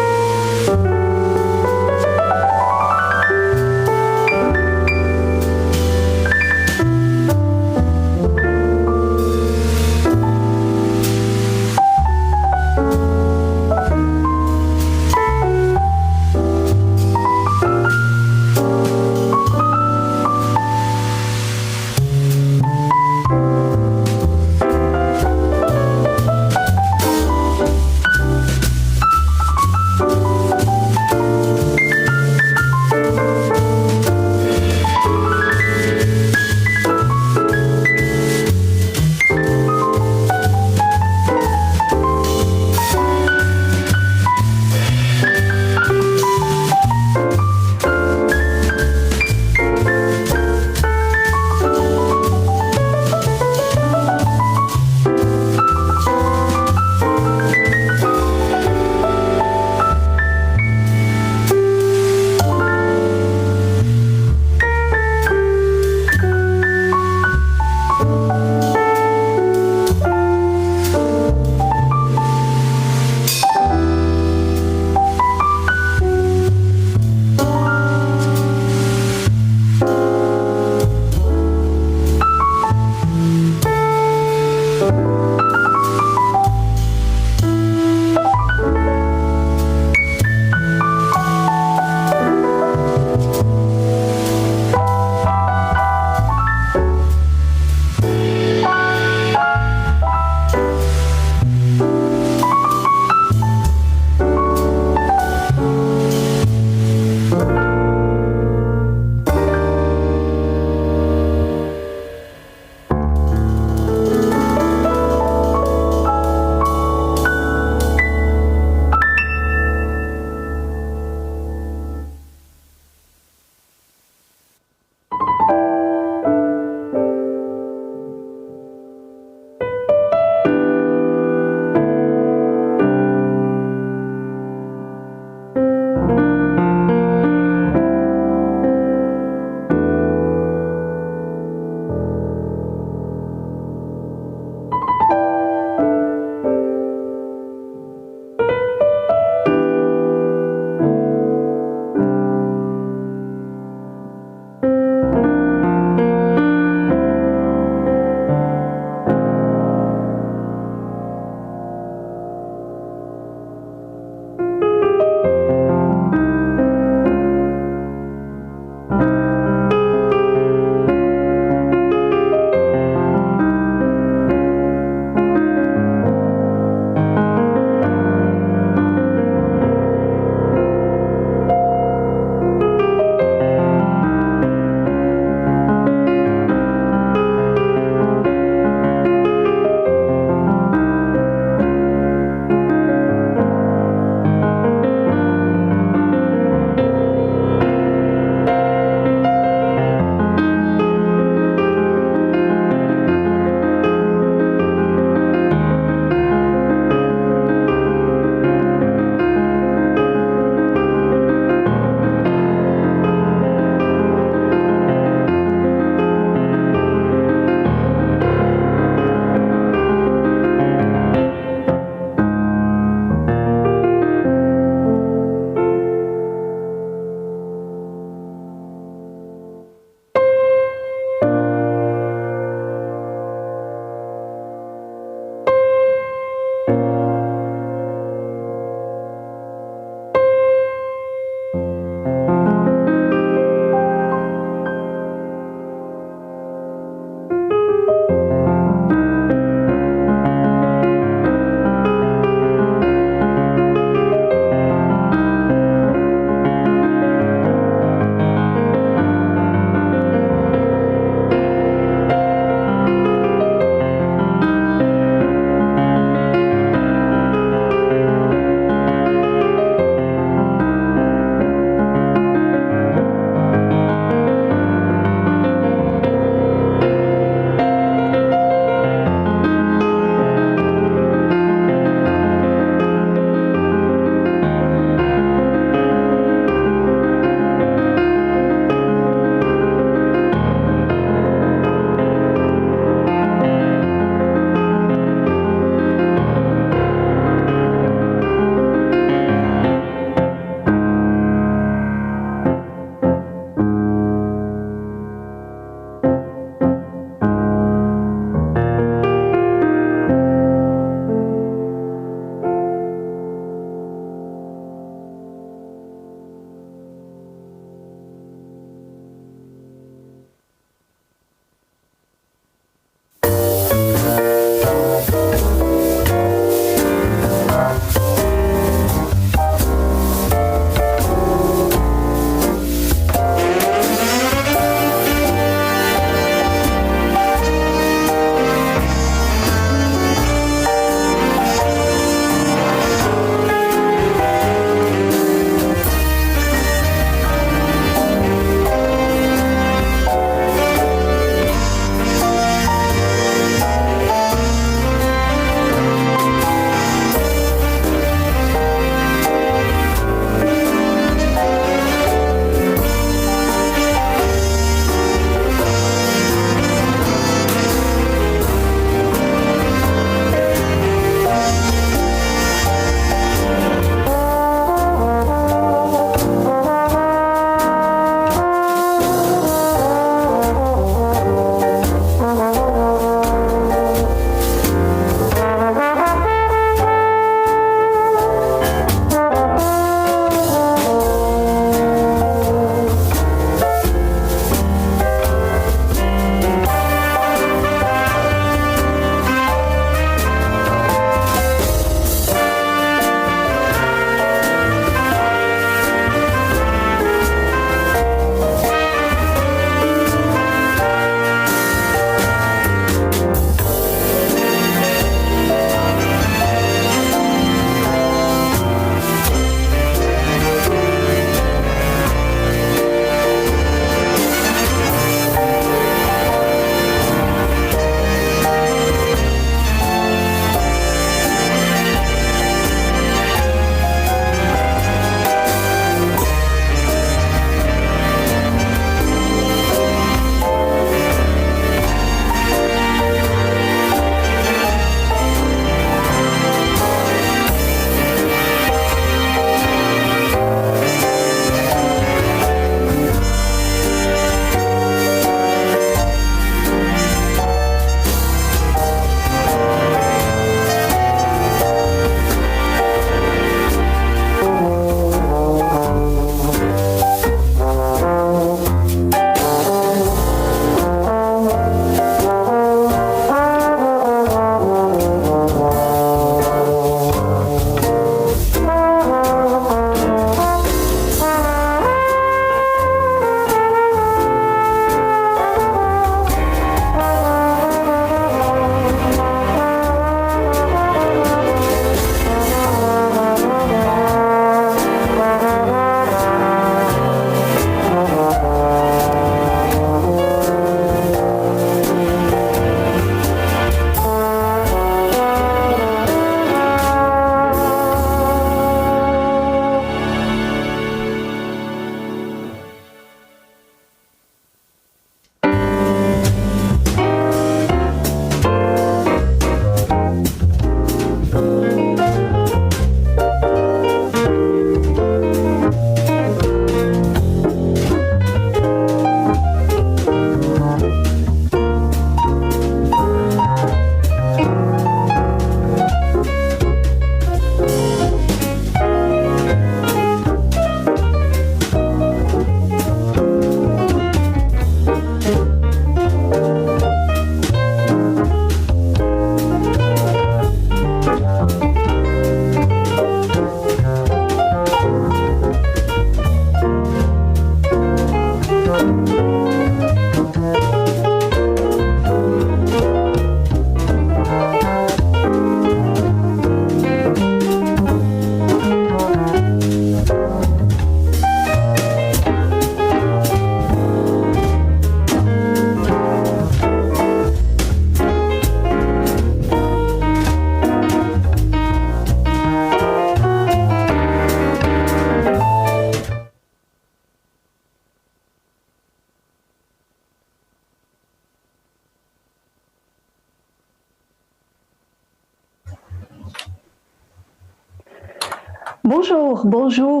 Bonjour, bonjour.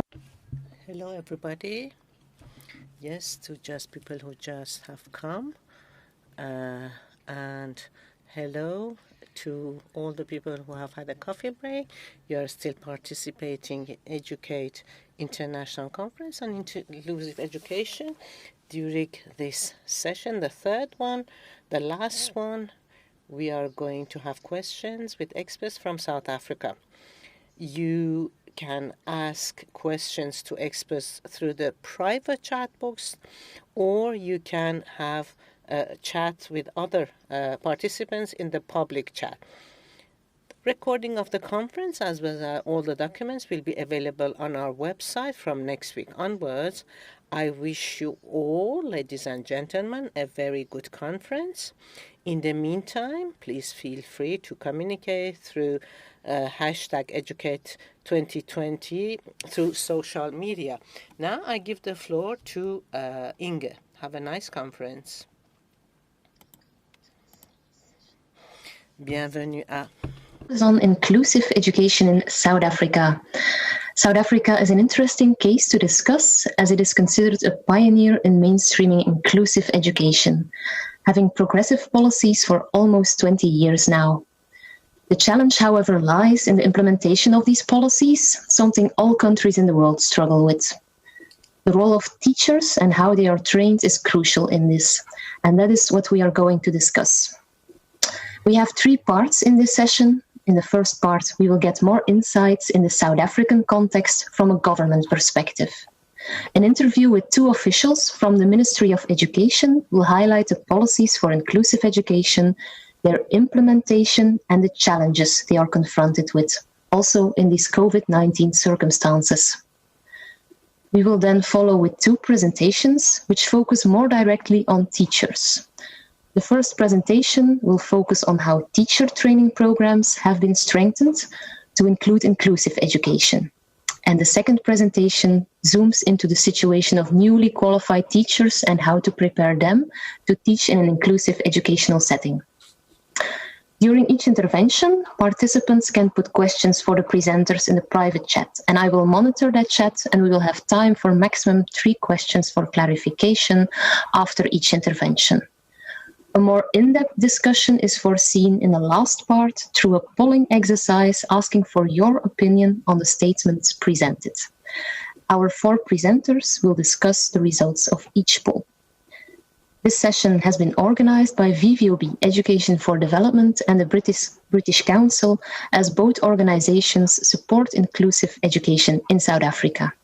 Hello, everybody. Yes, to just people who just have come. And hello to all the people who have had a coffee break. You are still participating in Educate International Conference on Inclusive Education during this session, the third one, the last one. We are going to have questions with experts from South Africa. You can ask questions to experts through the private chat box, or you can have a chat with other participants in the public chat. The recording of the conference as well as all the documents will be available on our website from next week onwards. I wish you all, ladies and gentlemen, a very good conference. In the meantime, please feel free to communicate through hashtag Educate2020 through social media. Now I give the floor to Inge. Have a nice conference. Bienvenue à on inclusive education in South Africa. South Africa is an interesting case to discuss as it is considered a pioneer in mainstreaming inclusive education, having progressive policies for almost 20 years now. The challenge, however, lies in the implementation of these policies, something all countries in the world struggle with. The role of teachers and how they are trained is crucial in this, and that is what we are going to discuss. We have 3 parts in this session. In the first part, we will get more insights in the South African context from a government perspective. An interview with 2 officials from the Ministry of Education will highlight the policies for inclusive education, their implementation, and the challenges they are confronted with, also in these COVID-19 circumstances. We will then follow with 2 presentations, which focus more directly on teachers. The first presentation will focus on how teacher training programs have been strengthened to include inclusive education. And the second presentation zooms into the situation of newly qualified teachers and how to prepare them to teach in an inclusive educational setting. During each intervention, participants can put questions for the presenters in the private chat, and I will monitor that chat, and we will have time for maximum 3 questions for clarification after each intervention. A more in-depth discussion is foreseen in the last part through a polling exercise asking for your opinion on the statements presented. Our 4 presenters will discuss the results of each poll. This session has been organized by VVOB Education for Development and the British Council, as both organizations support inclusive education in South Africa.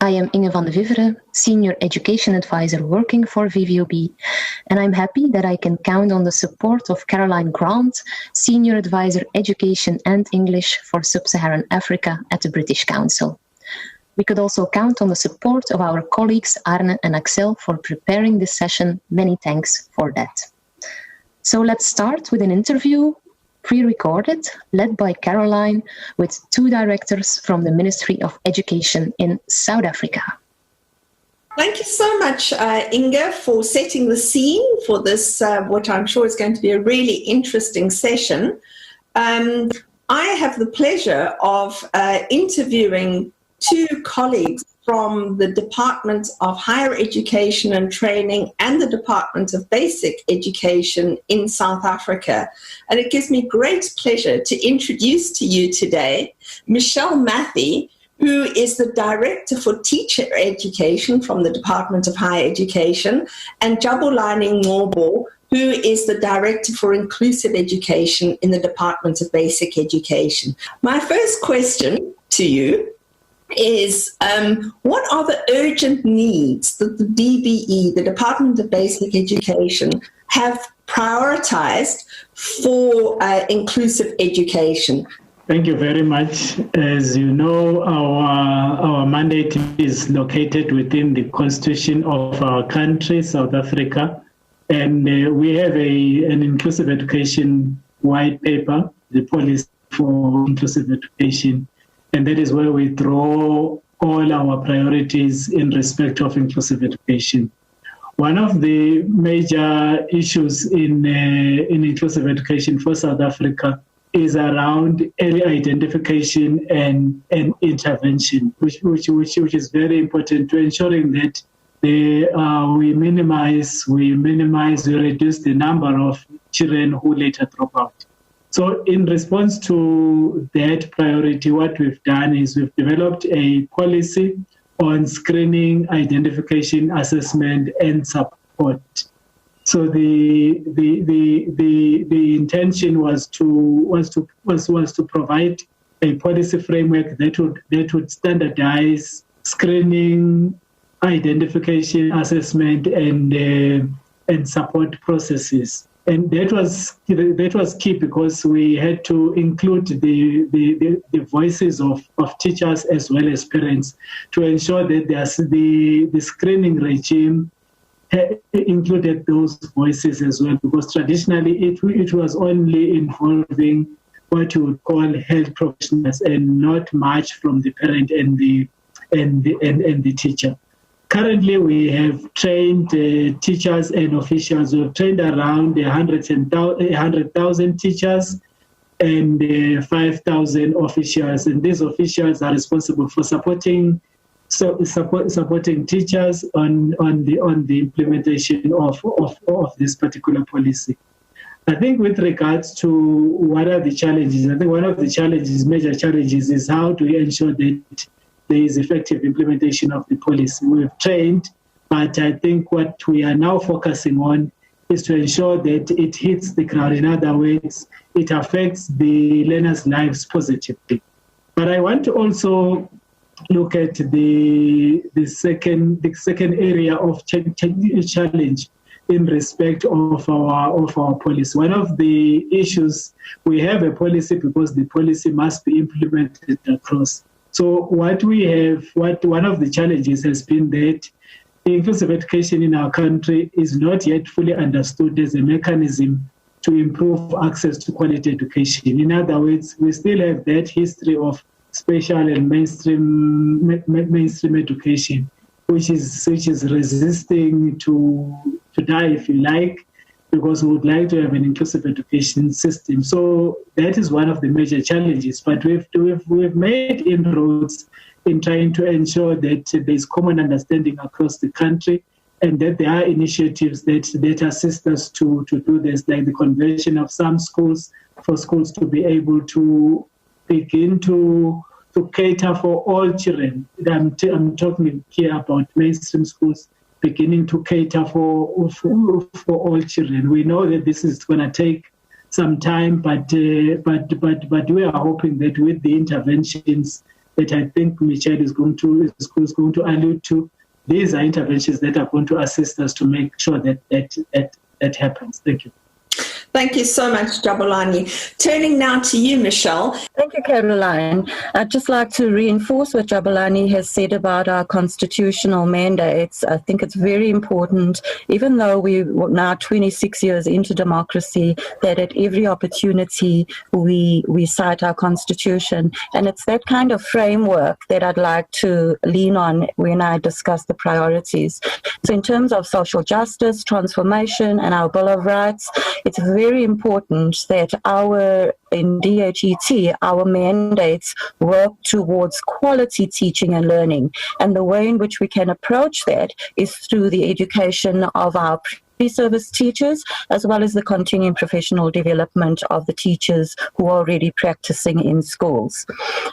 I am Inge van de Vivere, Senior Education Advisor working for VVOB, and I'm happy that I can count on the support of Caroline Grant, Senior Advisor Education and English for Sub-Saharan Africa at the British Council. We could also count on the support of our colleagues Arne and Axel for preparing this session. Many thanks for that. So let's start with an interview pre-recorded, led by Caroline, with 2 directors from the Ministry of Education in South Africa. Thank you so much, Inge, for setting the scene for this, what I'm sure is going to be a really interesting session. I have the pleasure of interviewing 2 colleagues from the Department of Higher Education and Training and the Department of Basic Education in South Africa. And it gives me great pleasure to introduce to you today Michelle Matthey, who is the Director for Teacher Education from the Department of Higher Education, and Jabulani Ngobo, who is the Director for Inclusive Education in the Department of Basic Education. My first question to you is what are the urgent needs that the DBE, the Department of Basic Education, have prioritized for inclusive education? Thank you very much. As you know, our mandate is located within the constitution of our country, South Africa, and we have an inclusive education white paper, the policy for inclusive education. And that is where we draw all our priorities in respect of inclusive education. One of the major issues in inclusive education for South Africa is around early identification and intervention, which is very important to ensuring that we reduce the number of children who later drop out. So in response to that priority, what we've done is we've developed a policy on screening, identification, assessment, and support. So the intention was to provide a policy framework that would standardize screening, identification, assessment, and support processes. And that was key because we had to include the voices of teachers as well as parents to ensure that the screening regime included those voices as well, because traditionally it was only involving what you would call health professionals and not much from the parent and the teacher. Currently, we have trained teachers and officials. We've trained around 100,000 teachers and 5,000 officials, and these officials are responsible for supporting teachers on the implementation of this particular policy. I think with regards to what are the challenges, I think one of the major challenges, is how do we ensure that there is effective implementation of the policy. We've trained, but I think what we are now focusing on is to ensure that it hits the ground. In other words, it affects the learners' lives positively. But I want to also look at the second area of challenge in respect of our policy. One of the issues, we have a policy because the policy must be implemented across. So one of the challenges has been that inclusive education in our country is not yet fully understood as a mechanism to improve access to quality education. In other words, we still have that history of special and mainstream education, which is resisting to die, if you like, because we would like to have an inclusive education system. So that is one of the major challenges. But we've made inroads in trying to ensure that there's common understanding across the country, and that there are initiatives that assist us to do this, like the conversion of some schools for schools to be able to begin to cater for all children. I'm talking here about mainstream schools beginning to cater for all children. We know that this is going to take some time, but we are hoping that with the interventions that I think Michelle is going to allude to, these are interventions that are going to assist us to make sure that happens. Thank you. Thank you so much, Jabulani. Turning now to you, Michelle. Thank you, Caroline. I'd just like to reinforce what Jabulani has said about our constitutional mandates. I think it's very important, even though we're now 26 years into democracy, that at every opportunity we cite our constitution. And it's that kind of framework that I'd like to lean on when I discuss the priorities. So in terms of social justice, transformation, and our Bill of Rights, it's very important that in DHET, our mandates work towards quality teaching and learning. And the way in which we can approach that is through the education of our pre-service teachers, as well as the continuing professional development of the teachers who are already practicing in schools.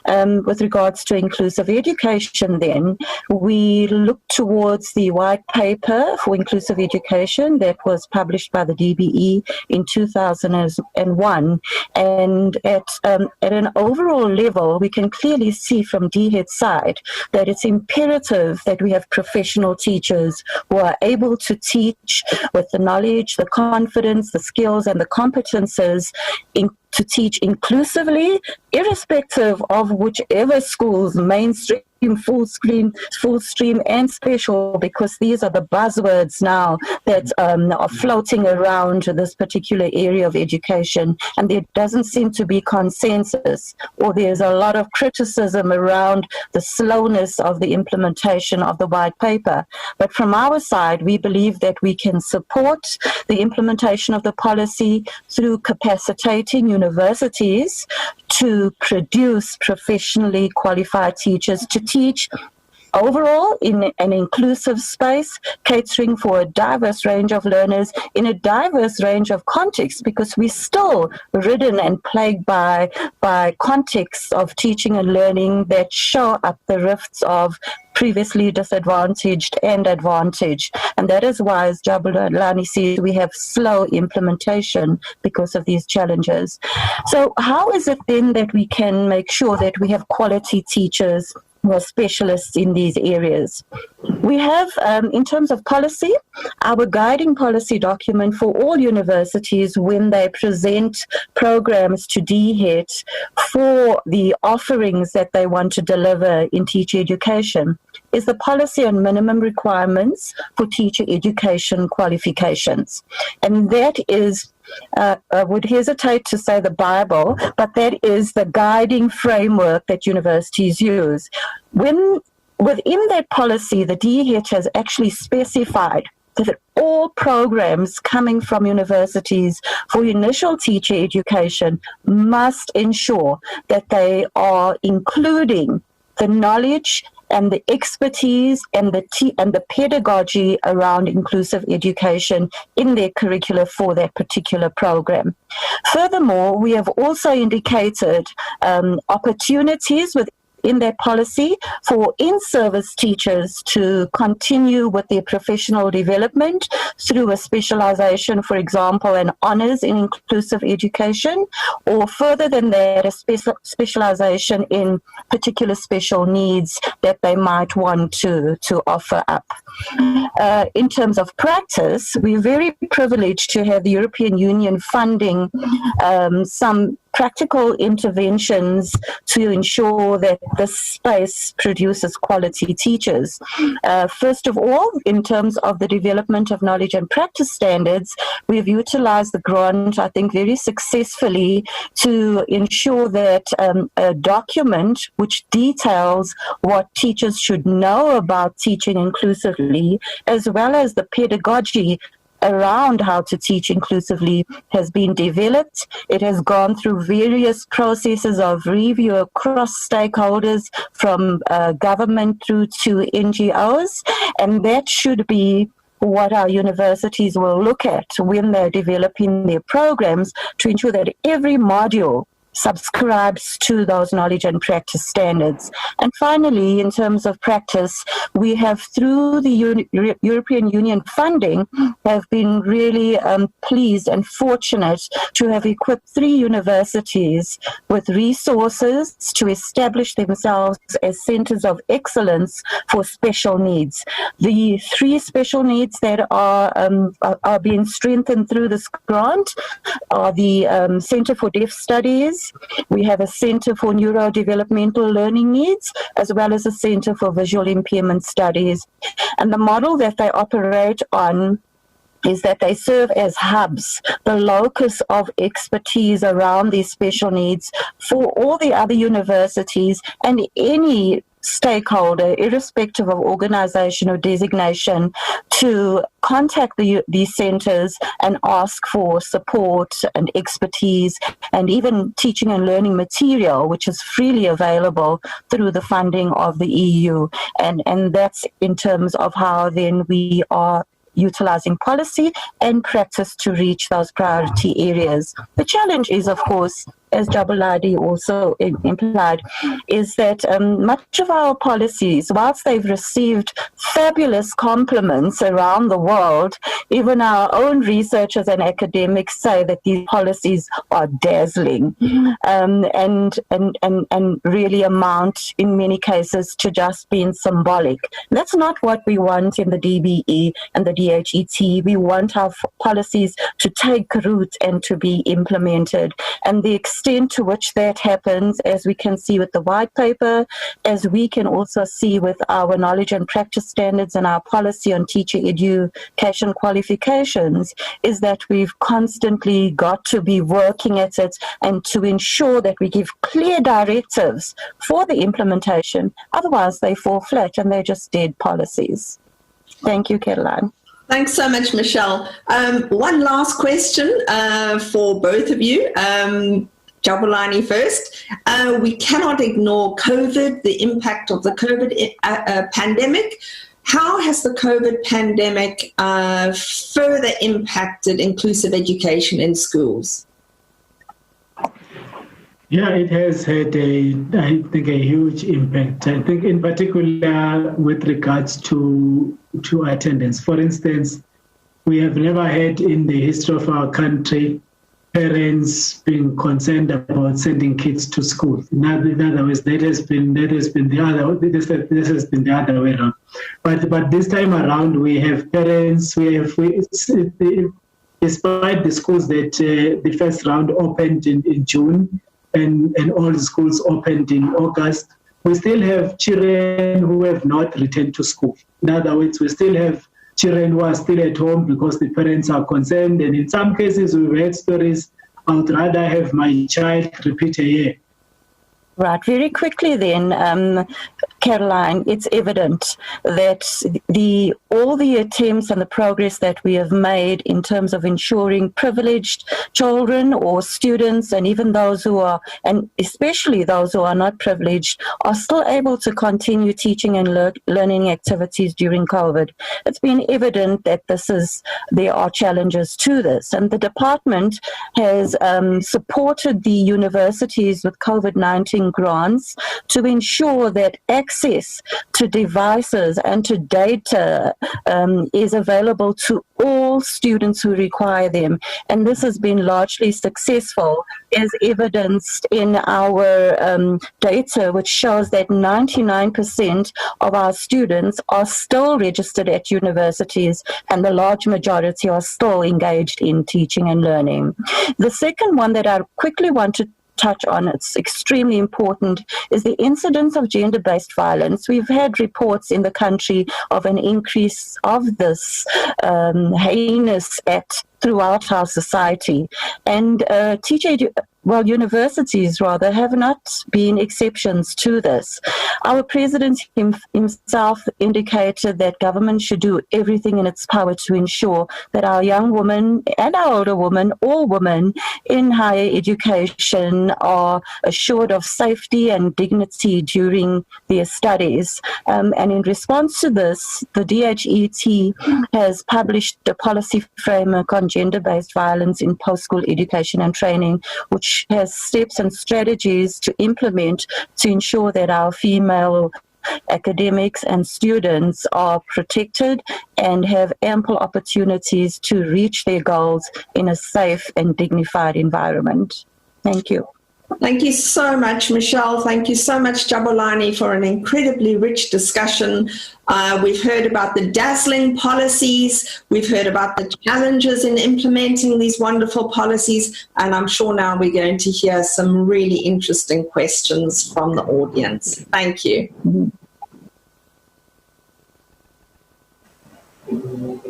With regards to inclusive education then, we look towards the white paper for inclusive education that was published by the DBE in 2001. And at an overall level, we can clearly see from DHET's side that it's imperative that we have professional teachers who are able to teach with the knowledge, the confidence, the skills, and the competences to teach inclusively, irrespective of whichever school's mainstream full stream, and special, because these are the buzzwords now that are floating around this particular area of education, and there doesn't seem to be consensus, or there's a lot of criticism around the slowness of the implementation of the white paper. But from our side, we believe that we can support the implementation of the policy through capacitating universities to produce professionally qualified teachers to teach overall in an inclusive space, catering for a diverse range of learners in a diverse range of contexts, because we're still ridden and plagued by contexts of teaching and learning that show up the rifts of previously disadvantaged and advantaged. And that is why, as Jabulani said, we have slow implementation because of these challenges. So how is it then that we can make sure that we have quality teachers who are specialists in these areas? We have, in terms of policy, our guiding policy document for all universities when they present programs to DHET for the offerings that they want to deliver in teacher education is the policy on minimum requirements for teacher education qualifications. And that is, I would hesitate to say the Bible, but that is the guiding framework that universities use. Within that policy, the DHET has actually specified that all programs coming from universities for initial teacher education must ensure that they are including the knowledge and the expertise and the pedagogy around inclusive education in their curricula for that particular program. Furthermore, we have also indicated opportunities within that policy for in-service teachers to continue with their professional development through a specialization, for example, an honors in inclusive education, or further than that, a specialization in particular special needs that they might want to offer up. In terms of practice, we're very privileged to have the European Union funding some practical interventions to ensure that this space produces quality teachers. First of all, in terms of the development of knowledge and practice standards, we've utilized the grant, I think, very successfully to ensure that a document which details what teachers should know about teaching inclusively, as well as the pedagogy around how to teach inclusively, has been developed. It has gone through various processes of review across stakeholders, from government through to NGOs, and that should be what our universities will look at when they're developing their programs, to ensure that every module subscribes to those knowledge and practice standards. And finally, in terms of practice, we have, through the European Union funding, have been really pleased and fortunate to have equipped 3 universities with resources to establish themselves as centers of excellence for special needs. The 3 special needs that are being strengthened through this grant are the Center for Deaf Studies. We have a Center for Neurodevelopmental Learning Needs, as well as a Center for Visual Impairment Studies. And the model that they operate on is that they serve as hubs, the locus of expertise around these special needs for all the other universities and any stakeholder, irrespective of organization or designation, to contact these centers and ask for support and expertise, and even teaching and learning material, which is freely available through the funding of the EU. And that's in terms of how then we are utilizing policy and practice to reach those priority areas. The challenge is, of course, as Jabulani also implied, is that much of our policies, whilst they've received fabulous compliments around the world, even our own researchers and academics say that these policies are dazzling and really amount, in many cases, to just being symbolic. That's not what we want in the DBE and the DHET. We want our policies to take root and to be implemented. And the extent to which that happens, as we can see with the white paper, as we can also see with our knowledge and practice standards and our policy on teacher education qualifications, is that we've constantly got to be working at it and to ensure that we give clear directives for the implementation. Otherwise, they fall flat and they're just dead policies. Thank you, Caroline. Thanks so much, Michelle. One last question for both of you. Jabulani first. We cannot ignore COVID, the impact of the COVID pandemic. How has the COVID pandemic further impacted inclusive education in schools? Yeah, it has had I think, a huge impact. I think in particular with regards to attendance. For instance, we have never had in the history of our country parents being concerned about sending kids to school. In other words, this has been the other way around. But this time around, we have parents. Despite the schools that the first round opened in June. And all the schools opened in August, we still have children who have not returned to school. In other words, we still have children who are still at home because the parents are concerned. And in some cases, we've heard stories, I would rather have my child repeat a year. Right, very quickly then, Caroline, it's evident that all the attempts and the progress that we have made in terms of ensuring privileged children or students, and even those who are, and especially those who are not privileged, are still able to continue teaching and learning activities during COVID. It's been evident that there are challenges to this, and the department has supported the universities with COVID-19 grants to ensure that access to devices and to data is available to all students who require them. And this has been largely successful, as evidenced in our data, which shows that 99% of our students are still registered at universities and the large majority are still engaged in teaching and learning. The second one that I quickly want to touch on, it's extremely important, is the incidence of gender-based violence. We've had reports in the country of an increase of this heinous act throughout our society. And universities rather have not been exceptions to this. Our president himself indicated that government should do everything in its power to ensure that our young women and our older women, all women in higher education, are assured of safety and dignity during their studies. And in response to this, the DHET has published a policy framework on gender-based violence in post-school education and training, which has steps and strategies to implement to ensure that our female academics and students are protected and have ample opportunities to reach their goals in a safe and dignified environment. Thank you. Thank you so much, Michelle. Thank you so much, Jabulani, for an incredibly rich discussion. We've heard about the dazzling policies. We've heard about the challenges in implementing these wonderful policies. And I'm sure now we're going to hear some really interesting questions from the audience. Thank you.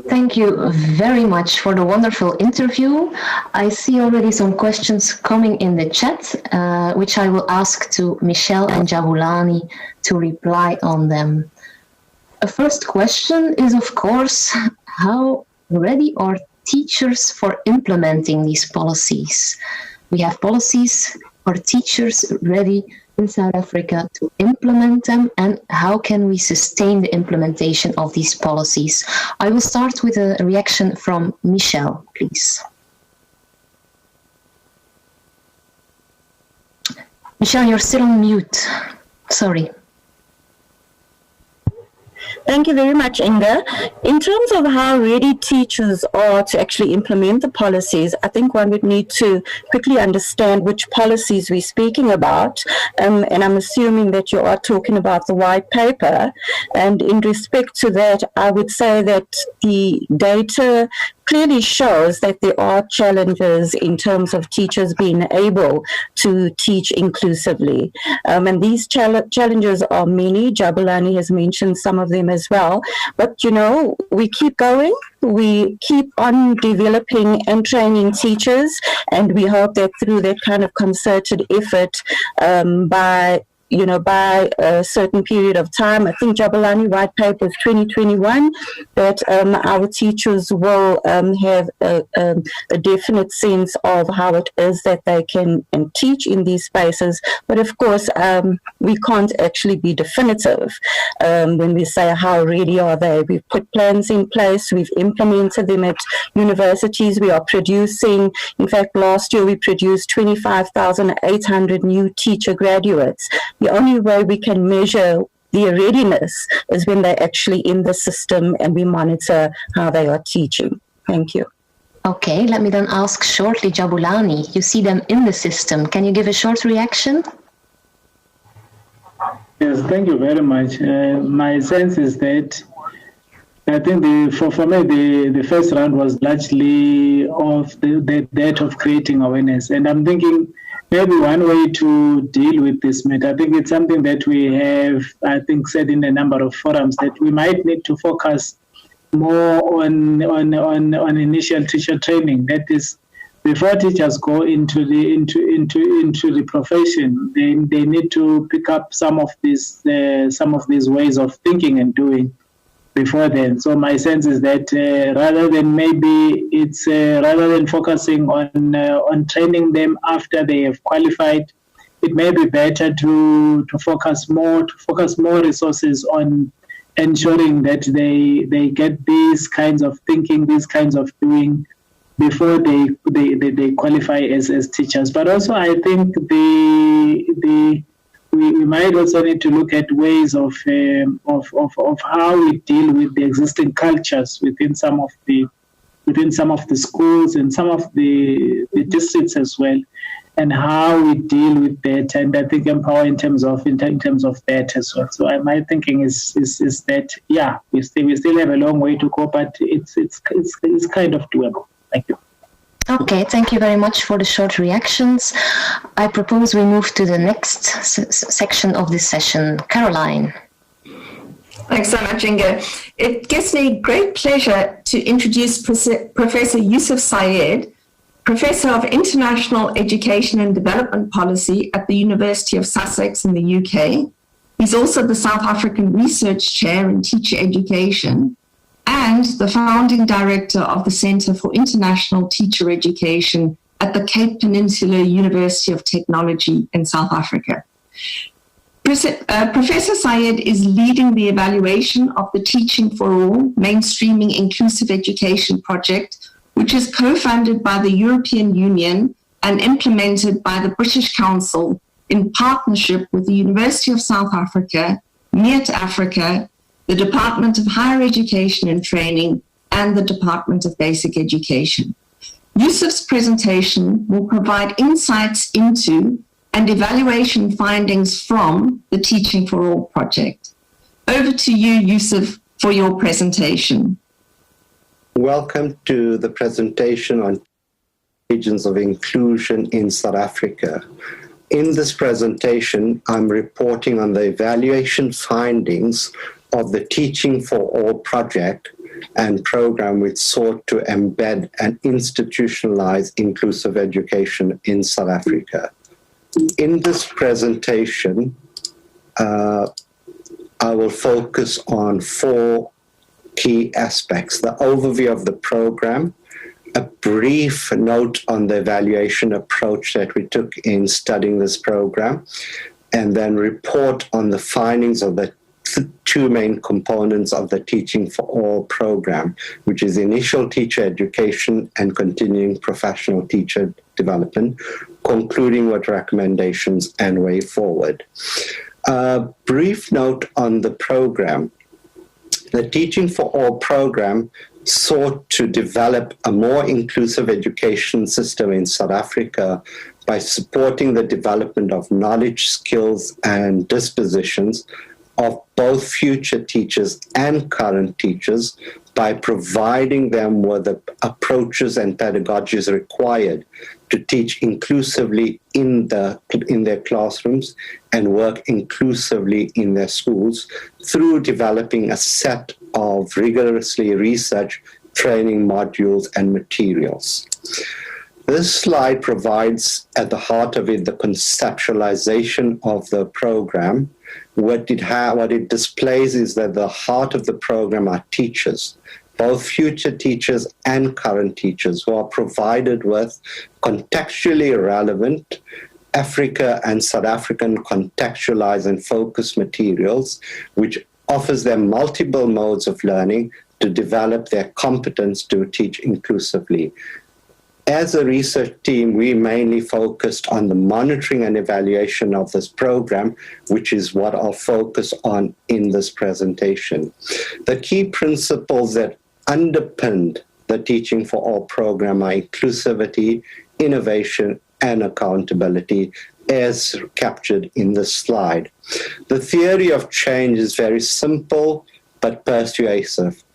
Thank you very much for the wonderful interview. I see already some questions coming in the chat, which I will ask to Michelle and Jabulani to reply on them. The first question is, of course, how ready are teachers for implementing these policies? We have policies. Are teachers ready in South Africa to implement them, and how can we sustain the implementation of these policies? I will start with a reaction from Michelle, please. Michelle, you're still on mute. Sorry. Thank you very much, Inga. In terms of how ready teachers are to actually implement the policies, I think one would need to quickly understand which policies we're speaking about. And I'm assuming that you are talking about the white paper. And in respect to that, I would say that the data clearly shows that there are challenges in terms of teachers being able to teach inclusively. And these challenges are many. Jabulani has mentioned some of them as well. But, you know, we keep going. We keep on developing and training teachers, and we hope that through that kind of concerted effort by a certain period of time, I think Jabulani white paper is 2021, that our teachers will have a definite sense of how it is that they can teach in these spaces. But of course, we can't actually be definitive when we say how ready are they. We've put plans in place, we've implemented them at universities, we are producing, in fact last year we produced 25,800 new teacher graduates. The only way we can measure their readiness is when they're actually in the system and we monitor how they are teaching. Thank you. Okay, let me then ask shortly, Jabulani, you see them in the system. Can you give a short reaction? Yes, thank you very much. My sense is that I think for me, the first round was largely of that of creating awareness. And I'm thinking maybe one way to deal with this matter, I think it's something that we have, I think, said in a number of forums, that we might need to focus more on initial teacher training. That is, before teachers go into the profession, they need to pick up some of these ways of thinking and doing before then. So my sense is that rather than focusing on training them after they have qualified, it may be better to focus more resources on ensuring that they get these kinds of thinking, these kinds of doing before they qualify as teachers. But also I think we might also need to look at ways of how we deal with the existing cultures within some of the schools and some of the districts as well, and how we deal with that. And I think empower in terms of that as well. So my thinking is that we still have a long way to go, but it's kind of doable. Thank you. Okay, thank you very much for the short reactions. I propose we move to the next section of this session. Caroline. Thanks so much, Inga. It gives me great pleasure to introduce Professor Yusuf Sayed, Professor of International Education and Development Policy at the University of Sussex in the UK. He's also the South African Research Chair in Teacher Education and the founding director of the Centre for International Teacher Education at the Cape Peninsula University of Technology in South Africa. Professor Sayed is leading the evaluation of the Teaching for All Mainstreaming Inclusive Education project, which is co-funded by the European Union and implemented by the British Council in partnership with the University of South Africa, MEET Africa, the Department of Higher Education and Training, and the Department of Basic Education. Yusuf's presentation will provide insights into and evaluation findings from the Teaching for All project. Over to you, Yusuf, for your presentation. Welcome to the presentation on agents of inclusion in South Africa. In this presentation, I'm reporting on the evaluation findings of the Teaching for All project and program which sought to embed and institutionalize inclusive education in South Africa. In this presentation, I will focus on four key aspects: the overview of the program, a brief note on the evaluation approach that we took in studying this program, and then report on the findings of the two main components of the Teaching for All program, which is initial teacher education and continuing professional teacher development, concluding with recommendations and way forward. A brief note on the program. The Teaching for All program sought to develop a more inclusive education system in South Africa by supporting the development of knowledge, skills, and dispositions of both future teachers and current teachers by providing them with the approaches and pedagogies required to teach inclusively in their classrooms and work inclusively in their schools through developing a set of rigorously researched training modules and materials. This slide provides at the heart of it the conceptualization of the program. What it displays is that the heart of the program are teachers, both future teachers and current teachers, who are provided with contextually relevant Africa and South African contextualized and focused materials, which offers them multiple modes of learning to develop their competence to teach inclusively. As a research team, we mainly focused on the monitoring and evaluation of this program, which is what I'll focus on in this presentation. The key principles that underpinned the Teaching for All program are inclusivity, innovation, and accountability, as captured in this slide. The theory of change is very simple but persuasive.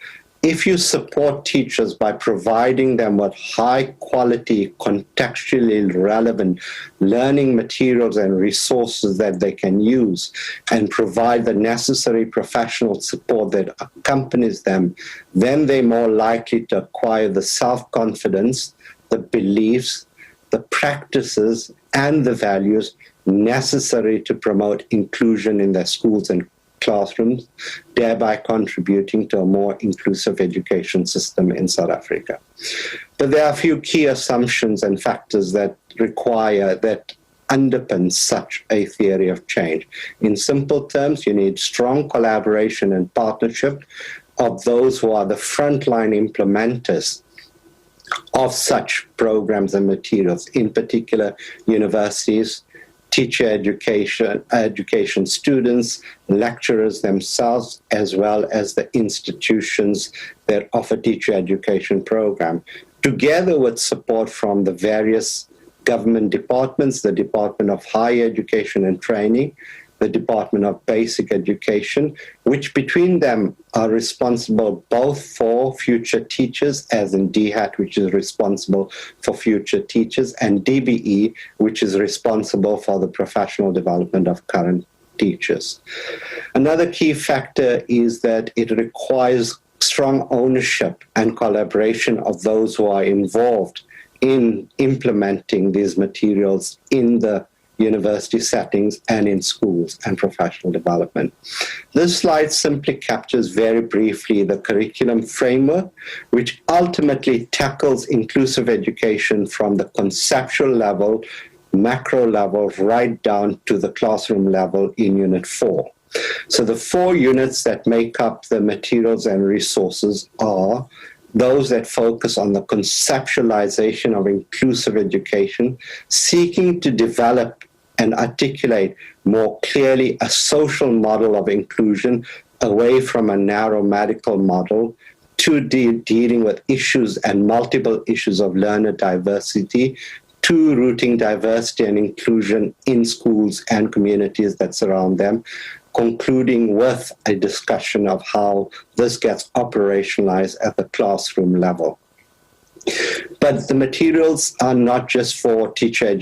If you support teachers by providing them with high-quality, contextually relevant learning materials and resources that they can use and provide the necessary professional support that accompanies them, then they're more likely to acquire the self-confidence, the beliefs, the practices, and the values necessary to promote inclusion in their schools and classrooms, thereby contributing to a more inclusive education system in South Africa. But there are a few key assumptions and factors that underpin such a theory of change. In simple terms, you need strong collaboration and partnership of those who are the frontline implementers of such programs and materials, in particular universities, teacher education students, lecturers themselves, as well as the institutions that offer teacher education program, together with support from the various government departments, the Department of Higher Education and Training, the Department of Basic Education, which between them are responsible both for future teachers, as in DHAT, which is responsible for future teachers, and DBE, which is responsible for the professional development of current teachers. Another key factor is that it requires strong ownership and collaboration of those who are involved in implementing these materials in the university settings and in schools and professional development. This slide simply captures very briefly the curriculum framework, which ultimately tackles inclusive education from the conceptual level, macro level, right down to the classroom level in Unit 4. So the 4 units that make up the materials and resources are those that focus on the conceptualization of inclusive education, seeking to develop and articulate more clearly a social model of inclusion away from a narrow medical model to dealing with issues and multiple issues of learner diversity, to rooting diversity and inclusion in schools and communities that surround them, concluding with a discussion of how this gets operationalized at the classroom level. But the materials are not just for future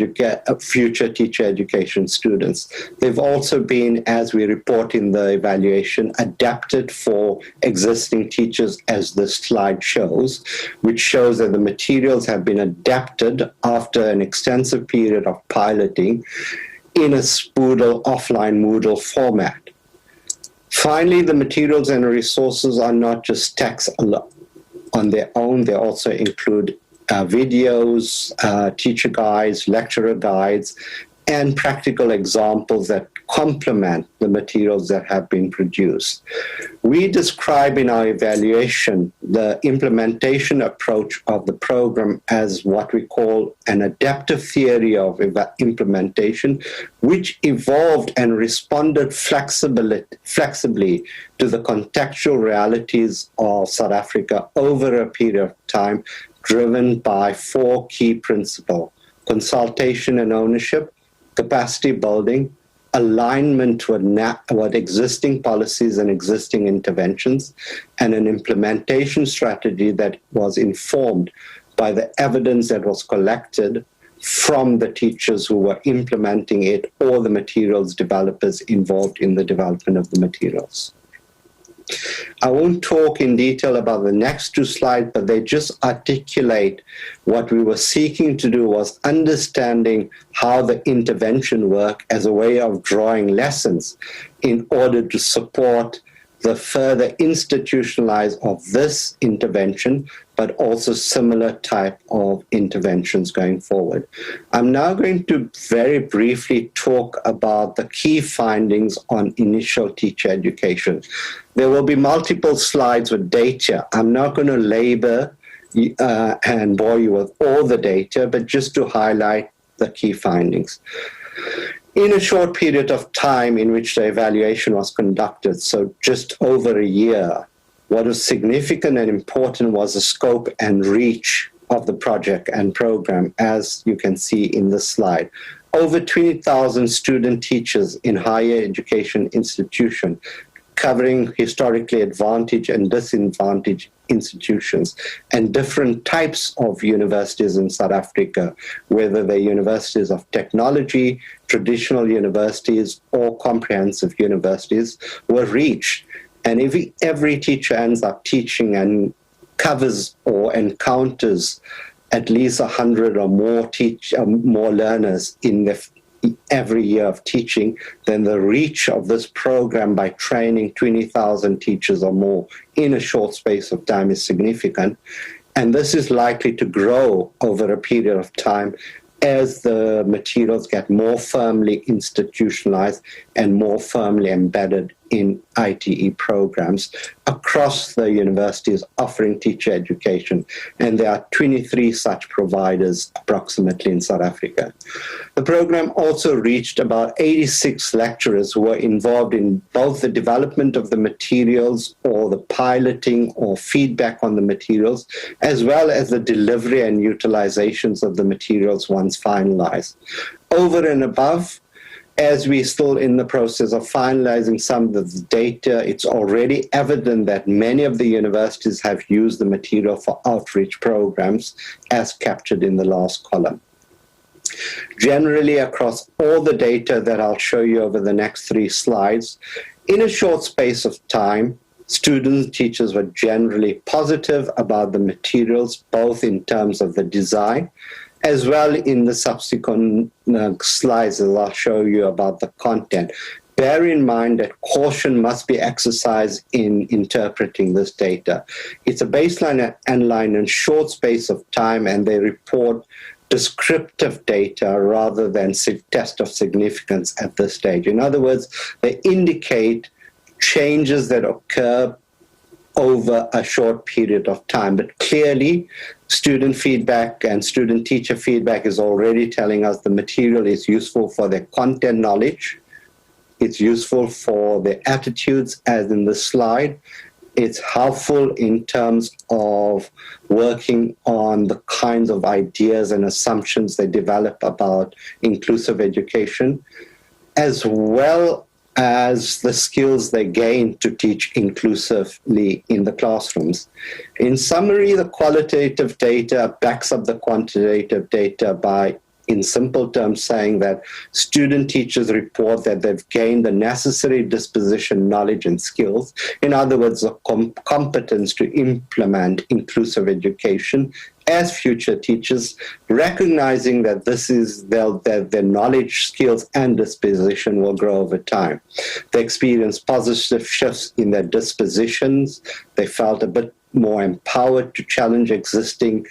teacher education students. They've also been, as we report in the evaluation, adapted for existing teachers, as this slide shows, which shows that the materials have been adapted after an extensive period of piloting in a Spoodle offline Moodle format. Finally, the materials and resources are not just text on their own. They also include videos, teacher guides, lecturer guides, and practical examples that complement the materials that have been produced. We describe in our evaluation the implementation approach of the program as what we call an adaptive theory of implementation, which evolved and responded flexibly to the contextual realities of South Africa over a period of time, driven by 4 key principles: consultation and ownership, capacity building, alignment with what existing policies and existing interventions, and an implementation strategy that was informed by the evidence that was collected from the teachers who were implementing it or the materials developers involved in the development of the materials. I won't talk in detail about the next two slides, but they just articulate what we were seeking to do was understanding how the intervention worked as a way of drawing lessons in order to support the further institutionalize of this intervention, but also similar type of interventions going forward. I'm now going to very briefly talk about the key findings on initial teacher education. There will be multiple slides with data. I'm not going to labor and bore you with all the data, but just to highlight the key findings. In a short period of time in which the evaluation was conducted, so just over a year, what was significant and important was the scope and reach of the project and program, as you can see in this slide. Over 20,000 student teachers in higher education institutions, covering historically advantaged and disadvantaged institutions and different types of universities in South Africa, whether they're universities of technology, traditional universities, or comprehensive universities, were reached. And if every teacher ends up teaching and covers or encounters at least 100 or more learners in every year of teaching, then the reach of this program by training 20,000 teachers or more in a short space of time is significant. And this is likely to grow over a period of time as the materials get more firmly institutionalized and more firmly embedded in ITE programs across the universities offering teacher education. And there are 23 such providers approximately in South Africa. The program also reached about 86 lecturers who were involved in both the development of the materials or the piloting or feedback on the materials, as well as the delivery and utilizations of the materials once finalized. Over and above, as we're still in the process of finalizing some of the data, it's already evident that many of the universities have used the material for outreach programs, as captured in the last column. Generally, across all the data that I'll show you over the next 3 slides, in a short space of time, students and teachers were generally positive about the materials, both in terms of the design, as well in the subsequent slides that I'll show you about the content. Bear in mind that caution must be exercised in interpreting this data. It's a baseline analyzed in a short space of time, and they report descriptive data rather than test of significance at this stage. In other words, they indicate changes that occur over a short period of time. But clearly, student feedback and student teacher feedback is already telling us the material is useful for their content knowledge. It's useful for their attitudes, as in the slide. It's helpful in terms of working on the kinds of ideas and assumptions they develop about inclusive education, as well as the skills they gain to teach inclusively in the classrooms. In summary, the qualitative data backs up the quantitative data by, in simple terms, saying that student teachers report that they've gained the necessary disposition, knowledge, and skills. In other words, the competence to implement inclusive education as future teachers, recognizing that this is their knowledge, skills, and disposition will grow over time. They experienced positive shifts in their dispositions. They felt a bit more empowered to challenge existing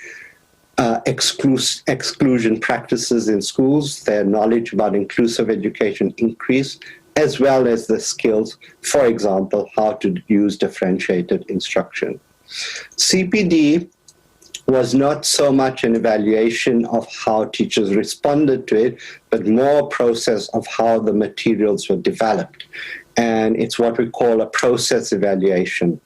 exclusion practices in schools. Their knowledge about inclusive education increased, as well as the skills, for example, how to use differentiated instruction. CPD was not so much an evaluation of how teachers responded to it, but more a process of how the materials were developed. And it's what we call a process evaluation.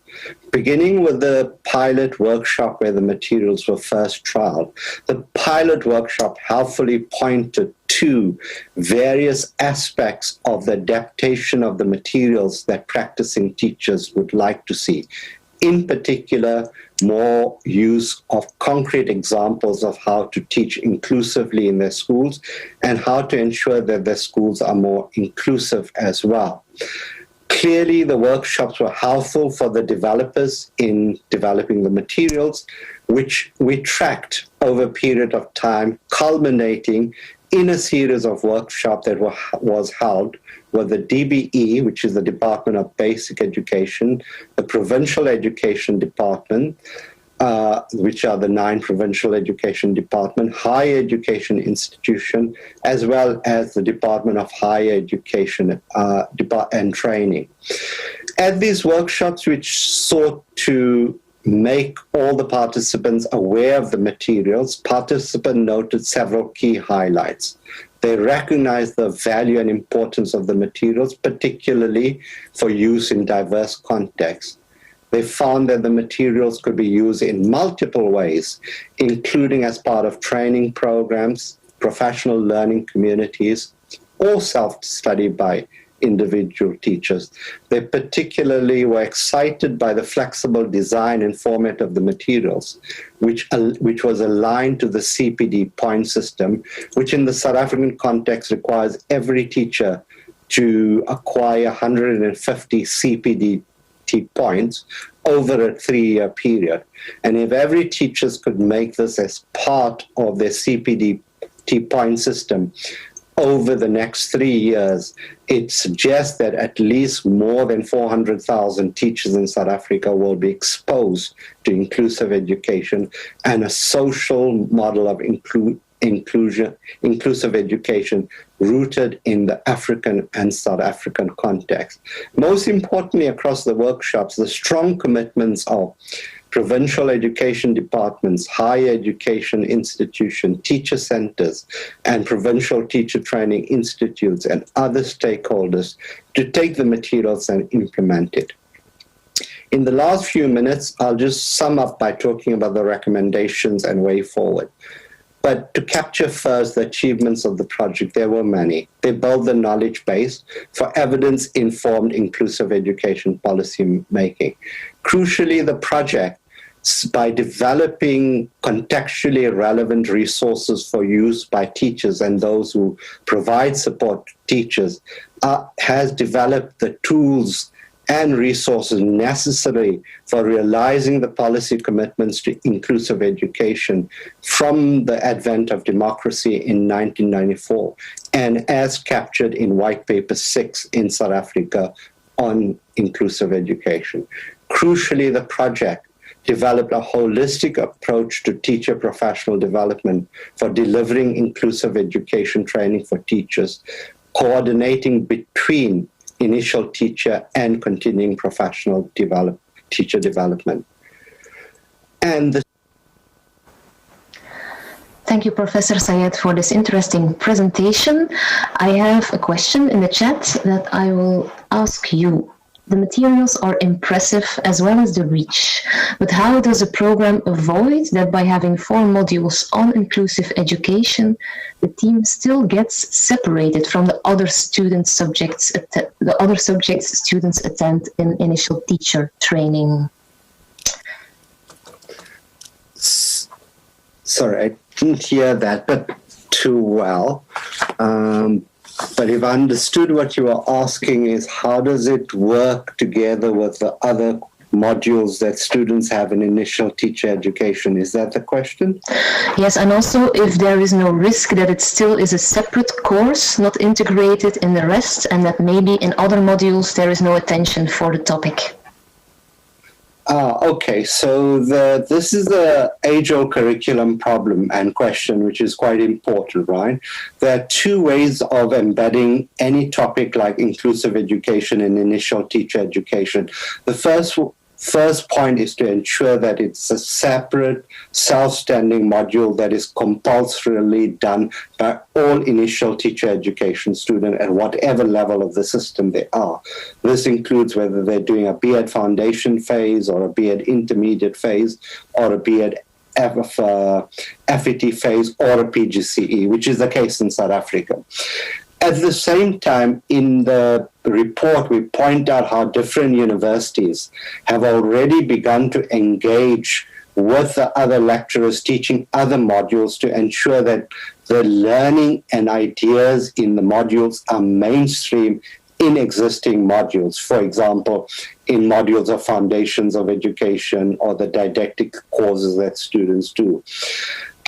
beginning with the pilot workshop where the materials were first trialed. The pilot workshop helpfully pointed to various aspects of the adaptation of the materials that practicing teachers would like to see. In particular, more use of concrete examples of how to teach inclusively in their schools and how to ensure that their schools are more inclusive as well. Clearly, the workshops were helpful for the developers in developing the materials, which we tracked over a period of time, culminating in a series of workshops that was held with the DBE, which is the Department of Basic Education, the Provincial Education Department, which are the 9 provincial education departments, higher education institution, as well as the Department of Higher Education and Training. At these workshops, which sought to make all the participants aware of the materials, participants noted several key highlights. They recognized the value and importance of the materials, particularly for use in diverse contexts. They found that the materials could be used in multiple ways, including as part of training programs, professional learning communities, or self-study by individual teachers. They particularly were excited by the flexible design and format of the materials, which was aligned to the CPD point system, which in the South African context requires every teacher to acquire 150 CPD points over a 3-year period. And if every teacher could make this as part of their CPD point system over the next 3 years, it suggests that at least more than 400,000 teachers in South Africa will be exposed to inclusive education and a social model of inclusive education rooted in the African and South African context. Most importantly, across the workshops, the strong commitments of provincial education departments, higher education institutions, teacher centers, and provincial teacher training institutes and other stakeholders to take the materials and implement it. In the last few minutes, I'll just sum up by talking about the recommendations and way forward. But to capture first the achievements of the project, there were many. They built the knowledge base for evidence-informed inclusive education policy making. Crucially, the project, by developing contextually relevant resources for use by teachers and those who provide support to teachers, has developed the tools and resources necessary for realizing the policy commitments to inclusive education from the advent of democracy in 1994 and as captured in White Paper 6 in South Africa on inclusive education. Crucially, the project developed a holistic approach to teacher professional development for delivering inclusive education training for teachers, coordinating between initial teacher and continuing professional teacher development. Thank you, Professor Sayed, for this interesting presentation. I have a question in the chat that I will ask you. The materials are impressive as well as the reach, but how does the program avoid that by having 4 modules on inclusive education, the team still gets separated from the other subjects students attend in initial teacher training? Sorry, I didn't hear that, but too well. But if I understood what you were asking is how does it work together with the other modules that students have in initial teacher education? Is that the question? Yes, and also if there is no risk that it still is a separate course, not integrated in the rest, and that maybe in other modules there is no attention for the topic. Okay, so this is the age-old curriculum problem and question, which is quite important, right? There are 2 ways of embedding any topic like inclusive education in initial teacher education. The first point is to ensure that it's a separate, self-standing module that is compulsorily done by all initial teacher education students at whatever level of the system they are. This includes whether they're doing a B.Ed foundation phase or a B.Ed intermediate phase or a B.Ed FET phase or a PGCE, which is the case in South Africa. At the same time, in the report, we point out how different universities have already begun to engage with the other lecturers teaching other modules to ensure that the learning and ideas in the modules are mainstream in existing modules. For example, in modules of foundations of education or the didactic courses that students do.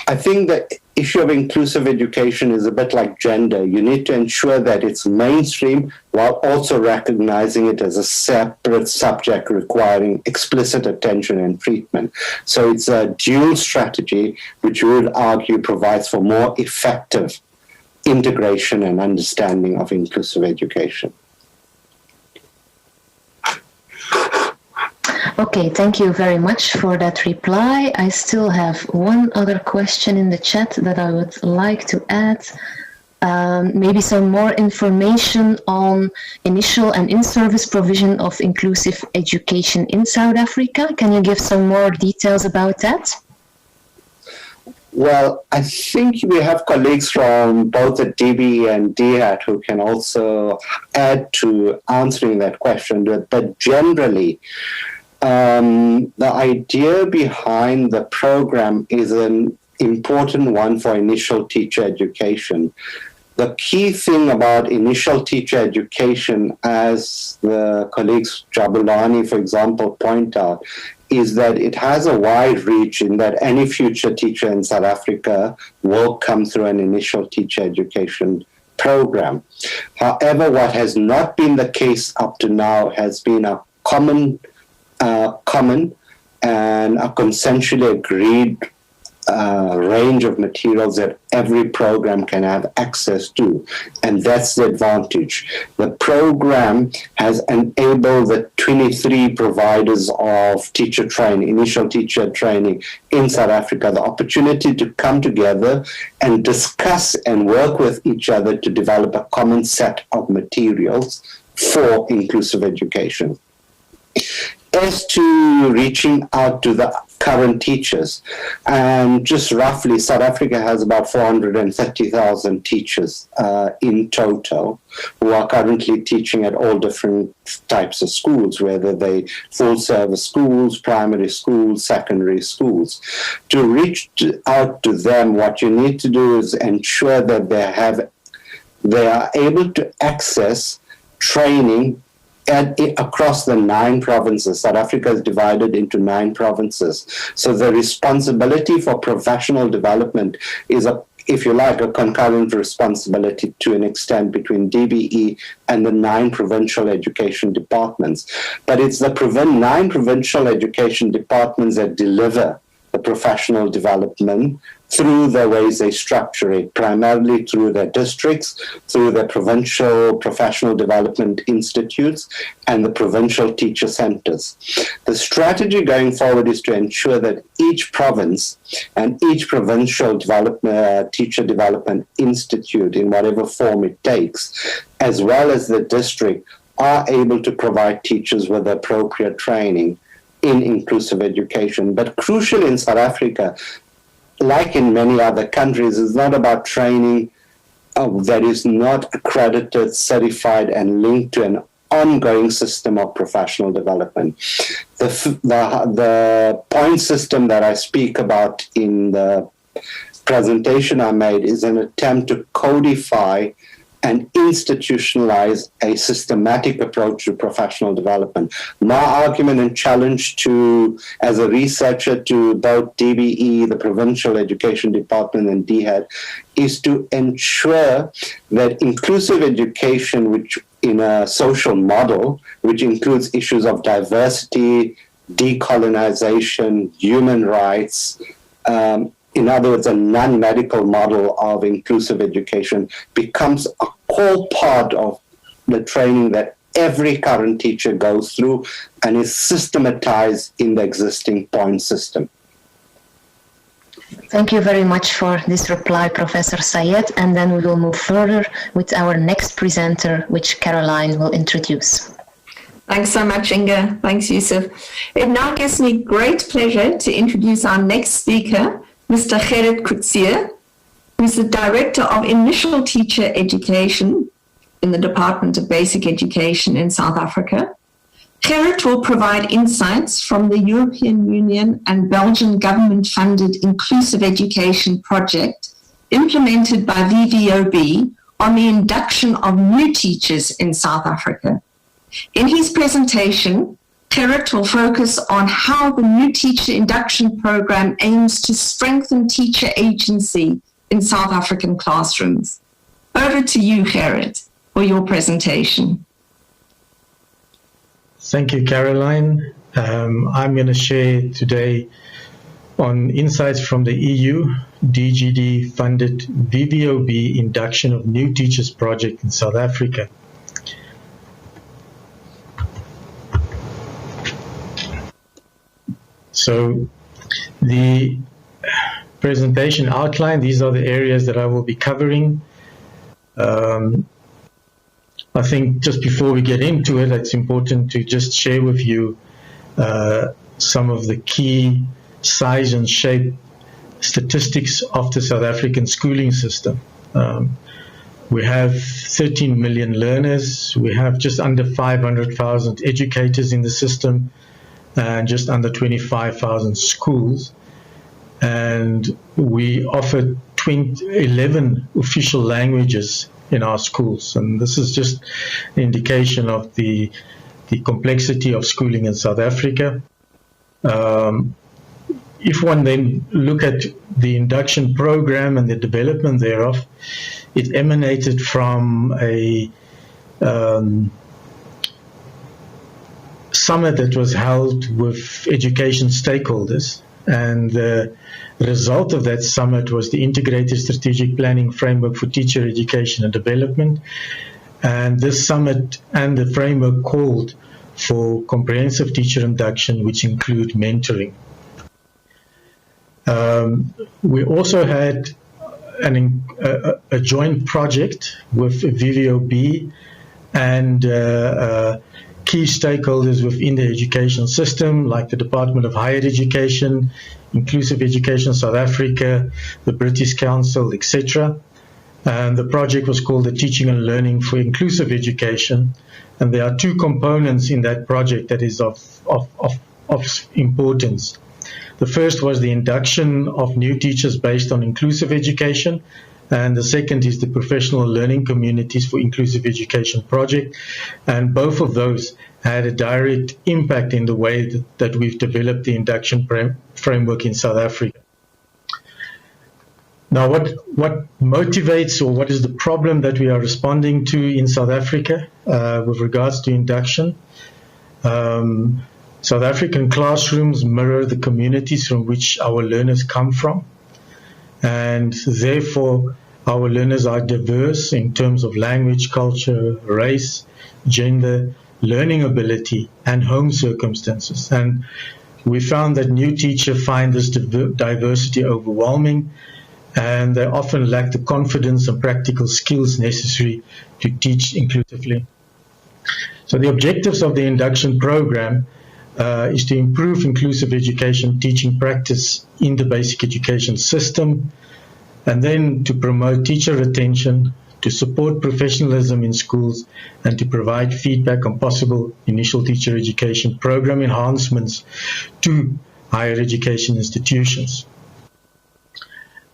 I think the issue of inclusive education is a bit like gender. You need to ensure that it's mainstream while also recognizing it as a separate subject requiring explicit attention and treatment. So it's a dual strategy, which we would argue provides for more effective integration and understanding of inclusive education. Okay, thank you very much for that reply. I still have one other question in the chat that I would like to add. Maybe some more information on initial and in-service provision of inclusive education in South Africa. Can you give some more details about that? Well, I think we have colleagues from both the DBE and DHAT who can also add to answering that question. But generally, the idea behind the program is an important one for initial teacher education. The key thing about initial teacher education, as the colleagues Jabulani, for example, point out, is that it has a wide reach in that any future teacher in South Africa will come through an initial teacher education program. However, what has not been the case up to now has been a common and a consensually agreed range of materials that every program can have access to. And that's the advantage. The program has enabled the 23 providers of teacher training, initial teacher training in South Africa, the opportunity to come together and discuss and work with each other to develop a common set of materials for inclusive education. As to reaching out to the current teachers, and just roughly, South Africa has about 430,000 teachers in total who are currently teaching at all different types of schools, whether they full-service schools, primary schools, secondary schools. To reach out to them, what you need to do is ensure that they are able to access training across the 9 provinces. South Africa is divided into 9 provinces. So the responsibility for professional development is, if you like, a concurrent responsibility to an extent between DBE and the 9 provincial education departments. But it's the 9 provincial education departments that deliver the professional development through the ways they structure it, primarily through their districts, through their provincial professional development institutes, and the provincial teacher centers. The strategy going forward is to ensure that each province and each provincial teacher development institute, in whatever form it takes, as well as the district, are able to provide teachers with appropriate training in inclusive education. But crucial in South Africa, like in many other countries, is not about training that is not accredited, certified, and linked to an ongoing system of professional development. The point system that I speak about in the presentation I made is an attempt to codify and institutionalize a systematic approach to professional development. My argument and challenge as a researcher to both DBE, the Provincial Education Department, and DHAT, is to ensure that inclusive education, which in a social model, which includes issues of diversity, decolonization, human rights, in other words, a non-medical model of inclusive education, becomes a core part of the training that every current teacher goes through and is systematized in the existing point system. Thank you very much for this reply, Professor Sayed, and then we will move further with our next presenter, which Caroline will introduce. Thanks so much, Inga. Thanks, Yusuf. It now gives me great pleasure to introduce our next speaker, Mr. Gerrit Coetzee, who's the Director of Initial Teacher Education in the Department of Basic Education in South Africa. Gerrit will provide insights from the European Union and Belgian government-funded inclusive education project implemented by VVOB on the induction of new teachers in South Africa. In his presentation, Gerrit will focus on how the new teacher induction program aims to strengthen teacher agency in South African classrooms. Over to you, Gerrit, for your presentation. Thank you, Caroline. I'm going to share today on insights from the EU DGD-funded VVOB induction of new teachers project in South Africa. So the presentation outline, these are the areas that I will be covering. I think just before we get into it, it's important to just share with you some of the key size and shape statistics of the South African schooling system. We have 13 million learners. We have just under 500,000 educators in the system and just under 25,000 schools. And we offer 11 official languages in our schools. And this is just an indication of the complexity of schooling in South Africa. If one then look at the induction program and the development thereof, it emanated from a summit that was held with education stakeholders. And the result of that summit was the Integrated Strategic Planning Framework for Teacher Education and Development. And this summit and the framework called for comprehensive teacher induction, which include mentoring. We also had a joint project with VVOB and key stakeholders within the education system, like the Department of Higher Education, Inclusive Education South Africa, the British Council, etc. And the project was called the Teaching and Learning for Inclusive Education. And there are two components in that project that is of importance. The first was the induction of new teachers based on inclusive education, and the second is the Professional Learning Communities for Inclusive Education project. And both of those had a direct impact in the way that we've developed the induction framework in South Africa. Now, what motivates, or what is the problem that we are responding to in South Africa with regards to induction? South African classrooms mirror the communities from which our learners come from. And therefore, our learners are diverse in terms of language, culture, race, gender, learning ability, and home circumstances. And we found that new teachers find this diversity overwhelming, and they often lack the confidence and practical skills necessary to teach inclusively. So the objectives of the induction program is to improve inclusive education teaching practice in the basic education system, and then to promote teacher retention, to support professionalism in schools, and to provide feedback on possible initial teacher education program enhancements to higher education institutions.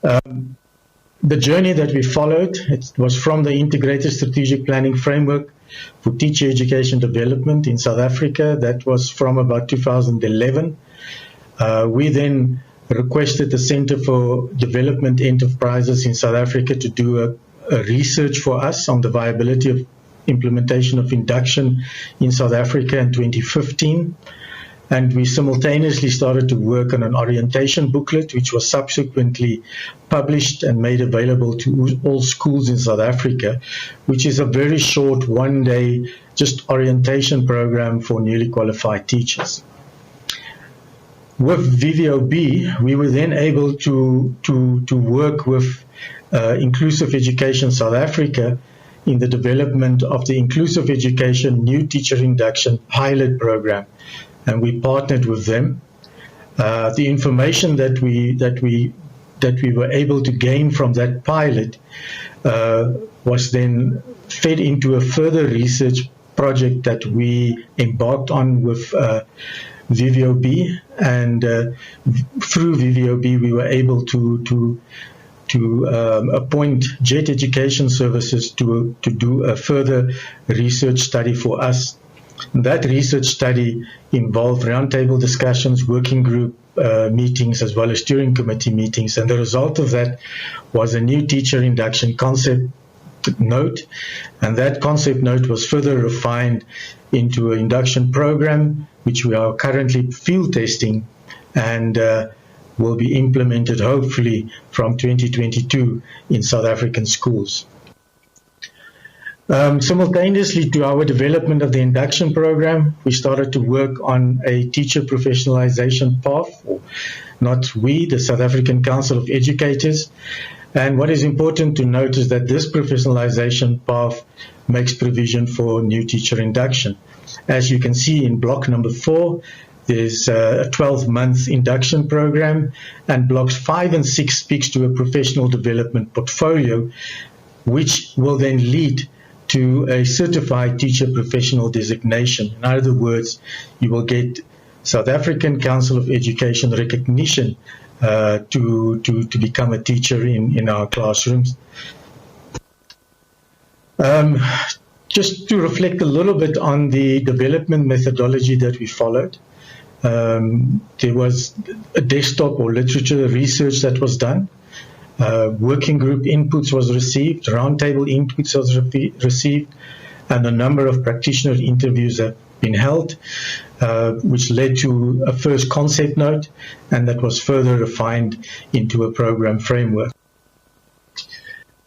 The journey that we followed, it was from the Integrated Strategic Planning Framework for Teacher Education Development in South Africa. That was from about 2011. We then requested the Center for Development Enterprises in South Africa to do a research for us on the viability of implementation of induction in South Africa in 2015. and we simultaneously started to work on an orientation booklet, which was subsequently published and made available to all schools in South Africa, which is a very short one-day just orientation program for newly qualified teachers. With VVOB, we were then able to work with Inclusive Education South Africa in the development of the Inclusive Education New Teacher Induction pilot program, and we partnered with them. The information that we were able to gain from that pilot was then fed into a further research project that we embarked on with VVOB, and through VVOB we were able to appoint Jet Education Services to do a further research study for us. That research study involved roundtable discussions, working group meetings, as well as steering committee meetings, and the result of that was a new teacher induction concept note, and that concept note was further refined into an induction program, which we are currently field testing and will be implemented hopefully from 2022 in South African schools. Simultaneously to our development of the induction program, we started to work on a teacher professionalization path, or not we, the South African Council of Educators. And what is important to note is that this professionalization path makes provision for new teacher induction. As you can see in block number 4, there's a 12-month induction program, and blocks 5 and 6 speaks to a professional development portfolio, which will then lead to a certified teacher professional designation. In other words, you will get South African Council of Education recognition to become a teacher in our classrooms. Just to reflect a little bit on the development methodology that we followed, there was a desktop or literature research that was done. Working group inputs was received, roundtable inputs was received, and a number of practitioner interviews have been held, which led to a first concept note, and that was further refined into a program framework.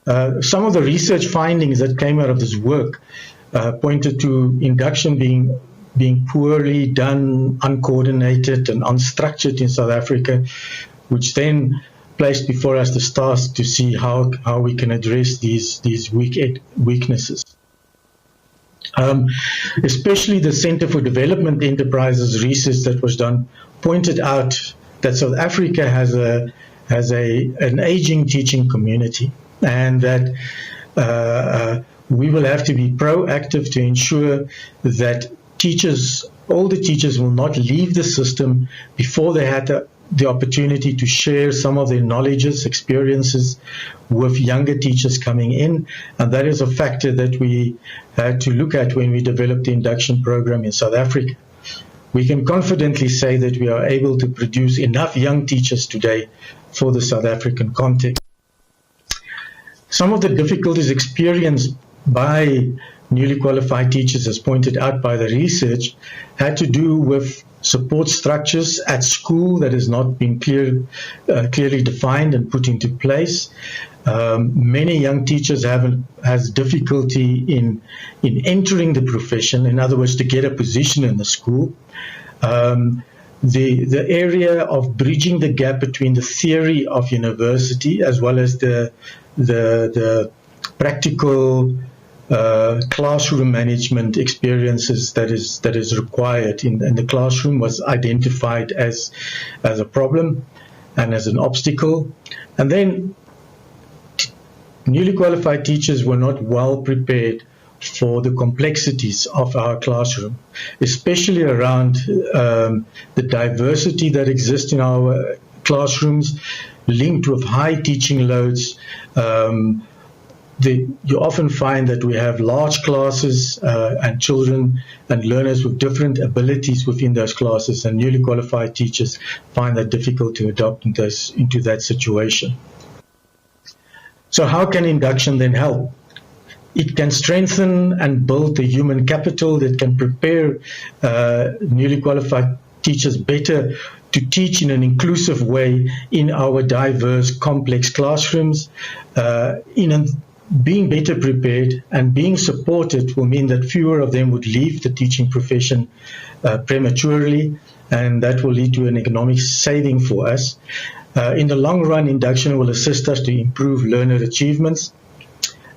Some of the research findings that came out of this work pointed to induction being poorly done, uncoordinated, and unstructured in South Africa, which then placed before us the task to see how we can address these weaknesses. Especially the Center for Development Enterprises research that was done pointed out that South Africa has an aging teaching community, and that we will have to be proactive to ensure that older teachers will not leave the system before they had the opportunity to share some of their knowledges, experiences with younger teachers coming in, and that is a factor that we had to look at when we developed the induction program in South Africa. We can confidently say that we are able to produce enough young teachers today for the South African context. Some of the difficulties experienced by newly qualified teachers, as pointed out by the research, had to do with support structures at school that has not been clearly defined and put into place. Many young teachers has difficulty in entering the profession, in other words, to get a position in the school. The area of bridging the gap between the theory of university as well as the practical classroom management experiences that is required in the classroom was identified as a problem and as an obstacle. And then newly qualified teachers were not well prepared for the complexities of our classroom, especially around the diversity that exists in our classrooms, linked with high teaching loads. You often find that we have large classes and children and learners with different abilities within those classes, and newly qualified teachers find that difficult to adopt into that situation. So how can induction then help? It can strengthen and build the human capital that can prepare newly qualified teachers better to teach in an inclusive way in our diverse, complex classrooms. Being better prepared and being supported will mean that fewer of them would leave the teaching profession prematurely, and that will lead to an economic saving for us. In the long run, induction will assist us to improve learner achievements,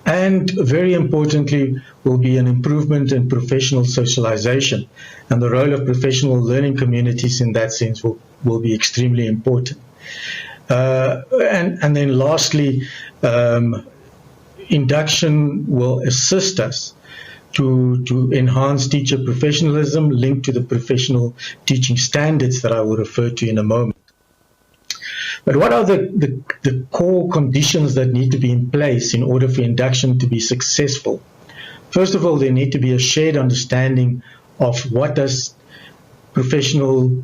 and very importantly will be an improvement in professional socialization, and the role of professional learning communities in that sense will be extremely important. And then lastly, induction will assist us to enhance teacher professionalism linked to the professional teaching standards that I will refer to in a moment. But what are the core conditions that need to be in place in order for induction to be successful? First of all, there need to be a shared understanding of what does professionalism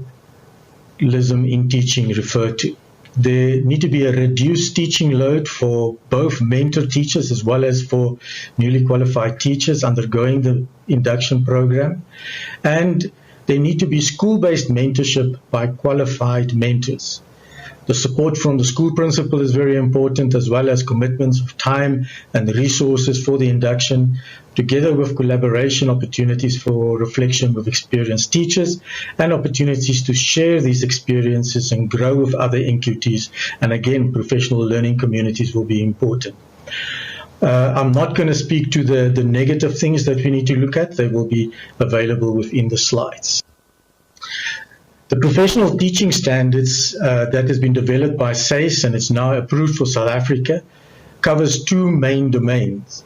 in teaching refer to. There need to be a reduced teaching load for both mentor teachers as well as for newly qualified teachers undergoing the induction program. And there need to be school-based mentorship by qualified mentors. The support from the school principal is very important, as well as commitments of time and resources for the induction, together with collaboration opportunities for reflection with experienced teachers and opportunities to share these experiences and grow with other NQTs. And again, professional learning communities will be important. I'm not going to speak to the negative things that we need to look at. They will be available within the slides. The professional teaching standards that has been developed by SACE and it's now approved for South Africa covers two main domains.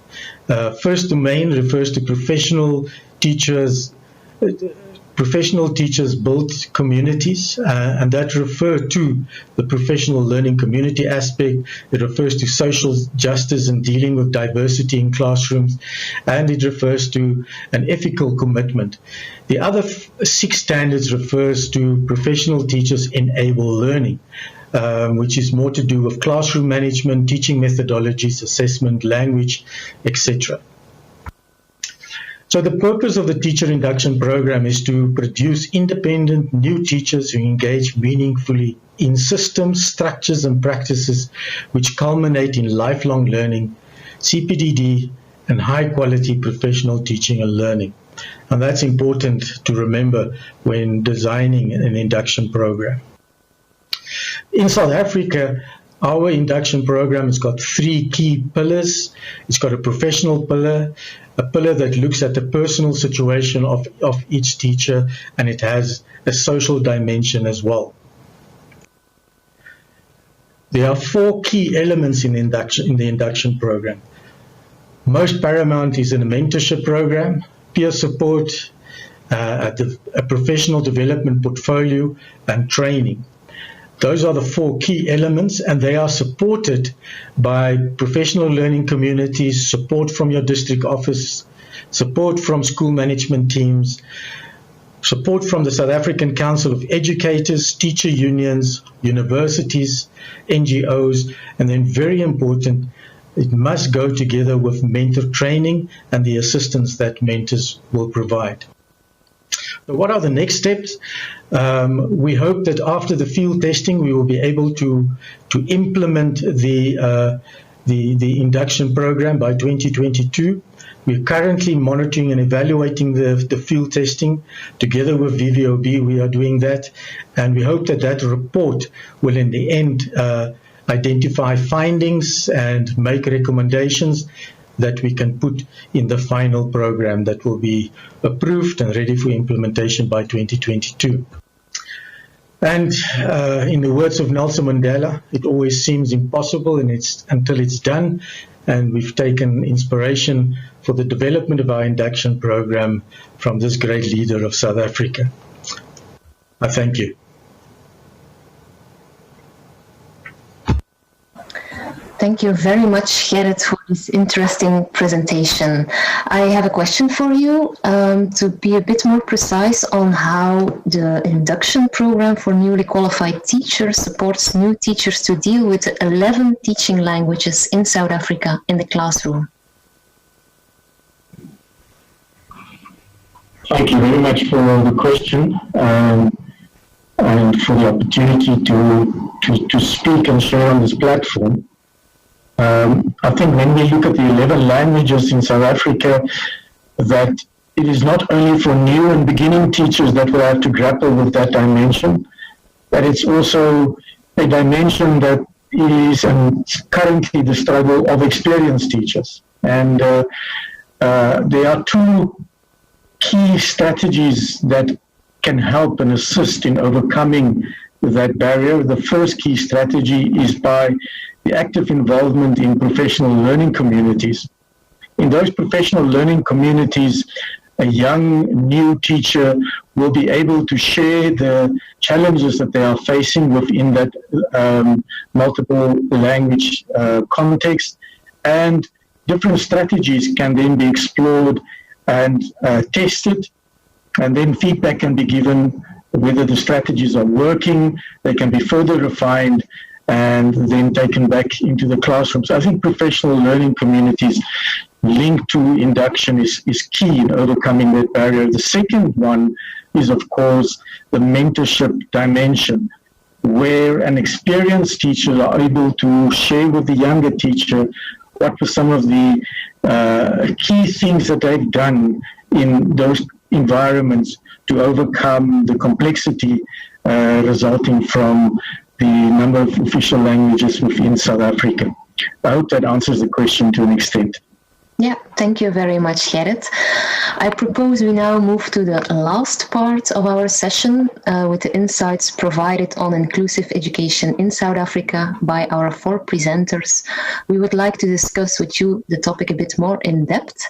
First domain refers to professional teachers built communities, and that refer to the professional learning community aspect. It refers to social justice and dealing with diversity in classrooms, and it refers to an ethical commitment. The other 6 standards refers to professional teachers enable learning, which is more to do with classroom management, teaching methodologies, assessment, language, etc. So the purpose of the teacher induction program is to produce independent new teachers who engage meaningfully in systems, structures and practices which culminate in lifelong learning, CPDD and high quality professional teaching and learning. And that's important to remember when designing an induction program. In South Africa, our induction program has got 3 key pillars. It's got a professional pillar, a pillar that looks at the personal situation of each teacher, and it has a social dimension as well. There are 4 key elements in the induction program. Most paramount is in a mentorship program, peer support, a professional development portfolio, and training. Those are the 4 key elements, and they are supported by professional learning communities, support from your district office, support from school management teams, support from the South African Council of Educators, teacher unions, universities, NGOs, and then very important, it must go together with mentor training and the assistance that mentors will provide. So what are the next steps? We hope that after the field testing, we will be able to implement the induction program by 2022. We're currently monitoring and evaluating the field testing. Together with VVOB, we are doing that. And we hope that that report will in the end identify findings and make recommendations that we can put in the final program that will be approved and ready for implementation by 2022. And in the words of Nelson Mandela, it always seems impossible until it's done. And we've taken inspiration for the development of our induction program from this great leader of South Africa. I thank you. Thank you very much, Gerrit, for this interesting presentation. I have a question for you to be a bit more precise on how the induction program for newly qualified teachers supports new teachers to deal with 11 teaching languages in South Africa in the classroom. Thank you very much for the question. and for the opportunity to speak and share on this platform. I think when we look at the 11 languages in South Africa, that it is not only for new and beginning teachers that will have to grapple with that dimension, but it's also a dimension that is currently the struggle of experienced teachers. And there are two key strategies that can help and assist in overcoming that barrier. The first key strategy is by the active involvement in professional learning communities. In those professional learning communities, a young new teacher will be able to share the challenges that they are facing within that multiple language context, and different strategies can then be explored and tested, and then feedback can be given whether the strategies are working. They can be further refined and then taken back into the classrooms. I think professional learning communities linked to induction is key in overcoming that barrier. The second one is, of course, the mentorship dimension, where an experienced teacher are able to share with the younger teacher what were some of the key things that they've done in those environments to overcome the complexity resulting from the number of official languages within South Africa. I hope that answers the question to an extent. Yeah, thank you very much, Gerrit. I propose we now move to the last part of our session with the insights provided on inclusive education in South Africa by our 4 presenters. We would like to discuss with you the topic a bit more in depth.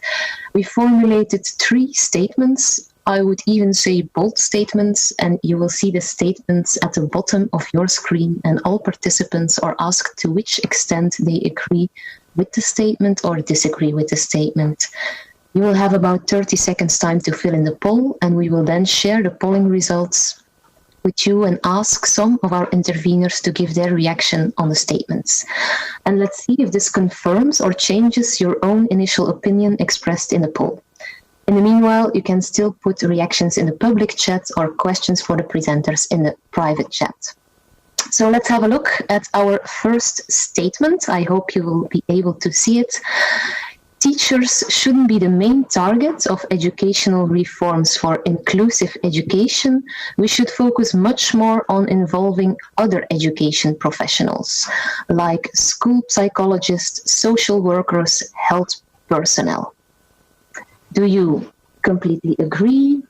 We formulated 3 statements. I would even say bold statements, and you will see the statements at the bottom of your screen, and all participants are asked to which extent they agree with the statement or disagree with the statement. You will have about 30 seconds time to fill in the poll, and we will then share the polling results with you and ask some of our interveners to give their reaction on the statements. And let's see if this confirms or changes your own initial opinion expressed in the poll. In the meanwhile, you can still put reactions in the public chat or questions for the presenters in the private chat. So let's have a look at our first statement. I hope you will be able to see it. Teachers shouldn't be the main target of educational reforms for inclusive education. We should focus much more on involving other education professionals, like school psychologists, social workers, health personnel. Do you completely agree,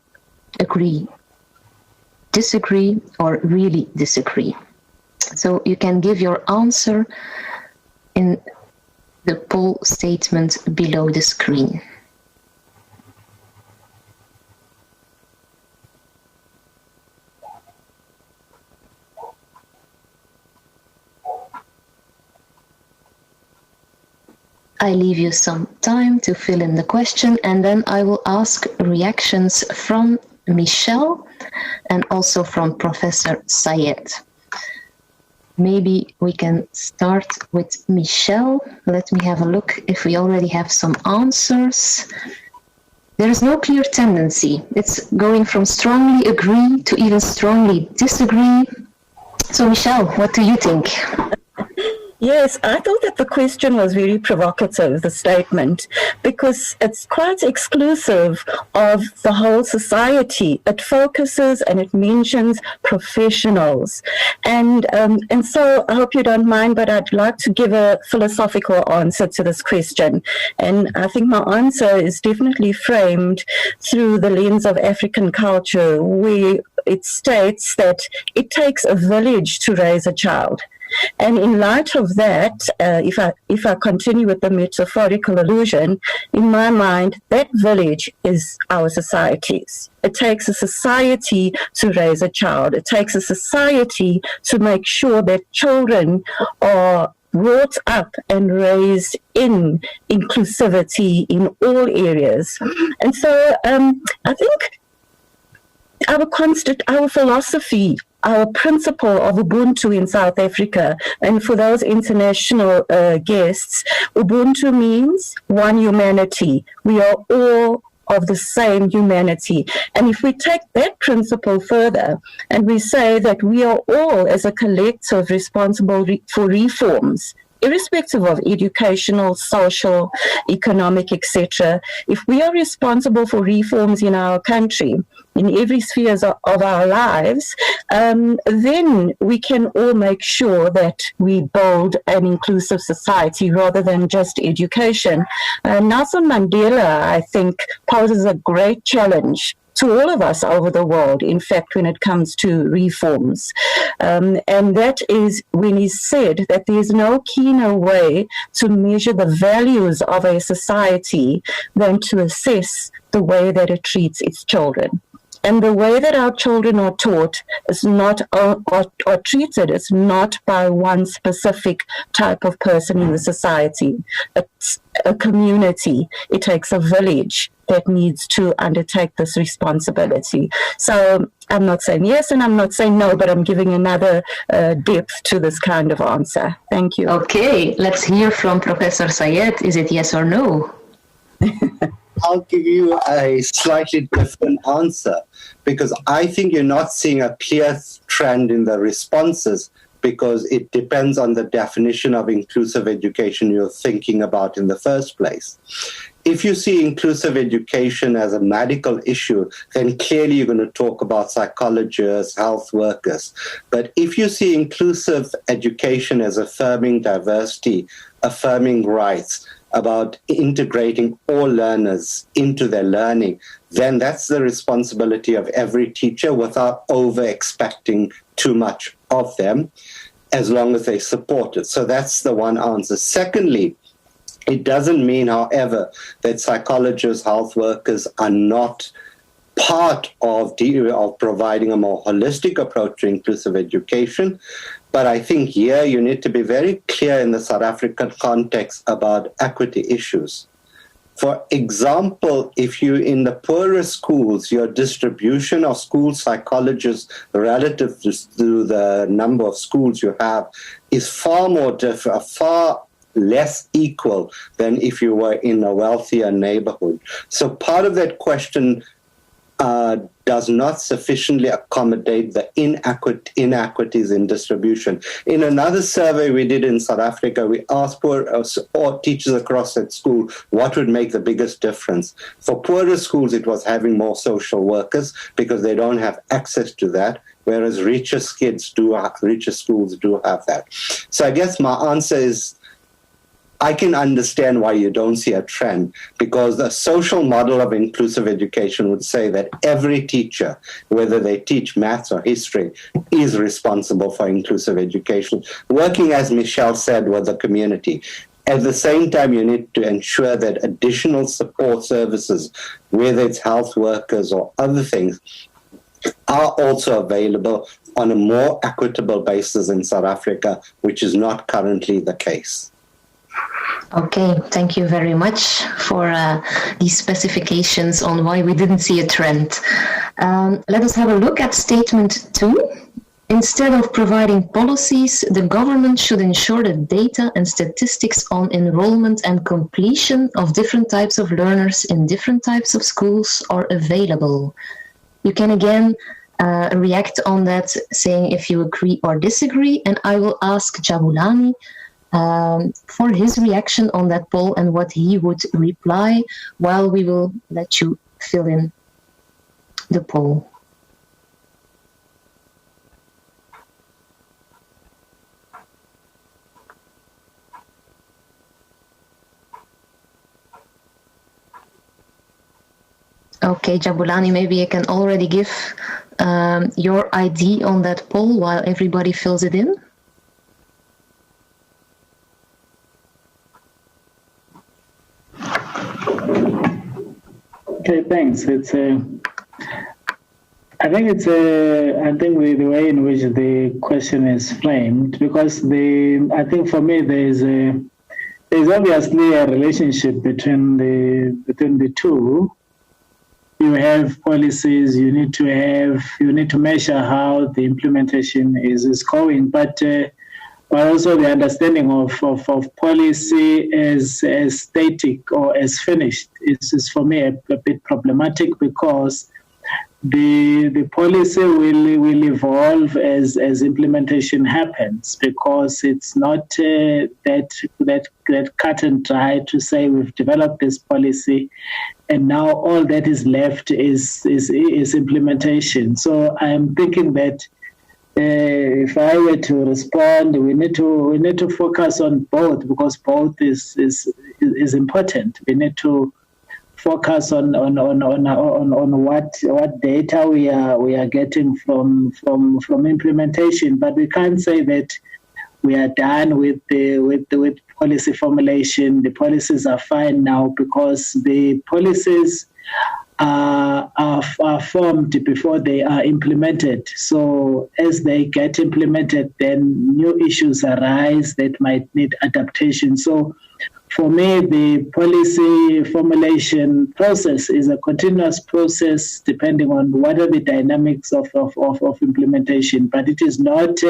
disagree, or really disagree? So you can give your answer in the poll statement below the screen. I leave you some time to fill in the question, and then I will ask reactions from Michelle and also from Professor Sayed. Maybe we can start with Michelle. Let me have a look if we already have some answers. There is no clear tendency. It's going from strongly agree to even strongly disagree. So Michelle, what do you think? Yes, I thought that the question was very provocative, the statement, because it's quite exclusive of the whole society. It focuses and it mentions professionals. And so I hope you don't mind, but I'd like to give a philosophical answer to this question. And I think my answer is definitely framed through the lens of African culture, where it states that it takes a village to raise a child. And in light of that, if I continue with the metaphorical allusion, in my mind, that village is our societies. It takes a society to raise a child. It takes a society to make sure that children are brought up and raised in inclusivity in all areas. And so I think our philosophy, our principle of Ubuntu in South Africa, and for those international guests, Ubuntu means one humanity. We are all of the same humanity. And if we take that principle further and we say that we are all as a collective responsible for reforms, irrespective of educational, social, economic, etc., if we are responsible for reforms in our country, in every sphere of our lives, then we can all make sure that we build an inclusive society rather than just education. Nelson Mandela, I think, poses a great challenge to all of us over the world, in fact, when it comes to reforms. And that is when he said that there is no keener way to measure the values of a society than to assess the way that it treats its children. And the way that our children are taught is not, are treated is not by one specific type of person in the society. It's a community. It takes a village that needs to undertake this responsibility. So I'm not saying yes and I'm not saying no, but I'm giving another depth to this kind of answer. Thank you. Okay, let's hear from Professor Sayed. Is it yes or no? I'll give you a slightly different answer because I think you're not seeing a clear trend in the responses because it depends on the definition of inclusive education you're thinking about in the first place. If you see inclusive education as a medical issue, then clearly you're going to talk about psychologists, health workers. But if you see inclusive education as affirming diversity, affirming rights, about integrating all learners into their learning, then that's the responsibility of every teacher without over-expecting too much of them, as long as they support it. So that's the one answer. Secondly, it doesn't mean, however, that psychologists, health workers are not part of providing a more holistic approach to inclusive education. But I think here you need to be very clear in the South African context about equity issues. For example, if you in the poorer schools, your distribution of school psychologists relative to the number of schools you have is far more different, far less equal than if you were in a wealthier neighborhood. So part of that question does not sufficiently accommodate the inequities in distribution. In another survey we did in South Africa, we asked all teachers across that school what would make the biggest difference. For poorer schools, it was having more social workers because they don't have access to that, whereas richer schools do have that. So I guess my answer is, I can understand why you don't see a trend, because the social model of inclusive education would say that every teacher, whether they teach maths or history, is responsible for inclusive education, working, as Michelle said, with the community. At the same time, you need to ensure that additional support services, whether it's health workers or other things, are also available on a more equitable basis in South Africa, which is not currently the case. Okay, thank you very much for these specifications on why we didn't see a trend. Let us have a look at statement 2. Instead of providing policies, the government should ensure that data and statistics on enrollment and completion of different types of learners in different types of schools are available. You can again react on that, saying if you agree or disagree, and I will ask Jabulani for his reaction on that poll and what he would reply, while we will let you fill in the poll. Okay, Jabulani, maybe you can already give your ID on that poll while everybody fills it in. Okay, thanks. I think the way in which the question is framed, because I think for me there's obviously a relationship between the two. You have policies, you need to measure how the implementation is going. But but also the understanding of policy as static or as finished is for me a bit problematic, because the policy will evolve as implementation happens, because it's not that cut and dry to say we've developed this policy and now all that is left is implementation. So I'm thinking that if I were to respond, we need to focus on both, because both is important. We need to focus on what data we are getting from implementation, but we can't say that we are done with policy formulation. The policies are fine now because the policies are formed before they are implemented. So as they get implemented, then new issues arise that might need adaptation. So for me, the policy formulation process is a continuous process depending on what are the dynamics of implementation, but it is not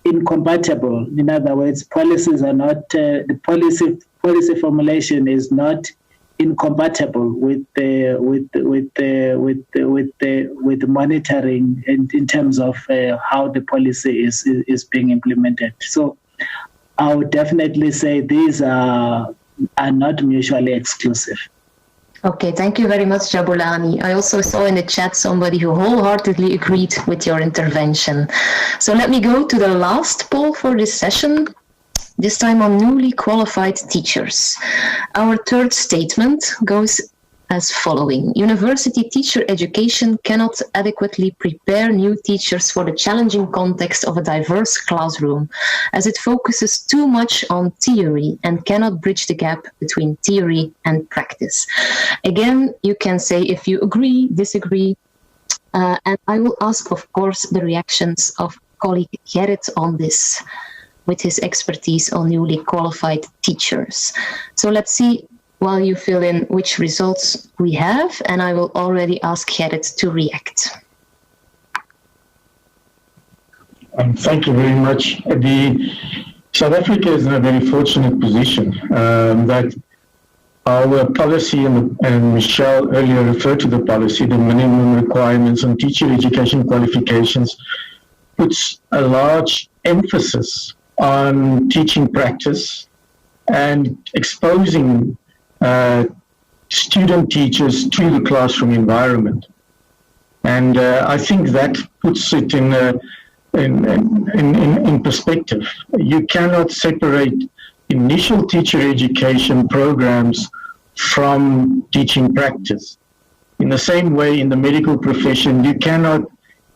incompatible. In other words, policies are not, the policy formulation is not incompatible with the monitoring in terms of how the policy is being implemented. So I would definitely say these are not mutually exclusive. Okay, thank you very much, Jabulani. I also saw in the chat somebody who wholeheartedly agreed with your intervention. So let me go to the last poll for this session, this time on newly qualified teachers. Our third statement goes as following. University teacher education cannot adequately prepare new teachers for the challenging context of a diverse classroom, as it focuses too much on theory and cannot bridge the gap between theory and practice. Again, you can say if you agree, disagree, and I will ask, of course, the reactions of colleague Gerrit on this, with his expertise on newly qualified teachers. So let's see while you fill in which results we have, and I will already ask Gerrit to react. Thank you very much. South Africa is in a very fortunate position that our policy, and Michelle earlier referred to the policy, the minimum requirements on teacher education qualifications, puts a large emphasis on teaching practice and exposing student teachers to the classroom environment. And I think that puts it in perspective. You cannot separate initial teacher education programs from teaching practice. In the same way, in the medical profession, you cannot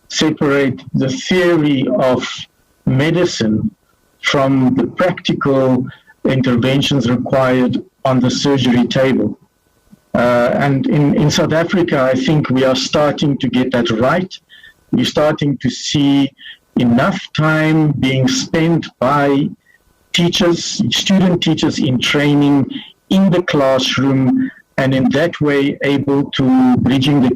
separate the theory of medicine from the practical interventions required on the surgery table. And in South Africa, I think we are starting to get that right. We're starting to see enough time being spent by teachers, student teachers in training in the classroom, and in that way able to bridging the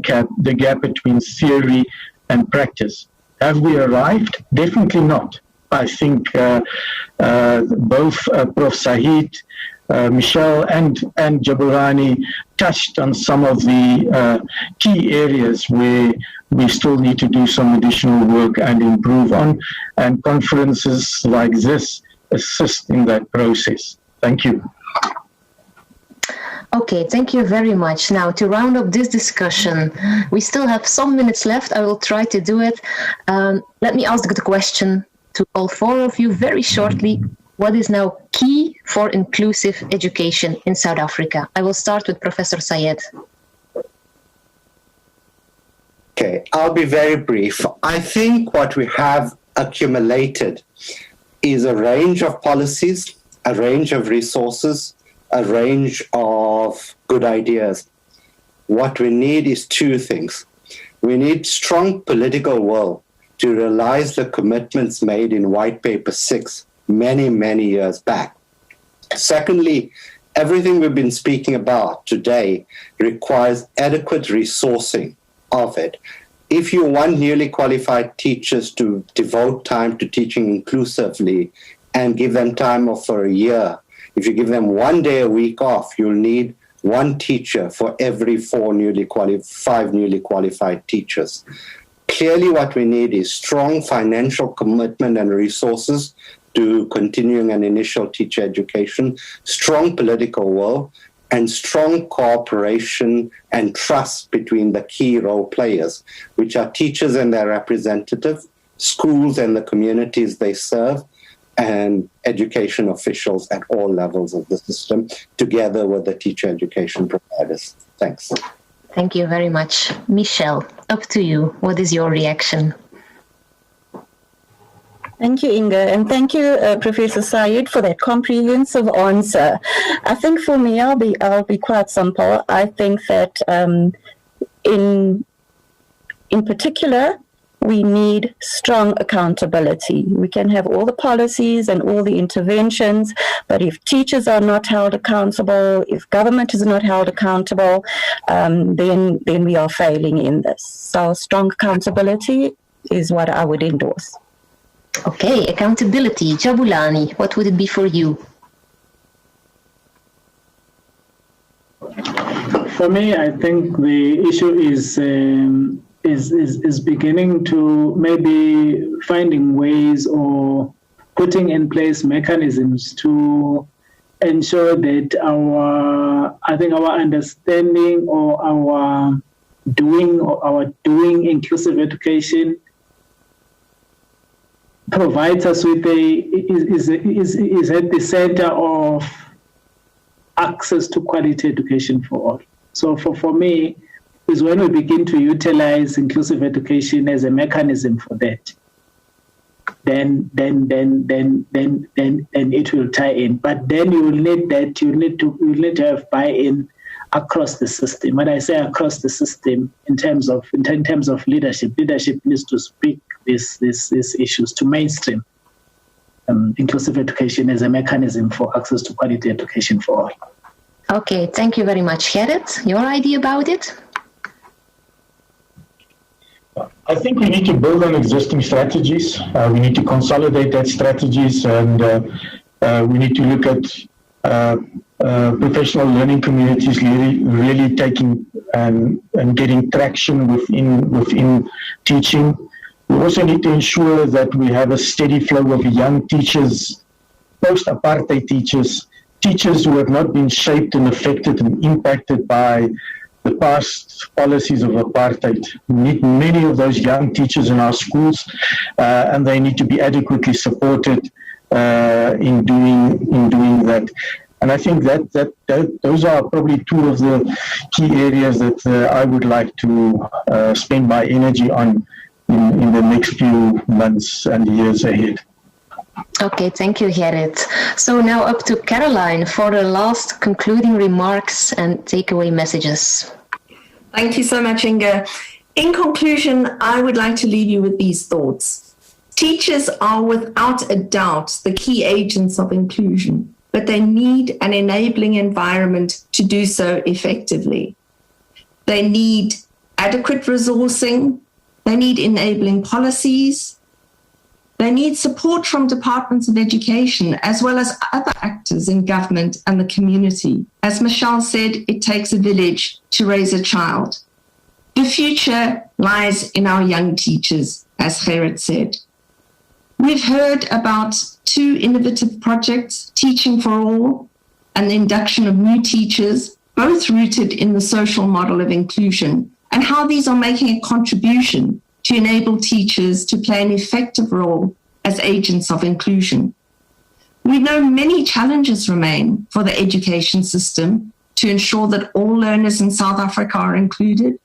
gap between theory and practice. Have we arrived? Definitely not. I think both Prof. Saeed, Michelle and Jabulani touched on some of the key areas where we still need to do some additional work and improve on, and conferences like this assist in that process. Thank you. Okay, thank you very much. Now, to round up this discussion, we still have some minutes left. I will try to do it. Let me ask the question to all four of you very shortly. What is now key for inclusive education in South Africa? I will start with Professor Sayed. Okay, I'll be very brief. I think what we have accumulated is a range of policies, a range of resources, a range of good ideas. What we need is two things. We need strong political will to realize the commitments made in White Paper 6 many, many years back. Secondly, everything we've been speaking about today requires adequate resourcing of it. if you want newly qualified teachers to devote time to teaching inclusively and give them time off for a year, if you give them 1 day a week off, you'll need one teacher for every 5 newly qualified teachers. Clearly what we need is strong financial commitment and resources to continuing an initial teacher education, strong political will, and strong cooperation and trust between the key role players, which are teachers and their representatives, schools and the communities they serve, and education officials at all levels of the system, together with the teacher education providers. Thanks. Thank you very much. Michelle, up to you. What is your reaction? Thank you, Inga, and thank you, Professor Syed, for that comprehensive answer. I think for me, I'll be quite simple. I think that in particular, we need strong accountability. We can have all the policies and all the interventions, but if teachers are not held accountable, if government is not held accountable, then we are failing in this. So strong accountability is what I would endorse. Okay, accountability. Jabulani, what would it be for you? For me, I think the issue is beginning to maybe finding ways or putting in place mechanisms to ensure that our understanding or our doing inclusive education provides us with is at the center of access to quality education for all. So for me, is when we begin to utilize inclusive education as a mechanism for that, then it will tie in. But then you will need to have buy-in across the system. When I say across the system, in terms of leadership needs to speak these issues to mainstream inclusive education as a mechanism for access to quality education for all. Okay, thank you very much. Gerrit, your idea about it? I think we need to build on existing strategies. We need to consolidate that strategies, and we need to look at professional learning communities really taking and getting traction within teaching. We also need to ensure that we have a steady flow of young teachers, post-apartheid teachers who have not been shaped and affected and impacted by the past policies of apartheid. We need many of those young teachers in our schools, and they need to be adequately supported in doing that. And I think that those are probably two of the key areas that I would like to spend my energy on in the next few months and years ahead. Okay, thank you, Gerrit. So now up to Caroline for the last concluding remarks and takeaway messages. Thank you so much, Inga. In conclusion, I would like to leave you with these thoughts. Teachers are without a doubt the key agents of inclusion, but they need an enabling environment to do so effectively. They need adequate resourcing. They need enabling policies. They need support from departments of education, as well as other actors in government and the community. As Michelle said, it takes a village to raise a child. The future lies in our young teachers, as Gerrit said. We've heard about 2 innovative projects, Teaching for All and the induction of new teachers, both rooted in the social model of inclusion, and how these are making a contribution to enable teachers to play an effective role as agents of inclusion. We know many challenges remain for the education system to ensure that all learners in South Africa are included.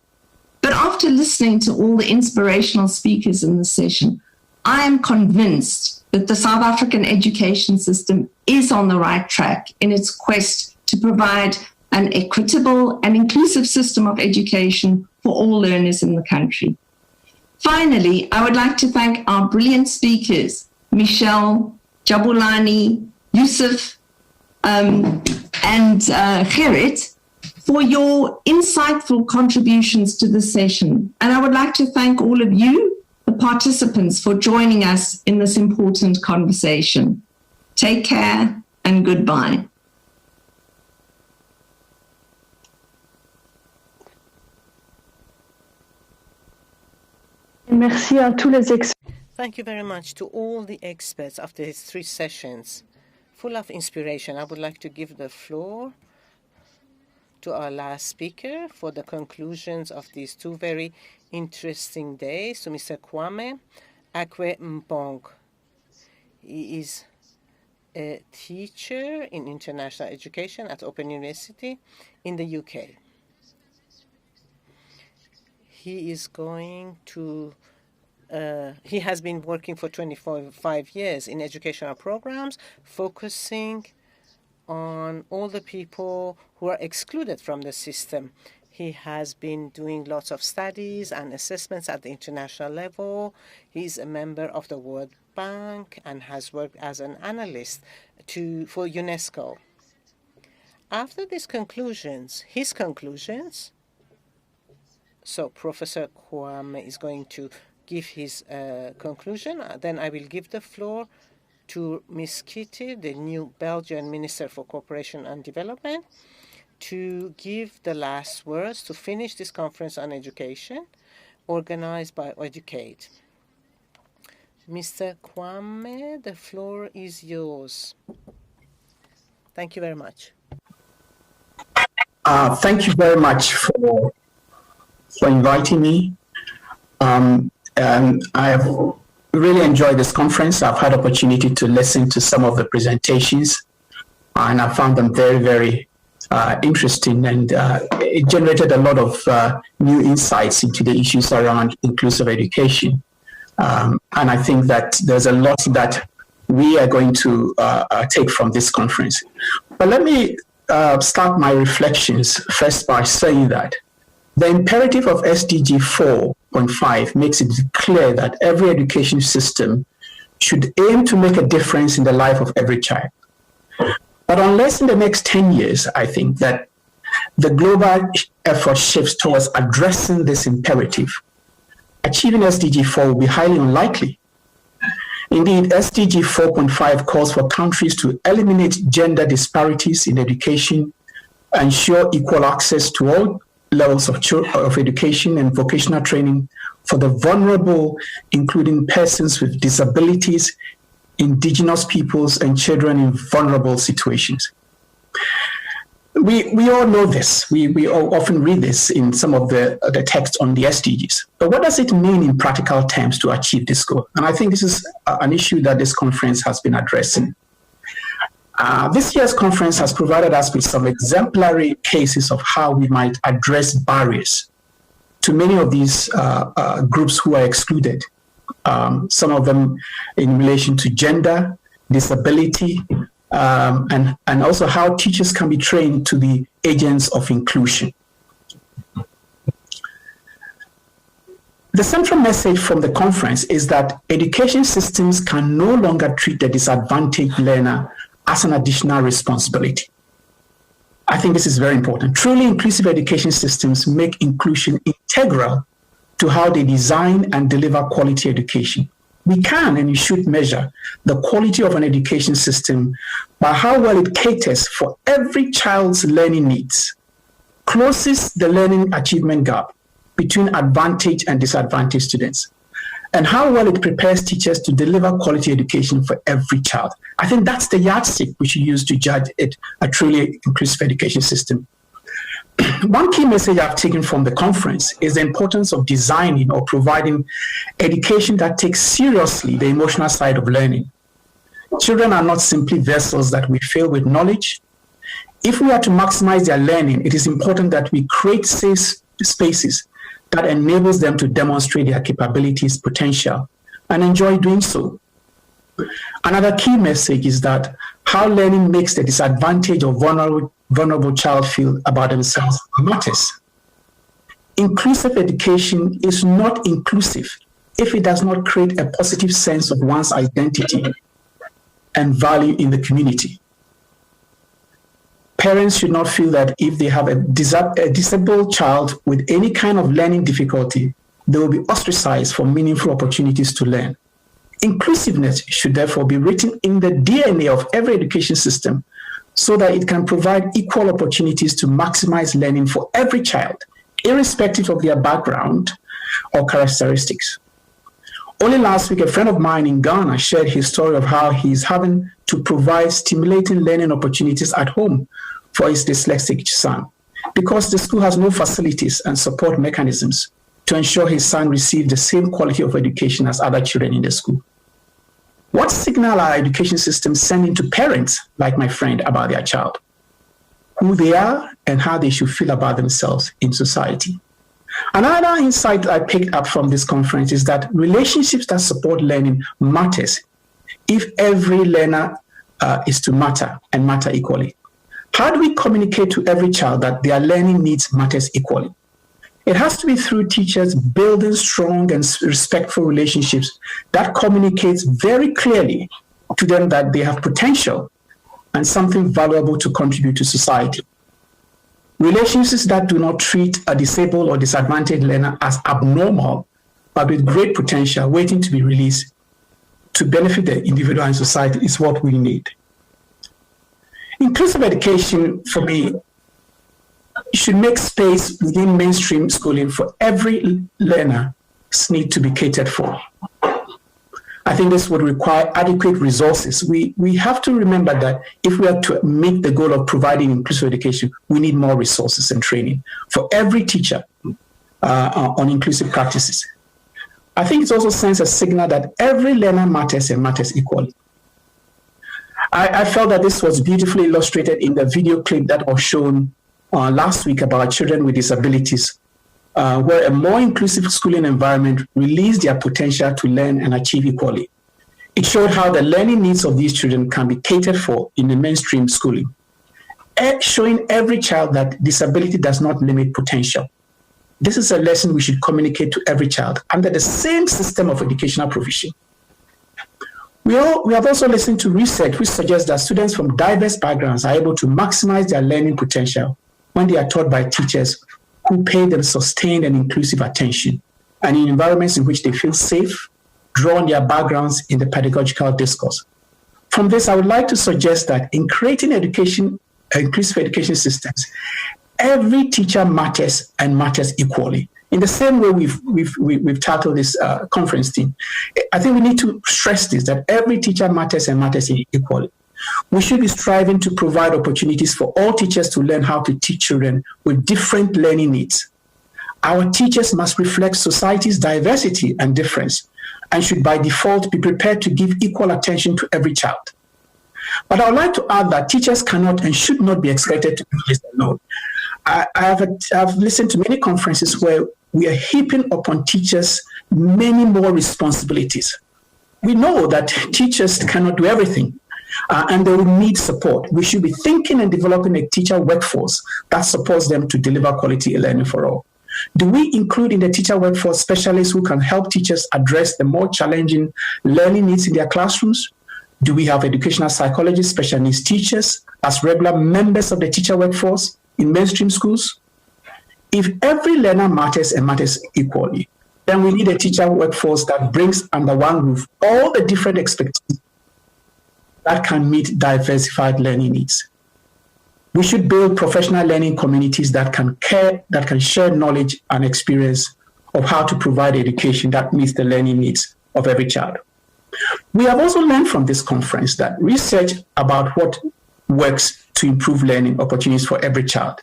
But after listening to all the inspirational speakers in this session, I am convinced that the South African education system is on the right track in its quest to provide an equitable and inclusive system of education for all learners in the country. Finally, I would like to thank our brilliant speakers, Michelle, Jabulani, Yusuf, and Gerrit, for your insightful contributions to the session. And I would like to thank all of you, the participants, for joining us in this important conversation. Take care and goodbye. Merci à tous les experts. Thank you very much to all the experts of these 3 sessions, full of inspiration. I would like to give the floor to our last speaker for the conclusions of these 2 very interesting days, to Mr. Kwame Akwe-Mpong. He is a teacher in international education at Open University in the UK. He is going to he has been working for 25 years in educational programs, focusing on all the people who are excluded from the system. He has been doing lots of studies and assessments at the international level. He's a member of the World Bank and has worked as an analyst for UNESCO. After these conclusions, so Professor Kwame is going to give his conclusion. Then I will give the floor to Ms. Kitty, the new Belgian Minister for Cooperation and Development, to give the last words to finish this conference on education organized by Educate. Mr. Kwame, the floor is yours. Thank you very much. Thank you very much for inviting me. And I have really enjoyed this conference. I've had opportunity to listen to some of the presentations, and I found them very, very interesting, and it generated a lot of new insights into the issues around inclusive education. And I think that there's a lot that we are going to take from this conference. But let me start my reflections first by saying that the imperative of SDG 4.5 makes it clear that every education system should aim to make a difference in the life of every child. But unless in the next 10 years, I think that the global effort shifts towards addressing this imperative, achieving SDG 4 will be highly unlikely. Indeed, SDG 4.5 calls for countries to eliminate gender disparities in education, ensure equal access to all levels of education and vocational training for the vulnerable, including persons with disabilities, indigenous peoples, and children in vulnerable situations. We all know this. We all often read this in some of the text on the SDGs. But what does it mean in practical terms to achieve this goal? And I think this is an issue that this conference has been addressing. This year's conference has provided us with some exemplary cases of how we might address barriers to many of these groups who are excluded. Some of them in relation to gender, disability, and also how teachers can be trained to be agents of inclusion. The central message from the conference is that education systems can no longer treat the disadvantaged learner as an additional responsibility. I think this is very important. Truly inclusive education systems make inclusion integral to how they design and deliver quality education. We can and we should measure the quality of an education system by how well it caters for every child's learning needs, closes the learning achievement gap between advantaged and disadvantaged students, and how well it prepares teachers to deliver quality education for every child. I think that's the yardstick we should use to judge it a truly inclusive education system. One key message I've taken from the conference is the importance of designing or providing education that takes seriously the emotional side of learning. Children are not simply vessels that we fill with knowledge. If we are to maximize their learning, it is important that we create safe spaces that enables them to demonstrate their capabilities, potential, and enjoy doing so. Another key message is that how learning makes the disadvantaged or vulnerable child feel about themselves matters. Inclusive education is not inclusive if it does not create a positive sense of one's identity and value in the community. parents should not feel that if they have a disabled child with any kind of learning difficulty, they will be ostracized from meaningful opportunities to learn. Inclusiveness should therefore be written in the DNA of every education system so that it can provide equal opportunities to maximize learning for every child, irrespective of their background or characteristics. Only last week, a friend of mine in Ghana shared his story of how he's having to provide stimulating learning opportunities at home for his dyslexic son because the school has no facilities and support mechanisms to ensure his son receives the same quality of education as other children in the school. What signal are education systems sending to parents like my friend about their child? Who they are and how they should feel about themselves in society. Another insight I picked up from this conference is that relationships that support learning matters if every learner is to matter and matter equally. How do we communicate to every child that their learning needs matters equally? It has to be through teachers building strong and respectful relationships that communicates very clearly to them that they have potential and something valuable to contribute to society. Relationships that do not treat a disabled or disadvantaged learner as abnormal, but with great potential waiting to be released to benefit the individual and society is what we need. Inclusive education, for me, should make space within mainstream schooling for every learner's need to be catered for. I think this would require adequate resources. We have to remember that if we are to meet the goal of providing inclusive education, we need more resources and training for every teacher on inclusive practices. I think it also sends a signal that every learner matters and matters equally. I felt that this was beautifully illustrated in the video clip that was shown last week about children with disabilities, where a more inclusive schooling environment released their potential to learn and achieve equally. It showed how the learning needs of these children can be catered for in the mainstream schooling, showing every child that disability does not limit potential. This is a lesson we should communicate to every child under the same system of educational provision. We have also listened to research which suggests that students from diverse backgrounds are able to maximize their learning potential when they are taught by teachers who pay them sustained and inclusive attention, and in environments in which they feel safe, draw on their backgrounds in the pedagogical discourse. From this, I would like to suggest that in creating inclusive education systems, every teacher matters and matters equally. In the same way we've tackled this conference team, I think we need to stress this, that every teacher matters and matters equally. We should be striving to provide opportunities for all teachers to learn how to teach children with different learning needs. Our teachers must reflect society's diversity and difference and should by default be prepared to give equal attention to every child. But I would like to add that teachers cannot and should not be expected to do this alone. I've listened to many conferences where we are heaping upon teachers many more responsibilities. We know that teachers cannot do everything. And they will need support. We should be thinking and developing a teacher workforce that supports them to deliver quality learning for all. Do we include in the teacher workforce specialists who can help teachers address the more challenging learning needs in their classrooms? Do we have educational psychologists, special needs teachers as regular members of the teacher workforce in mainstream schools? If every learner matters and matters equally, then we need a teacher workforce that brings under one roof all the different expertise that can meet diversified learning needs. We should build professional learning communities that can share knowledge and experience of how to provide education that meets the learning needs of every child. We have also learned from this conference that research about what works to improve learning opportunities for every child.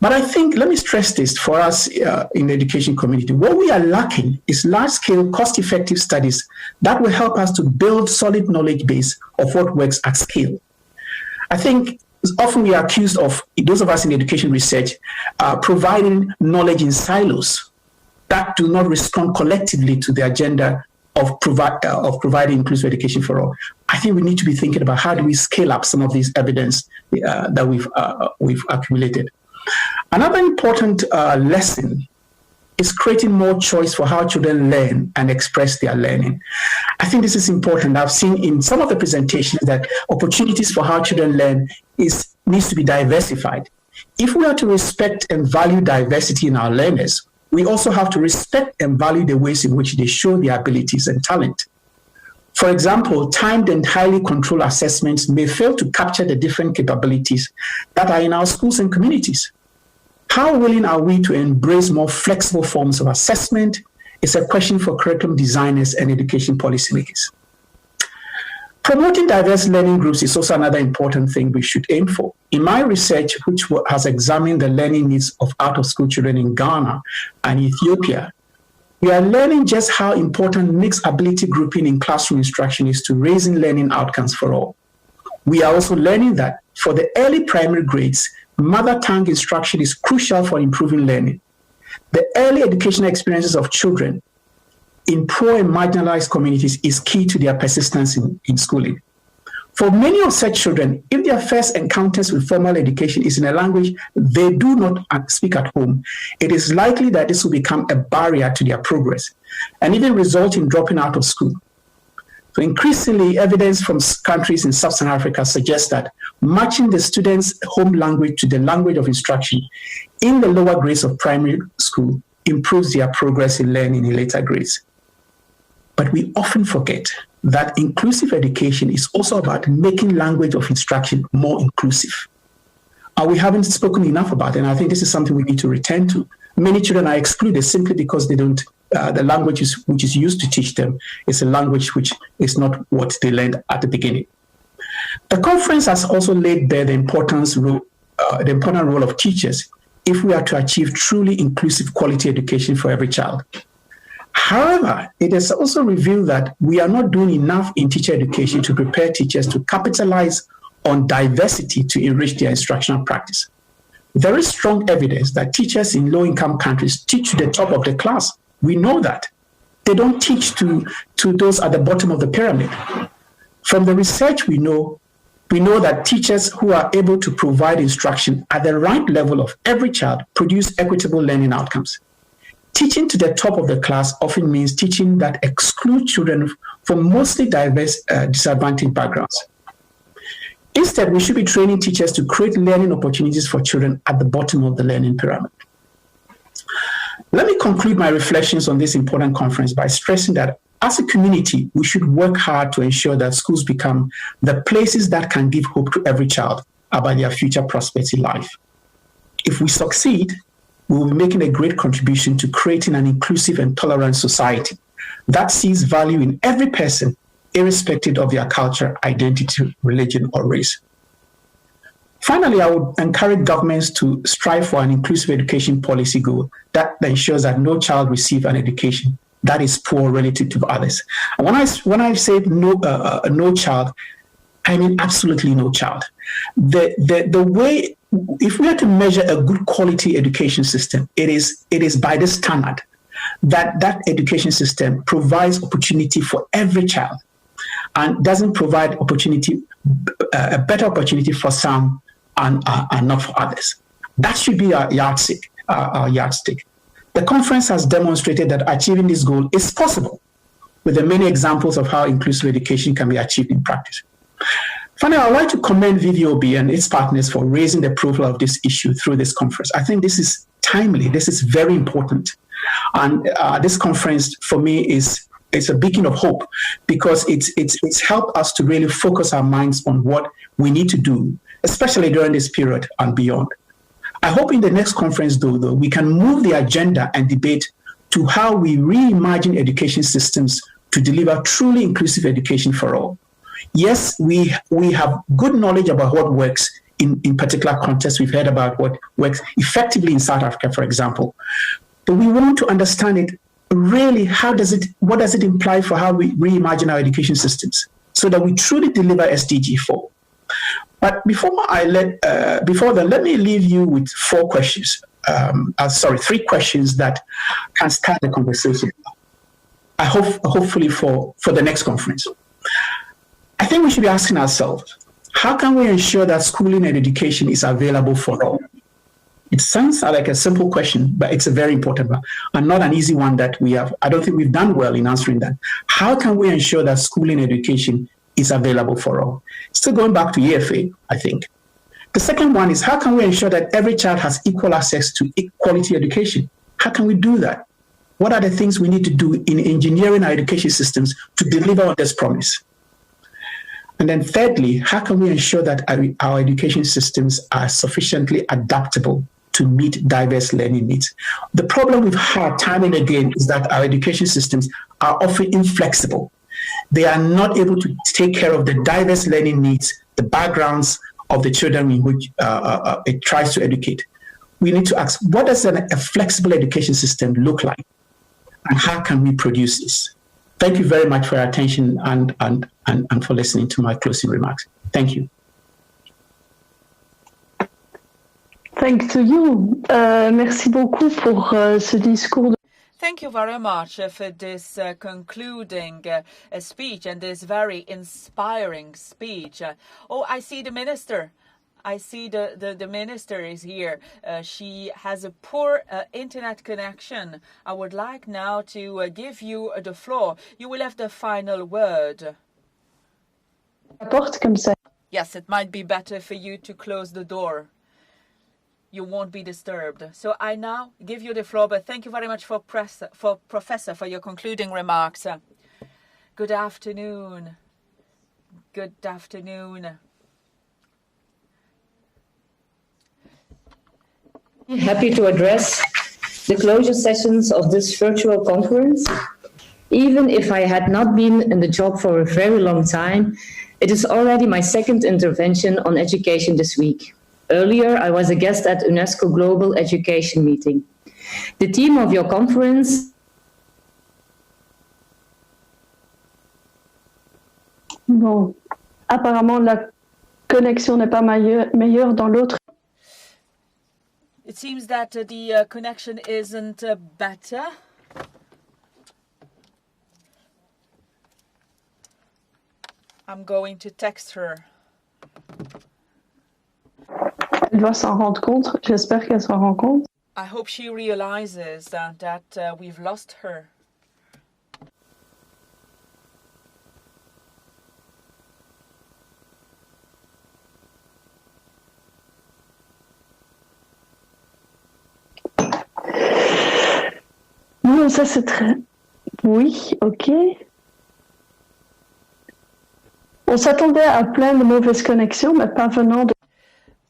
But I think, let me stress this for us in the education community, what we are lacking is large-scale, cost-effective studies that will help us to build solid knowledge base of what works at scale. I think often we are accused of, those of us in education research, providing knowledge in silos that do not respond collectively to the agenda of providing inclusive education for all. I think we need to be thinking about how do we scale up some of these evidence that we've accumulated. Another important lesson is creating more choice for how children learn and express their learning. I think this is important. I've seen in some of the presentations that opportunities for how children learn is needs to be diversified. If we are to respect and value diversity in our learners, we also have to respect and value the ways in which they show their abilities and talent. For example, timed and highly controlled assessments may fail to capture the different capabilities that are in our schools and communities. How willing are we to embrace more flexible forms of assessment is a question for curriculum designers and education policymakers. Promoting diverse learning groups is also another important thing we should aim for. In my research, which has examined the learning needs of out-of-school children in Ghana and Ethiopia, we are learning just how important mixed ability grouping in classroom instruction is to raising learning outcomes for all. We are also learning that for the early primary grades, mother tongue instruction is crucial for improving learning. The early educational experiences of children in poor and marginalized communities is key to their persistence in schooling. For many of such children, if their first encounters with formal education is in a language they do not speak at home, it is likely that this will become a barrier to their progress and even result in dropping out of school. So increasingly, evidence from countries in sub-Saharan Africa suggests that matching the students' home language to the language of instruction in the lower grades of primary school improves their progress in learning in later grades. But we often forget that inclusive education is also about making language of instruction more inclusive. We haven't spoken enough about it, and I think this is something we need to return to. Many children are excluded simply because they don't. The language which is used to teach them is a language which is not what they learned at the beginning. The conference has also laid bare the important role of teachers if we are to achieve truly inclusive quality education for every child. However, it has also revealed that we are not doing enough in teacher education to prepare teachers to capitalize on diversity to enrich their instructional practice. There is strong evidence that teachers in low-income countries teach to the top of the class. We know that. They don't teach to those at the bottom of the pyramid. From the research we know that teachers who are able to provide instruction at the right level of every child produce equitable learning outcomes. Teaching to the top of the class often means teaching that excludes children from mostly diverse, disadvantaged backgrounds. Instead, we should be training teachers to create learning opportunities for children at the bottom of the learning pyramid. Let me conclude my reflections on this important conference by stressing that as a community, we should work hard to ensure that schools become the places that can give hope to every child about their future prospects in life. If we succeed, we will be making a great contribution to creating an inclusive and tolerant society that sees value in every person, irrespective of their culture, identity, religion, or race. Finally, I would encourage governments to strive for an inclusive education policy goal that ensures that no child receives an education that is poor relative to others. And when I say no child, I mean absolutely no child. The way, if we are to measure a good quality education system, it is by the standard that education system provides opportunity for every child and doesn't provide a better opportunity for some and not for others. That should be our yardstick. The conference has demonstrated that achieving this goal is possible, with the many examples of how inclusive education can be achieved in practice. Finally, I would like to commend VVOB and its partners for raising the profile of this issue through this conference. I think this is timely. This is very important. And this conference, for me, it's a beacon of hope because it's helped us to really focus our minds on what we need to do, especially during this period and beyond. I hope in the next conference, though, we can move the agenda and debate to how we reimagine education systems to deliver truly inclusive education for all. Yes, we have good knowledge about what works in particular contexts. We've heard about what works effectively in South Africa, for example. But we want to understand it really, what does it imply for how we reimagine our education systems so that we truly deliver SDG 4. But before then, let me leave you with 3 questions that can start the conversation. I hopefully for the next conference. I think we should be asking ourselves, how can we ensure that schooling and education is available for all? It sounds like a simple question, but it's a very important one and not an easy one that I don't think we've done well in answering that. How can we ensure that schooling and education is available for all? Still going back to EFA, I think. The second one is, how can we ensure that every child has equal access to quality education? How can we do that? What are the things we need to do in engineering our education systems to deliver on this promise? And then thirdly, how can we ensure that our education systems are sufficiently adaptable to meet diverse learning needs? The problem we've had time and again is that our education systems are often inflexible. They are not able to take care of the diverse learning needs, the backgrounds of the children in which it tries to educate. We need to ask, what does a flexible education system look like? And how can we produce this? Thank you very much for your attention and for listening to my closing remarks. Thank you. Thank you. Merci beaucoup pour ce discours. Thank you very much for this concluding speech and this very inspiring speech. Oh, I see the minister. I see the minister is here. She has a poor internet connection. I would like now to give you the floor. You will have the final word. Yes, it might be better for you to close the door. You won't be disturbed. So I now give you the floor, but thank you very much for Professor for your concluding remarks. Good afternoon. Good afternoon. Happy to address the closure sessions of this virtual conference. Even if I had not been in the job for a very long time, it is already my second intervention on education this week. Earlier, I was a guest at UNESCO Global Education Meeting. The theme of your conference... Bon, apparemment la connexion n'est pas meilleure dans l'autre. It seems that the connection isn't better. I'm going to text her. Elle doit s'en rendre compte. J'espère qu'elle s'en rend compte. I hope she realizes that we've lost her. Non, ça c'est très... Oui, ok. On s'attendait à plein de mauvaises connexions, mais pas venant de...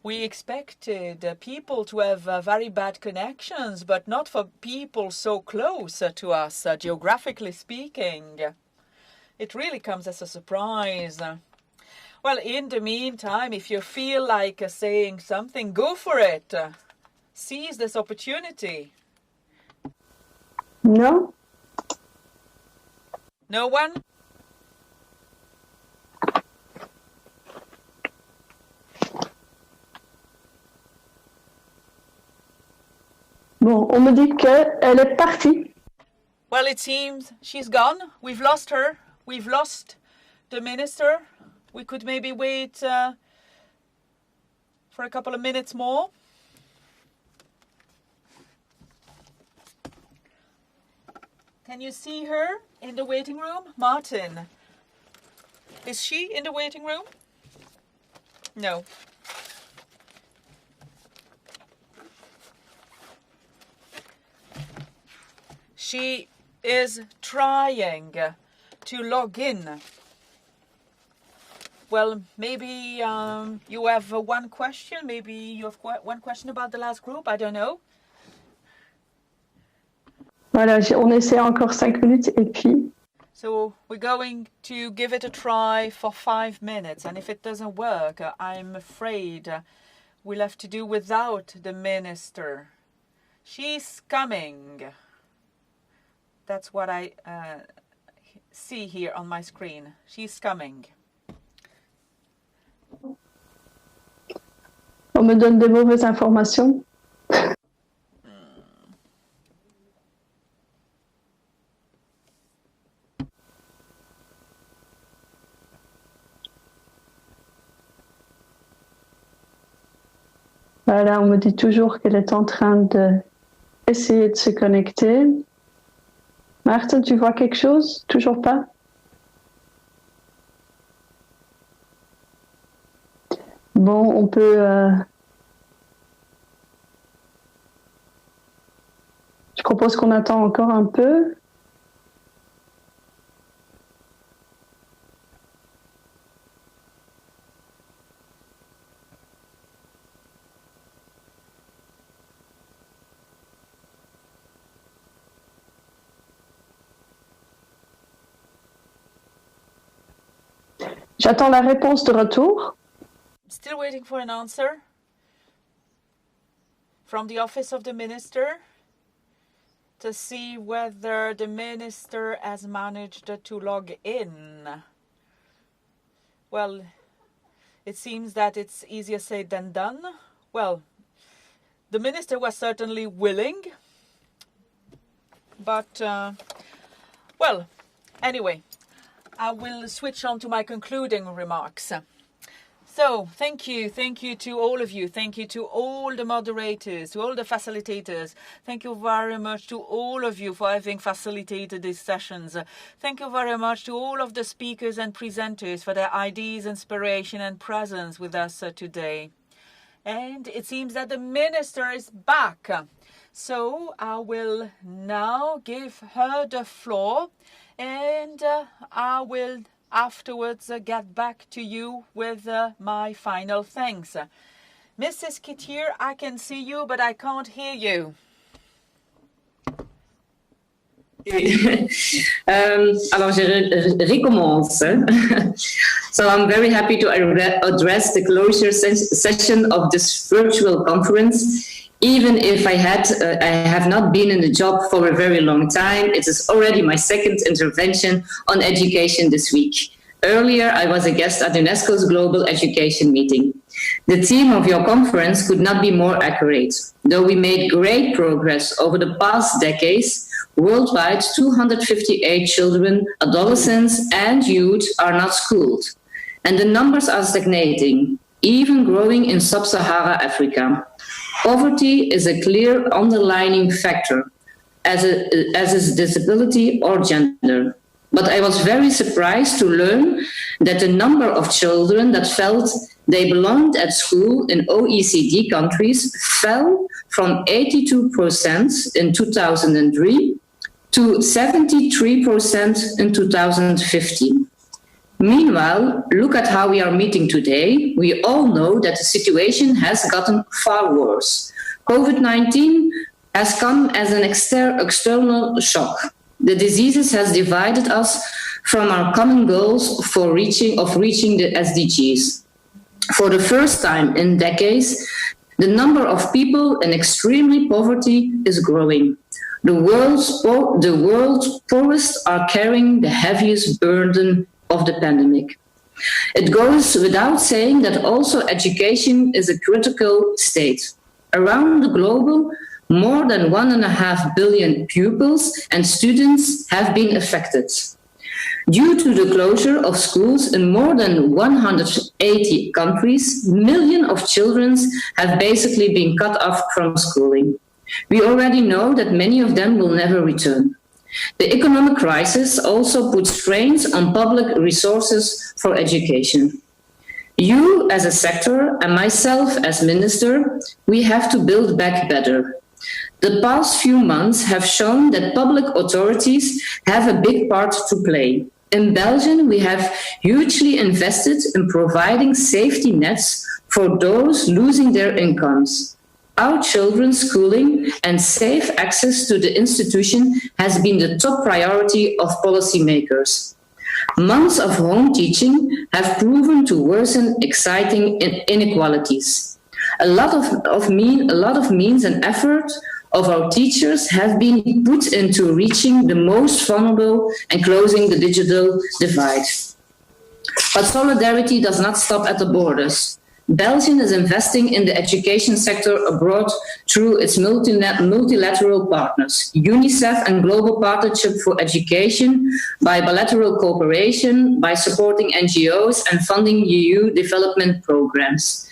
We expected people to have very bad connections, but not for people so close to us, geographically speaking. It really comes as a surprise. Well, in the meantime, if you feel like saying something, go for it. Seize this opportunity. No? No one? Bon, on me dit qu'elle est partie. Well, it seems she's gone. We've lost her. We've lost the minister. We could maybe wait for a couple of minutes more. Can you see her in the waiting room? Martin, is she in the waiting room? No. She is trying to log in. Well, maybe you have one question. Maybe you have one question about the last group. I don't know. Voilà, on essaie encore 5 minutes et puis... So we're going to give it a try for 5 minutes. And if it doesn't work, I'm afraid we'll have to do without the minister. She's coming. That's what I see here on my screen. She's coming. On me donne des mauvaises informations. Voilà, on me dit toujours qu'elle est en train d'essayer de se connecter. Martin, tu vois quelque chose? Toujours pas? Bon, on peut... Je propose qu'on attend encore un peu. J'attends la réponse de retour. Still waiting for an answer from the office of the minister to see whether the minister has managed to log in. Well, it seems that it's easier said than done. Well, the minister was certainly willing, but, well, anyway, I will switch on to my concluding remarks. So, thank you to all of you. Thank you to all the moderators, to all the facilitators. Thank you very much to all of you for having facilitated these sessions. Thank you very much to all of the speakers and presenters for their ideas, inspiration and presence with us today. And it seems that the minister is back. So, I will now give her the floor and I will afterwards get back to you with my final thanks. Mrs. Kitir, I can see you, but I can't hear you. Alors, je recommence. So I'm very happy to address the closure session of this virtual conference. Even if I have not been in the job for a very long time, it is already my second intervention on education this week. Earlier, I was a guest at UNESCO's Global Education Meeting. The theme of your conference could not be more accurate. Though we made great progress over the past decades, worldwide 258 children, adolescents, and youth are not schooled. And the numbers are stagnating, even growing in sub-Saharan Africa. Poverty is a clear underlying factor, as is disability or gender. But I was very surprised to learn that the number of children that felt they belonged at school in OECD countries fell from 82% in 2003 to 73% in 2015. Meanwhile, look at how we are meeting today. We all know that the situation has gotten far worse. COVID-19 has come as an external shock. The disease has divided us from our common goals for reaching the SDGs. For the first time in decades, the number of people in extreme poverty is growing. The world's poorest are carrying the heaviest burden of the pandemic. It goes without saying that also education is a critical state. Around the globe, more than 1.5 billion pupils and students have been affected. Due to the closure of schools in more than 180 countries, millions of children have basically been cut off from schooling. We already know that many of them will never return. The economic crisis also puts strains on public resources for education. You as a sector and myself as minister, we have to build back better. The past few months have shown that public authorities have a big part to play. In Belgium, we have hugely invested in providing safety nets for those losing their incomes. Our children's schooling and safe access to the institution has been the top priority of policymakers. Months of home teaching have proven to worsen exciting inequalities. A lot of means and effort of our teachers have been put into reaching the most vulnerable and closing the digital divide. But solidarity does not stop at the borders. Belgium is investing in the education sector abroad through its multilateral partners, UNICEF and Global Partnership for Education, by bilateral cooperation, by supporting NGOs and funding EU development programs.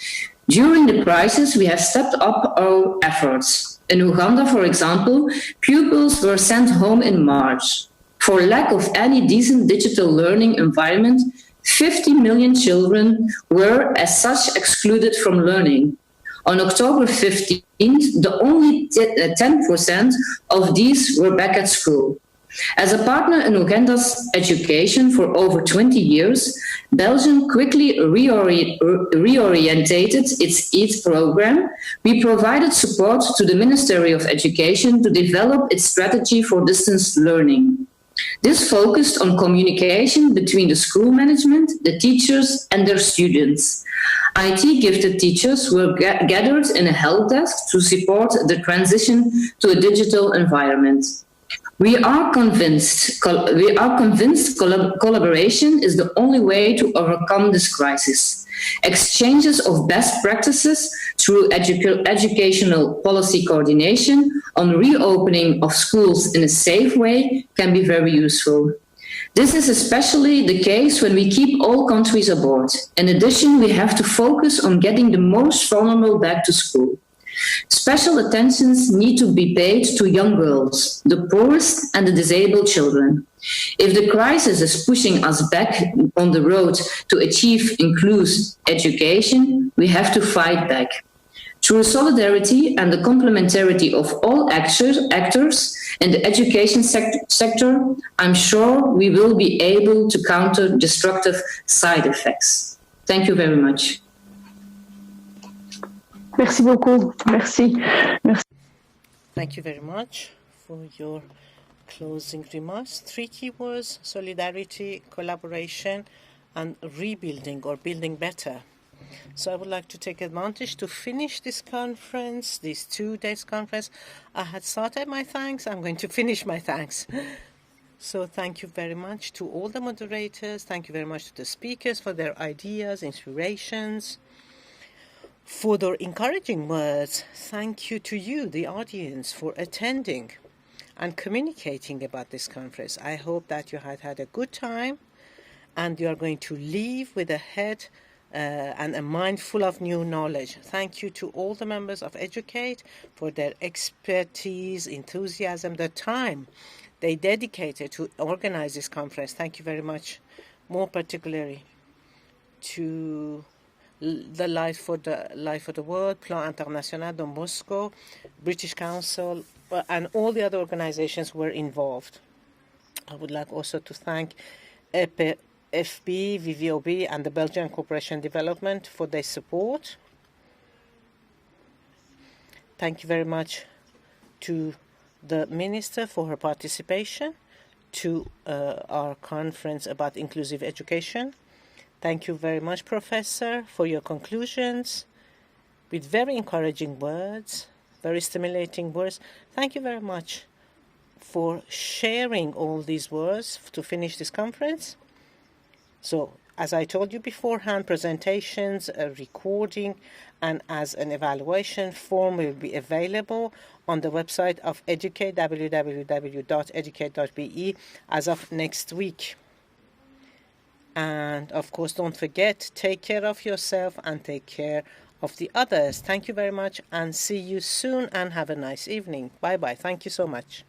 During the crisis, we have stepped up our efforts. In Uganda, for example, pupils were sent home in March. For lack of any decent digital learning environment, 50 million children were as such excluded from learning. On October 15th, the only 10% of these were back at school. As a partner in Uganda's education for over 20 years, Belgium quickly reorientated its EAT program. We provided support to the Ministry of Education to develop its strategy for distance learning. This focused on communication between the school management, the teachers, and their students. IT-gifted teachers were gathered in a help desk to support the transition to a digital environment. We are convinced collaboration is the only way to overcome this crisis. Exchanges of best practices through educational policy coordination on reopening of schools in a safe way can be very useful. This is especially the case when we keep all countries aboard. In addition, we have to focus on getting the most vulnerable back to school. Special attentions need to be paid to young girls, the poorest and the disabled children. If the crisis is pushing us back on the road to achieve inclusive education, we have to fight back. Through solidarity and the complementarity of all actors in the education sector, I'm sure we will be able to counter destructive side effects. Thank you very much. Merci beaucoup. Merci. Merci. Thank you very much for your closing remarks. 3 keywords: solidarity, collaboration, and rebuilding or building better. So I would like to take advantage to finish this conference, this 2 days conference. I had started my thanks. I'm going to finish my thanks. So thank you very much to all the moderators. Thank you very much to the speakers for their ideas, inspirations, for their encouraging words. Thank you to you, the audience, for attending and communicating about this conference. I hope that you had a good time and you are going to leave with a head and a mind full of new knowledge. Thank you to all the members of Educate for their expertise, enthusiasm, the time they dedicated to organize this conference. Thank you very much. More particularly to the Life for the World, Plan International, Don Bosco, British Council, and all the other organizations were involved. I would like also to thank FB, VVOB, and the Belgian Cooperation Development for their support. Thank you very much to the Minister for her participation to our conference about inclusive education. Thank you very much, Professor, for your conclusions with very encouraging words, very stimulating words. Thank you very much for sharing all these words to finish this conference. So, as I told you beforehand, presentations, a recording, and as an evaluation form will be available on the website of Educate, www.educate.be, as of next week. And of course, don't forget, take care of yourself and take care of the others. Thank you very much and see you soon and have a nice evening. Bye-bye. Thank you so much.